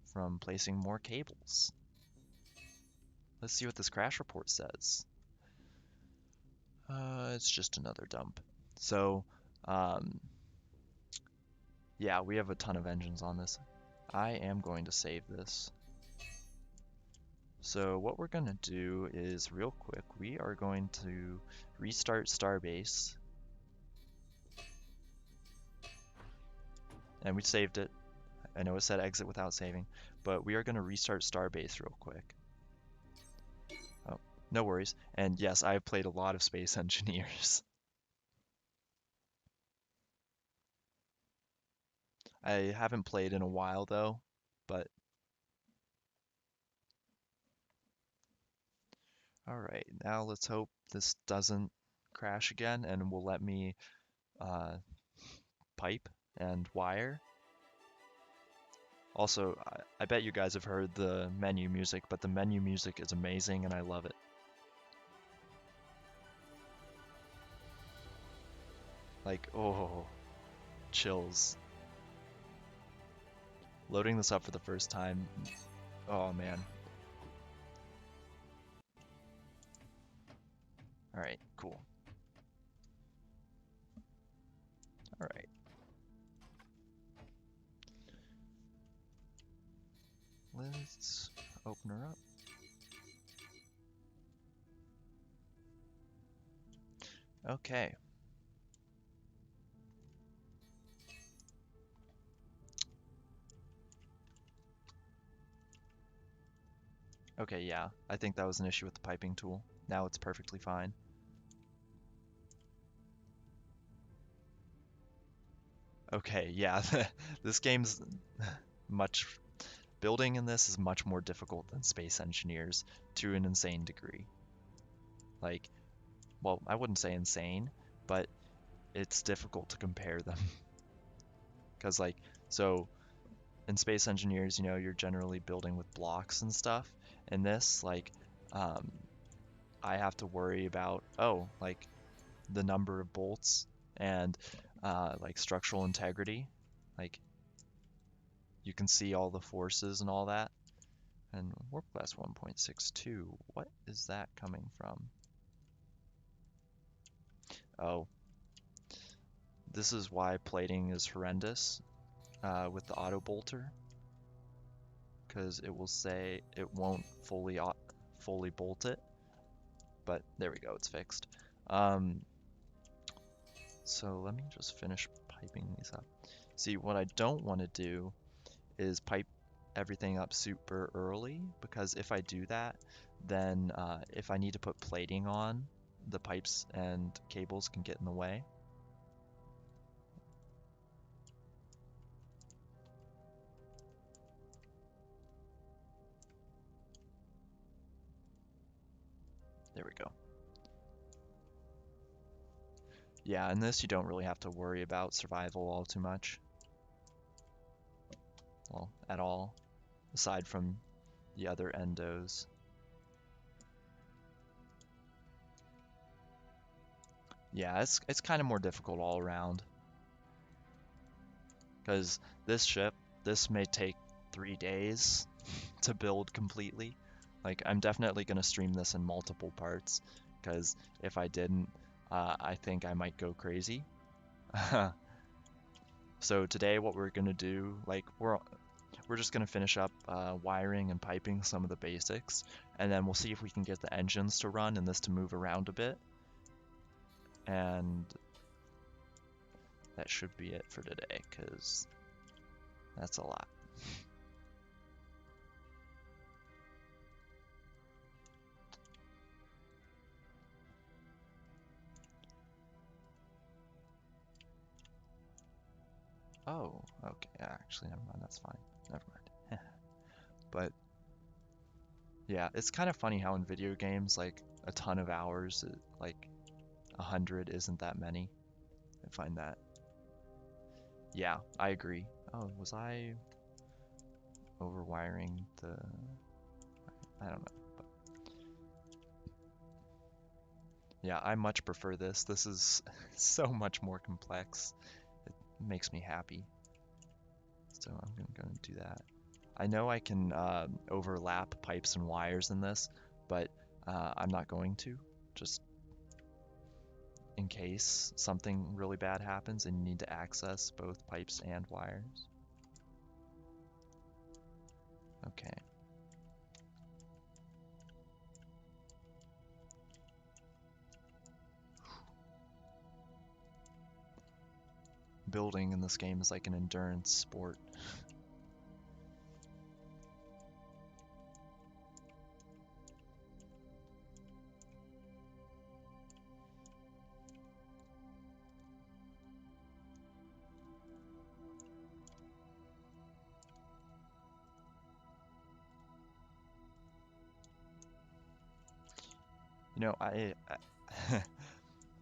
from placing more cables. Let's see what this crash report says. It's just another dump. So, um, yeah, we have a ton of engines on this. I am going to save this. So what we're going to do is real quick, we are going to restart Starbase. And we saved it. I know it said exit without saving, but we are going to restart Starbase real quick. Oh, no worries. And yes, I've played a lot of Space Engineers. I haven't played in a while though, but alright, now let's hope this doesn't crash again and will let me uh, pipe and wire. Also, I bet you guys have heard the menu music, but the menu music is amazing and I love it. Like, oh, chills. Loading this up for the first time, oh man. Alright, cool. Alright. Let's open her up. Okay. Okay, yeah, I think that was an issue with the piping tool. Now it's perfectly fine. Okay, yeah, this game's much... Building in this is much more difficult than Space Engineers to an insane degree. Like, well, I wouldn't say insane, but it's difficult to compare them. Because, like, so in Space Engineers, you know, you're generally building with blocks and stuff. In this, like, um, I have to worry about, oh, like, the number of bolts and, like, structural integrity. Like, you can see all the forces and all that. And warp class 1.62, what is that coming from? Oh, this is why plating is horrendous with the auto bolter, because it will say it won't fully bolt it. But there we go, it's fixed. So let me just finish piping these up. See, what I don't want to do is pipe everything up super early, because if I do that, then if I need to put plating on, the pipes and cables can get in the way. There we go. Yeah, in this you don't really have to worry about survival all too much. Well, at all, aside from the other endos. Yeah, it's kind of more difficult all around. Because this ship, this may take 3 days to build completely. Like, I'm definitely going to stream this in multiple parts, because if I didn't, I think I might go crazy. So today what we're going to do, like, we're just going to finish up wiring and piping some of the basics, and then we'll see if we can get the engines to run and this to move around a bit. And that should be it for today, because that's a lot. Oh, okay, actually, never mind, that's fine. Never mind. But yeah, it's kind of funny how in video games, like, a ton of hours, like 100 isn't that many. I find that. Yeah, I agree. Oh, was I overwiring the... I don't know. But yeah, I much prefer this. This is so much more complex. It makes me happy. So I'm gonna do that. I know I can overlap pipes and wires in this, but I'm not going to, just in case something really bad happens and you need to access both pipes and wires. Okay. Building in this game is like an endurance sport. You know,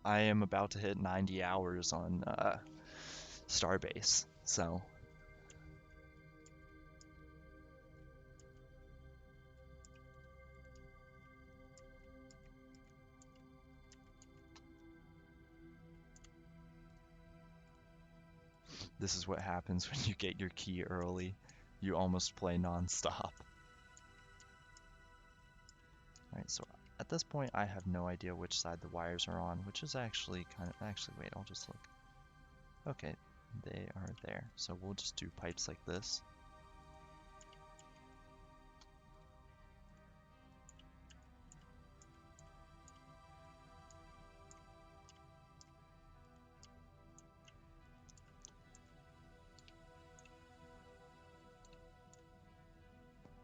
I am about to hit 90 hours on Starbase, so this is what happens when you get your key early. You almost play non-stop. Alright, so at this point I have no idea which side the wires are on, which is actually kind of... Actually, wait, I'll just look. Okay, they are there. So we'll just do pipes like this.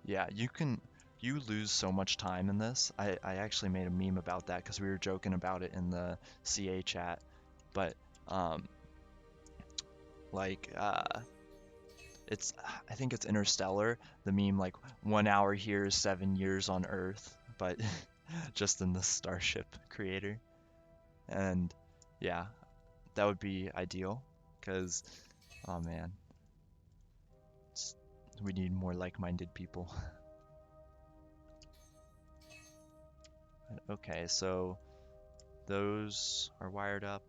Yeah, you lose so much time in this. I actually made a meme about that because we were joking about it in the CA chat. But um like it's I think it's Interstellar, the meme like 1 hour here is 7 years on Earth, but just in the Starship creator. And yeah, that would be ideal because oh man, we need more like-minded people. Okay, so those are wired up.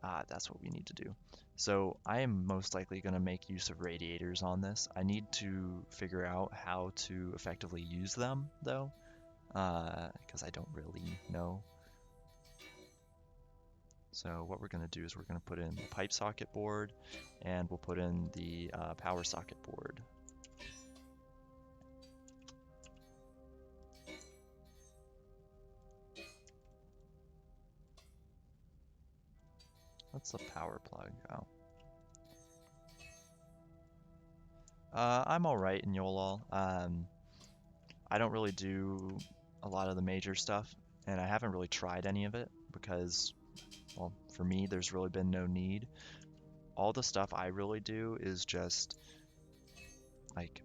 That's what we need to do. So I am most likely going to make use of radiators on this. I need to figure out how to effectively use them, though, because I don't really know. So what we're going to do is we're going to put in the pipe socket board, and we'll put in the power socket board. What's the power plug? Oh. I'm alright in YOLOL. I don't really do a lot of the major stuff, and I haven't really tried any of it because, well, for me, there's really been no need. All the stuff I really do is just like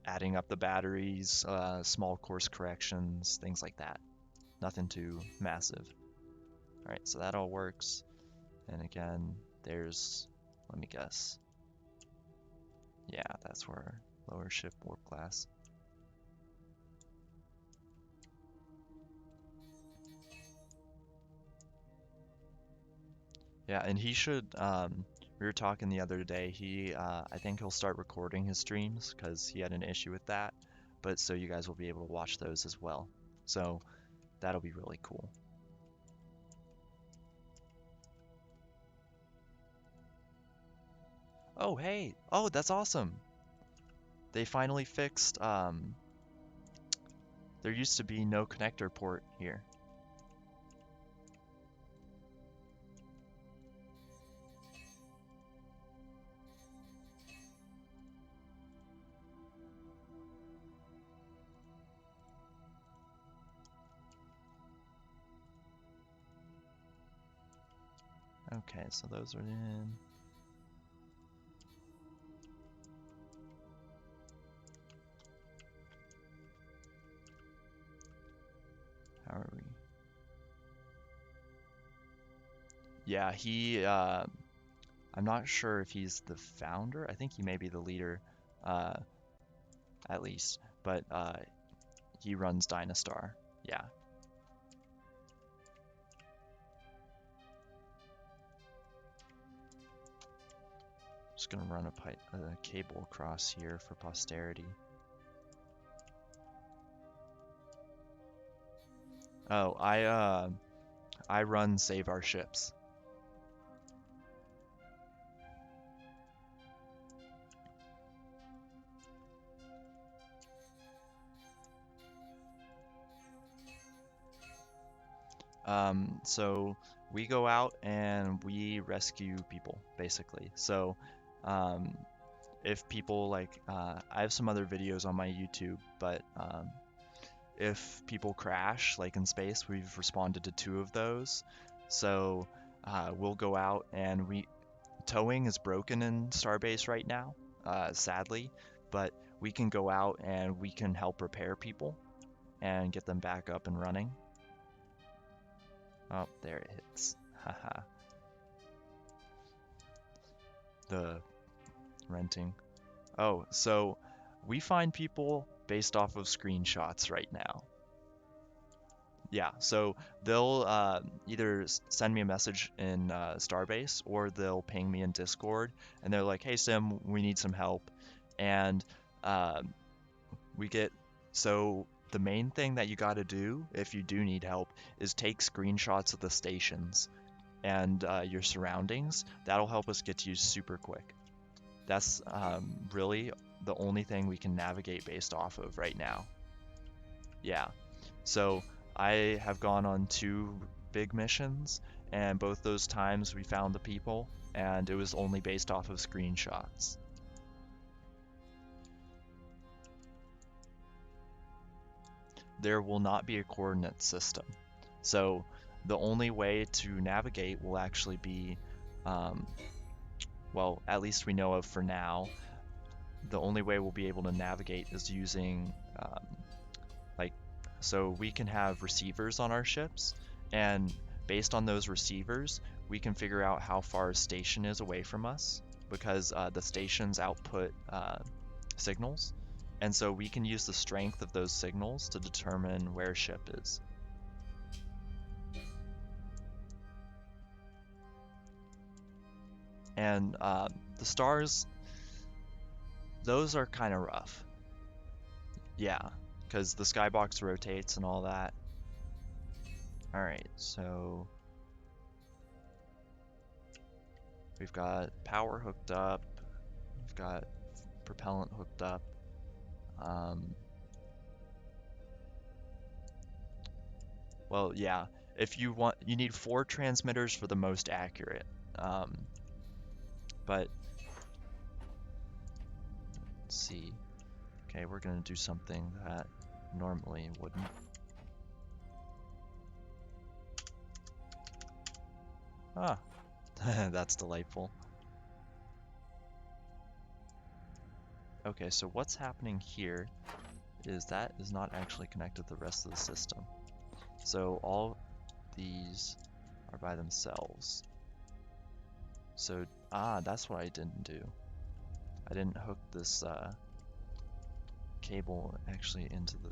adding up the batteries, small course corrections, things like that. Nothing too massive. Alright, so that all works. And again, there's, let me guess. Yeah, that's where lower ship warp class. Yeah, and he should We were talking the other day. I think he'll start recording his streams because he had an issue with that. But so you guys will be able to watch those as well. So that'll be really cool. Oh, hey. Oh, that's awesome. They finally fixed, there used to be no connector port here. Okay, so those are in. How are we? Yeah, I'm not sure if he's the founder. I think he may be the leader, uh, at least. But he runs Dynastar. Yeah. Just gonna run a cable across here for posterity. Oh, I run Save Our Ships. So we go out and we rescue people, basically. So, um, if people like, I have some other videos on my YouTube, but if people crash, like in space, we've responded to 2 of those. So, we'll go out and towing is broken in Starbase right now, sadly, but we can go out and we can help repair people and get them back up and running. Oh, there it hits. Haha. The renting. Oh, so we find people based off of screenshots right now. Yeah, so they'll either send me a message in Starbase or they'll ping me in Discord and they're like, "Hey Sim, we need some help." And um, we get so the main thing that you got to do if you do need help is take screenshots of the stations and your surroundings. That'll help us get to you super quick. That's really the only thing we can navigate based off of right now. Yeah. So I have gone on 2 big missions, and both those times we found the people, and it was only based off of screenshots. There will not be a coordinate system. So the only way to navigate will actually be, well, at least we know of for now, the only way we'll be able to navigate is using like, so we can have receivers on our ships, and based on those receivers we can figure out how far a station is away from us, because the stations output signals, and so we can use the strength of those signals to determine where a ship is. And the stars, those are kind of rough. Yeah, because the skybox rotates and all that. Alright, so we've got power hooked up, we've got propellant hooked up. Well, yeah, if you want, you need 4 transmitters for the most accurate. But let's see. Okay, we're gonna do something that normally wouldn't. Ah, that's delightful. Okay, so what's happening here is that is not actually connected to the rest of the system. So all these are by themselves. So, that's what I didn't do. I didn't hook this cable actually into the...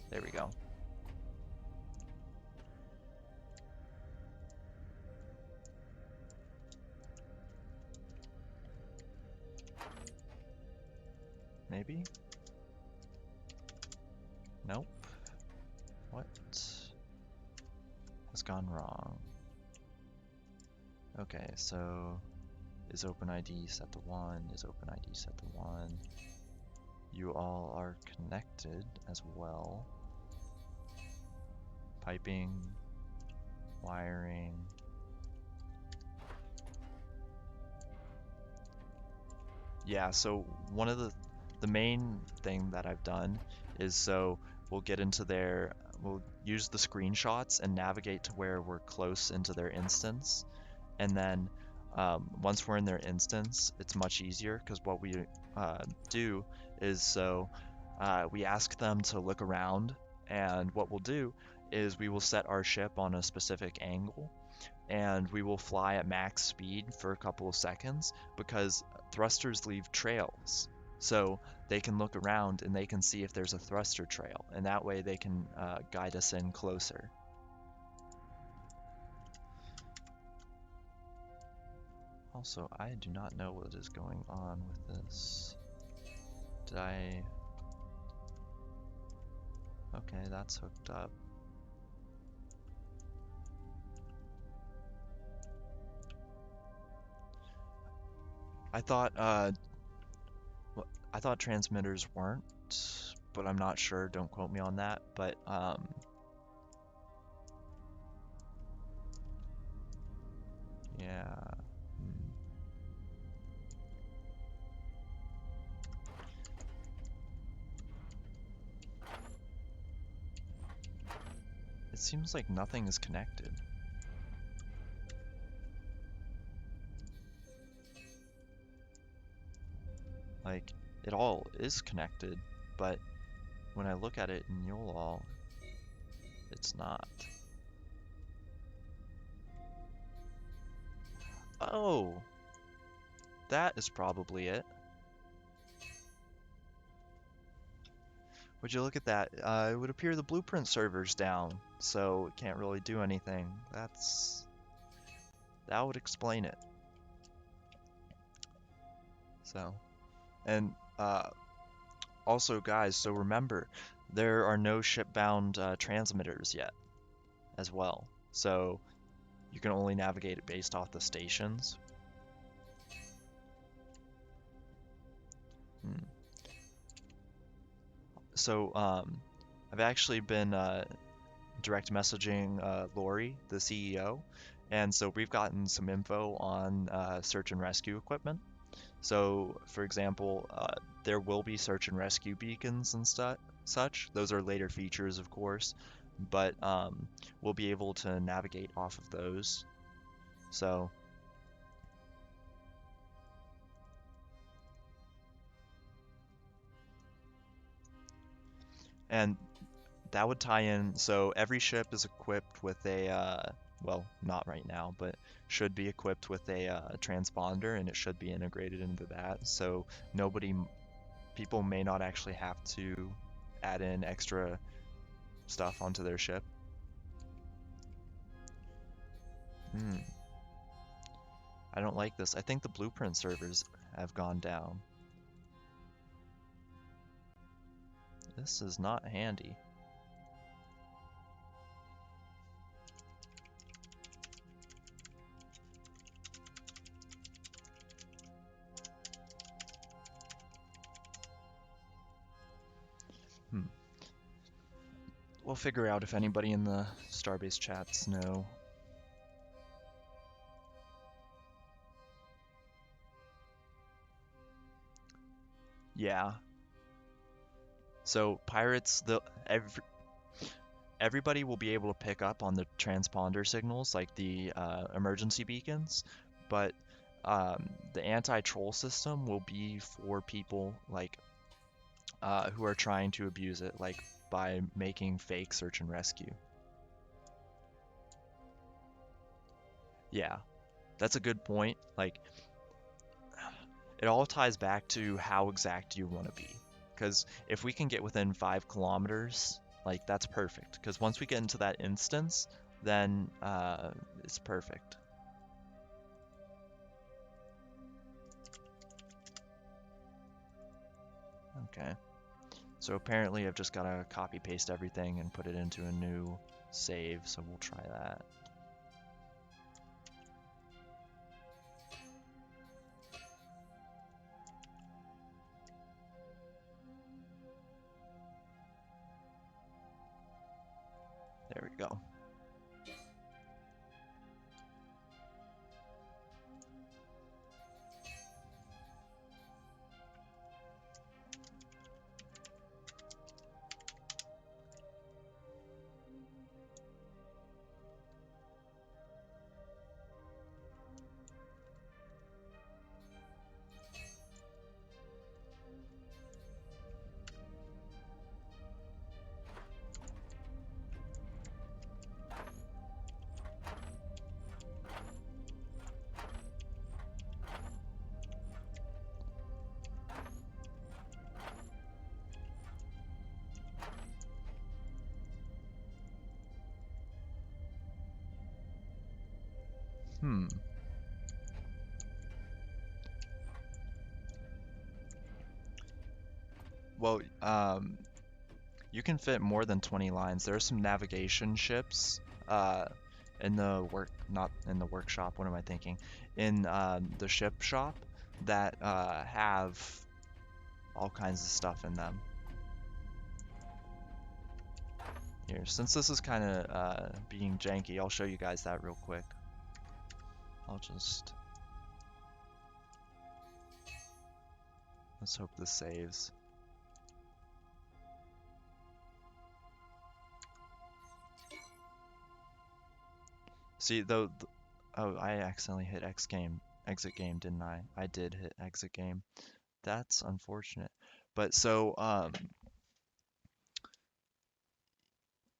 There we go. maybe? Nope. What has gone wrong? Okay, so is OpenID set to 1? Is OpenID set to 1? You all are connected as well. Piping, wiring. Yeah, so one of the main thing that I've done is so we'll get into their, we'll use the screenshots and navigate to where we're close into their instance. And then once we're in their instance, it's much easier because what we do is so we ask them to look around, and what we'll do is we will set our ship on a specific angle and we will fly at max speed for a couple of seconds because thrusters leave trails. So they can look around and they can see if there's a thruster trail, and that way they can guide us in closer. Also, I do not know what is going on with this. Did I... Okay, that's hooked up. I thought transmitters weren't, but I'm not sure. Don't quote me on that. But yeah. It seems like nothing is connected. Like, it all is connected, but when I look at it in YOLOL, it's not. Oh! That is probably it. Would you look at that? It would appear the blueprint server's down, so it can't really do anything. That would explain it. So, and also guys, so remember, there are no shipbound transmitters yet as well. So you can only navigate it based off the stations. So I've actually been direct messaging Lori, the CEO, and so we've gotten some info on search and rescue equipment. So, for example, there will be search and rescue beacons and such. Those are later features, of course, but we'll be able to navigate off of those. So, and that would tie in. So every ship is equipped with a, well, not right now, but should be equipped with a transponder, and it should be integrated into that. So people may not actually have to add in extra stuff onto their ship. I don't like this. I think the blueprint servers have gone down. This is not handy. We'll figure out if anybody in the Starbase chats know. Yeah. So pirates, everybody will be able to pick up on the transponder signals, like the emergency beacons, but the anti-troll system will be for people like who are trying to abuse it, like by making fake search and rescue. Yeah, that's a good point. Like, it all ties back to how exact you want to be. Because if we can get within 5 kilometers, like, that's perfect. Because once we get into that instance, then it's perfect. Okay. So apparently I've just got to copy paste everything and put it into a new save, so we'll try that. There we go. Well, you can fit more than 20 lines. There are some navigation ships in the not in the workshop, what am I thinking? In the ship shop that have all kinds of stuff in them. Here, since this is kind of being janky, I'll show you guys that real quick. Let's hope this saves. See, though, oh, I accidentally hit exit game, didn't I? I did hit exit game. That's unfortunate. But so,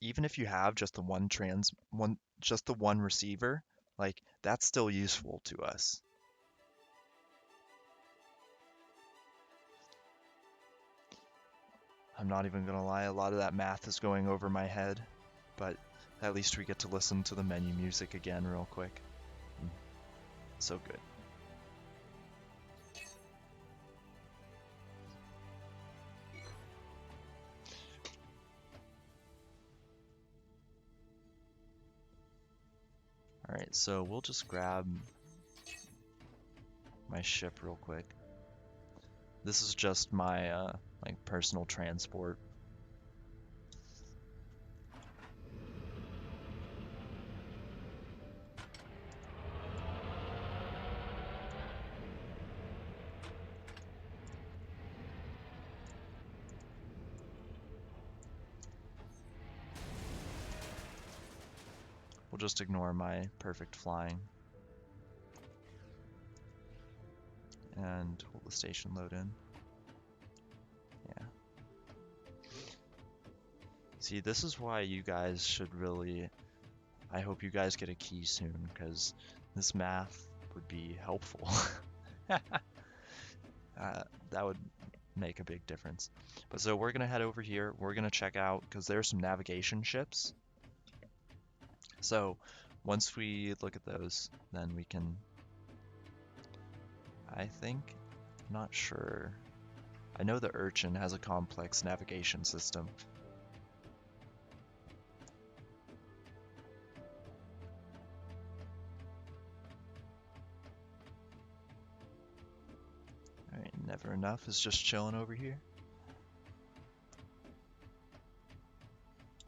even if you have just the one receiver, like that's still useful to us. I'm not even gonna lie, a lot of that math is going over my head, but at least we get to listen to the menu music again real quick. So good. Alright, so we'll just grab my ship real quick. This is just my like personal transport. We'll just ignore my perfect flying. And hold the station load in. Yeah. See, this is why you guys should really... I hope you guys get a key soon, because this math would be helpful. That would make a big difference. But so we're going to head over here. We're going to check out, because there's some navigation ships. So once we look at those, then we can... I think... not sure. I know the Urchin has a complex navigation system. Alright, Never Enough is just chilling over here.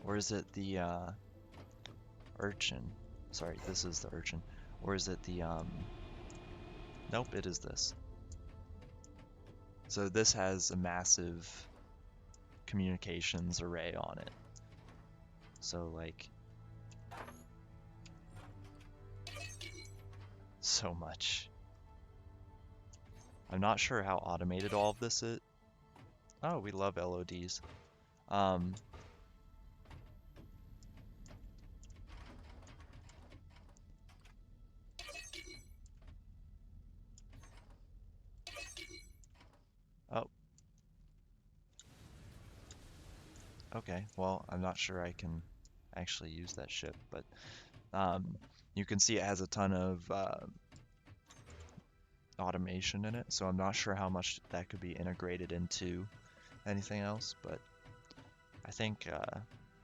Or is it the Urchin? Sorry, this is the Urchin. Or is it the nope, it is this. So this has a massive communications array on it. So like so much. I'm not sure how automated all of this is. Oh, we love LODs. Oh. Okay, well, I'm not sure I can actually use that ship, but you can see it has a ton of automation in it, so I'm not sure how much that could be integrated into anything else, but I think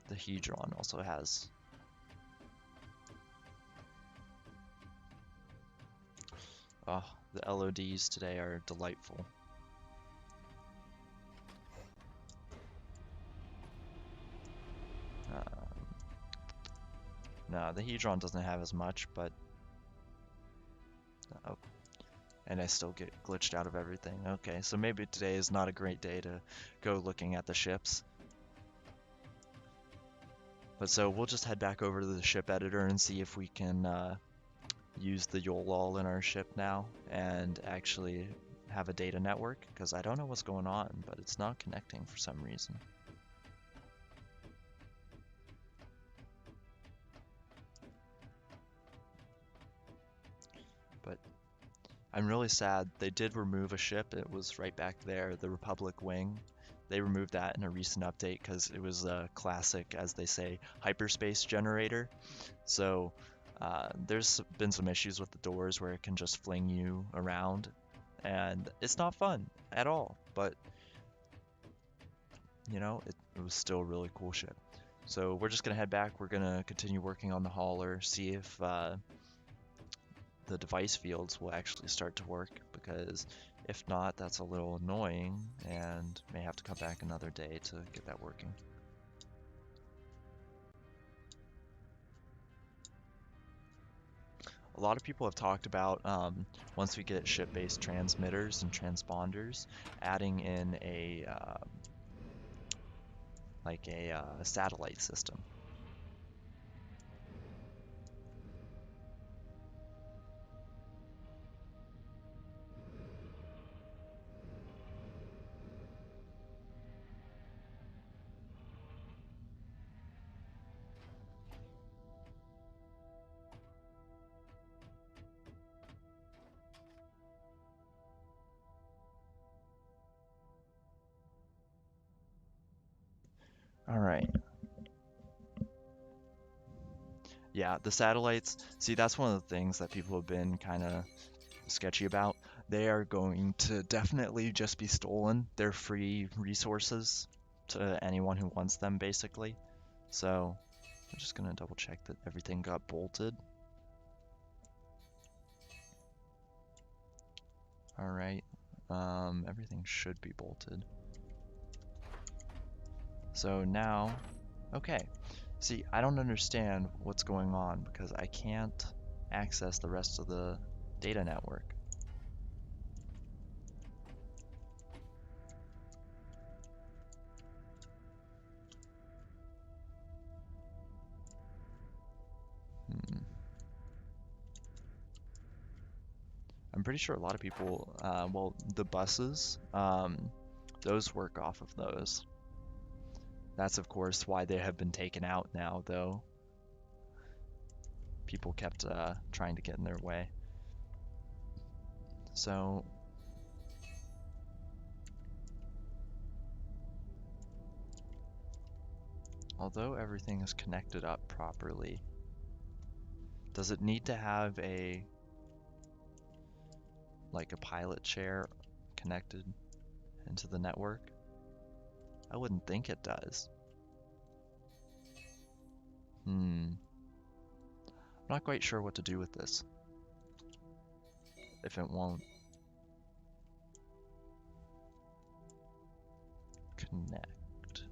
the Hedron also has. Oh, the LODs today are delightful. No, the Hedron doesn't have as much, but oh, and I still get glitched out of everything. Okay, so maybe today is not a great day to go looking at the ships. But so we'll just head back over to the ship editor and see if we can use the YOLOL in our ship now and actually have a data network, because I don't know what's going on, but it's not connecting for some reason. But I'm really sad. They did remove a ship. It was right back there, the Republic Wing. They removed that in a recent update because it was a classic, as they say, hyperspace generator. So there's been some issues with the doors where it can just fling you around, and it's not fun at all. But you know, it was still a really cool ship. So we're just gonna head back. We're gonna continue working on the hauler, see if the device fields will actually start to work, because if not, that's a little annoying and may have to come back another day to get that working. A lot of people have talked about once we get ship-based transmitters and transponders, adding in a satellite system. All right. Yeah, the satellites, see, that's one of the things that people have been kind of sketchy about. They are going to definitely just be stolen. They're free resources to anyone who wants them, basically. So I'm just gonna double check that everything got bolted. All right, everything should be bolted. So now, okay. See, I don't understand what's going on because I can't access the rest of the data network. I'm pretty sure a lot of people, well, the buses, those work off of those. That's, of course, why they have been taken out now, though. People kept trying to get in their way. So, although everything is connected up properly, does it need to have a pilot chair connected into the network? I wouldn't think it does. I'm not quite sure what to do with this. If it won't connect.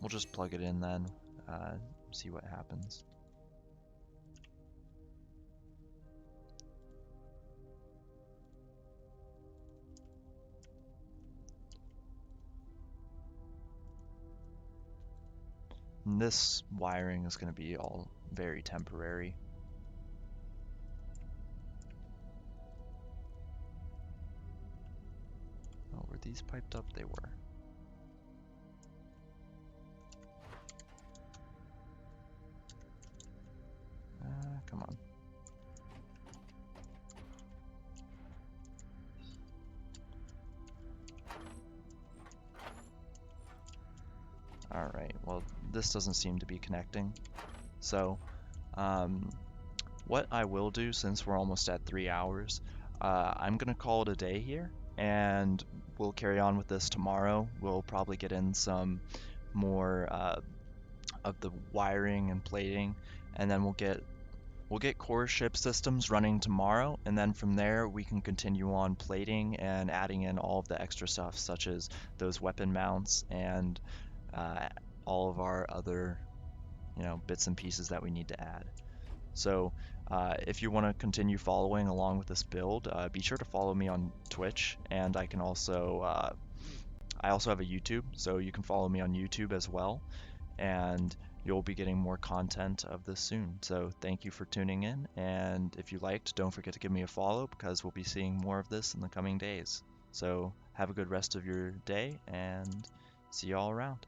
We'll just plug it in then, see what happens. And this wiring is going to be all very temporary. Oh, were these piped up? They were. Come on. Alright, well, this doesn't seem to be connecting. So, what I will do, since we're almost at 3 hours, I'm gonna call it a day here. and we'll carry on with this tomorrow. We'll probably get in some more of the wiring and plating, and then we'll get core ship systems running tomorrow, and then from there we can continue on plating and adding in all of the extra stuff, such as those weapon mounts and uh, all of our other, bits and pieces that we need to add. So, if you want to continue following along with this build, be sure to follow me on Twitch, and I also have a YouTube, so you can follow me on YouTube as well, and you'll be getting more content of this soon. So thank you for tuning in, and if you liked, don't forget to give me a follow because we'll be seeing more of this in the coming days. So have a good rest of your day, and see you all around.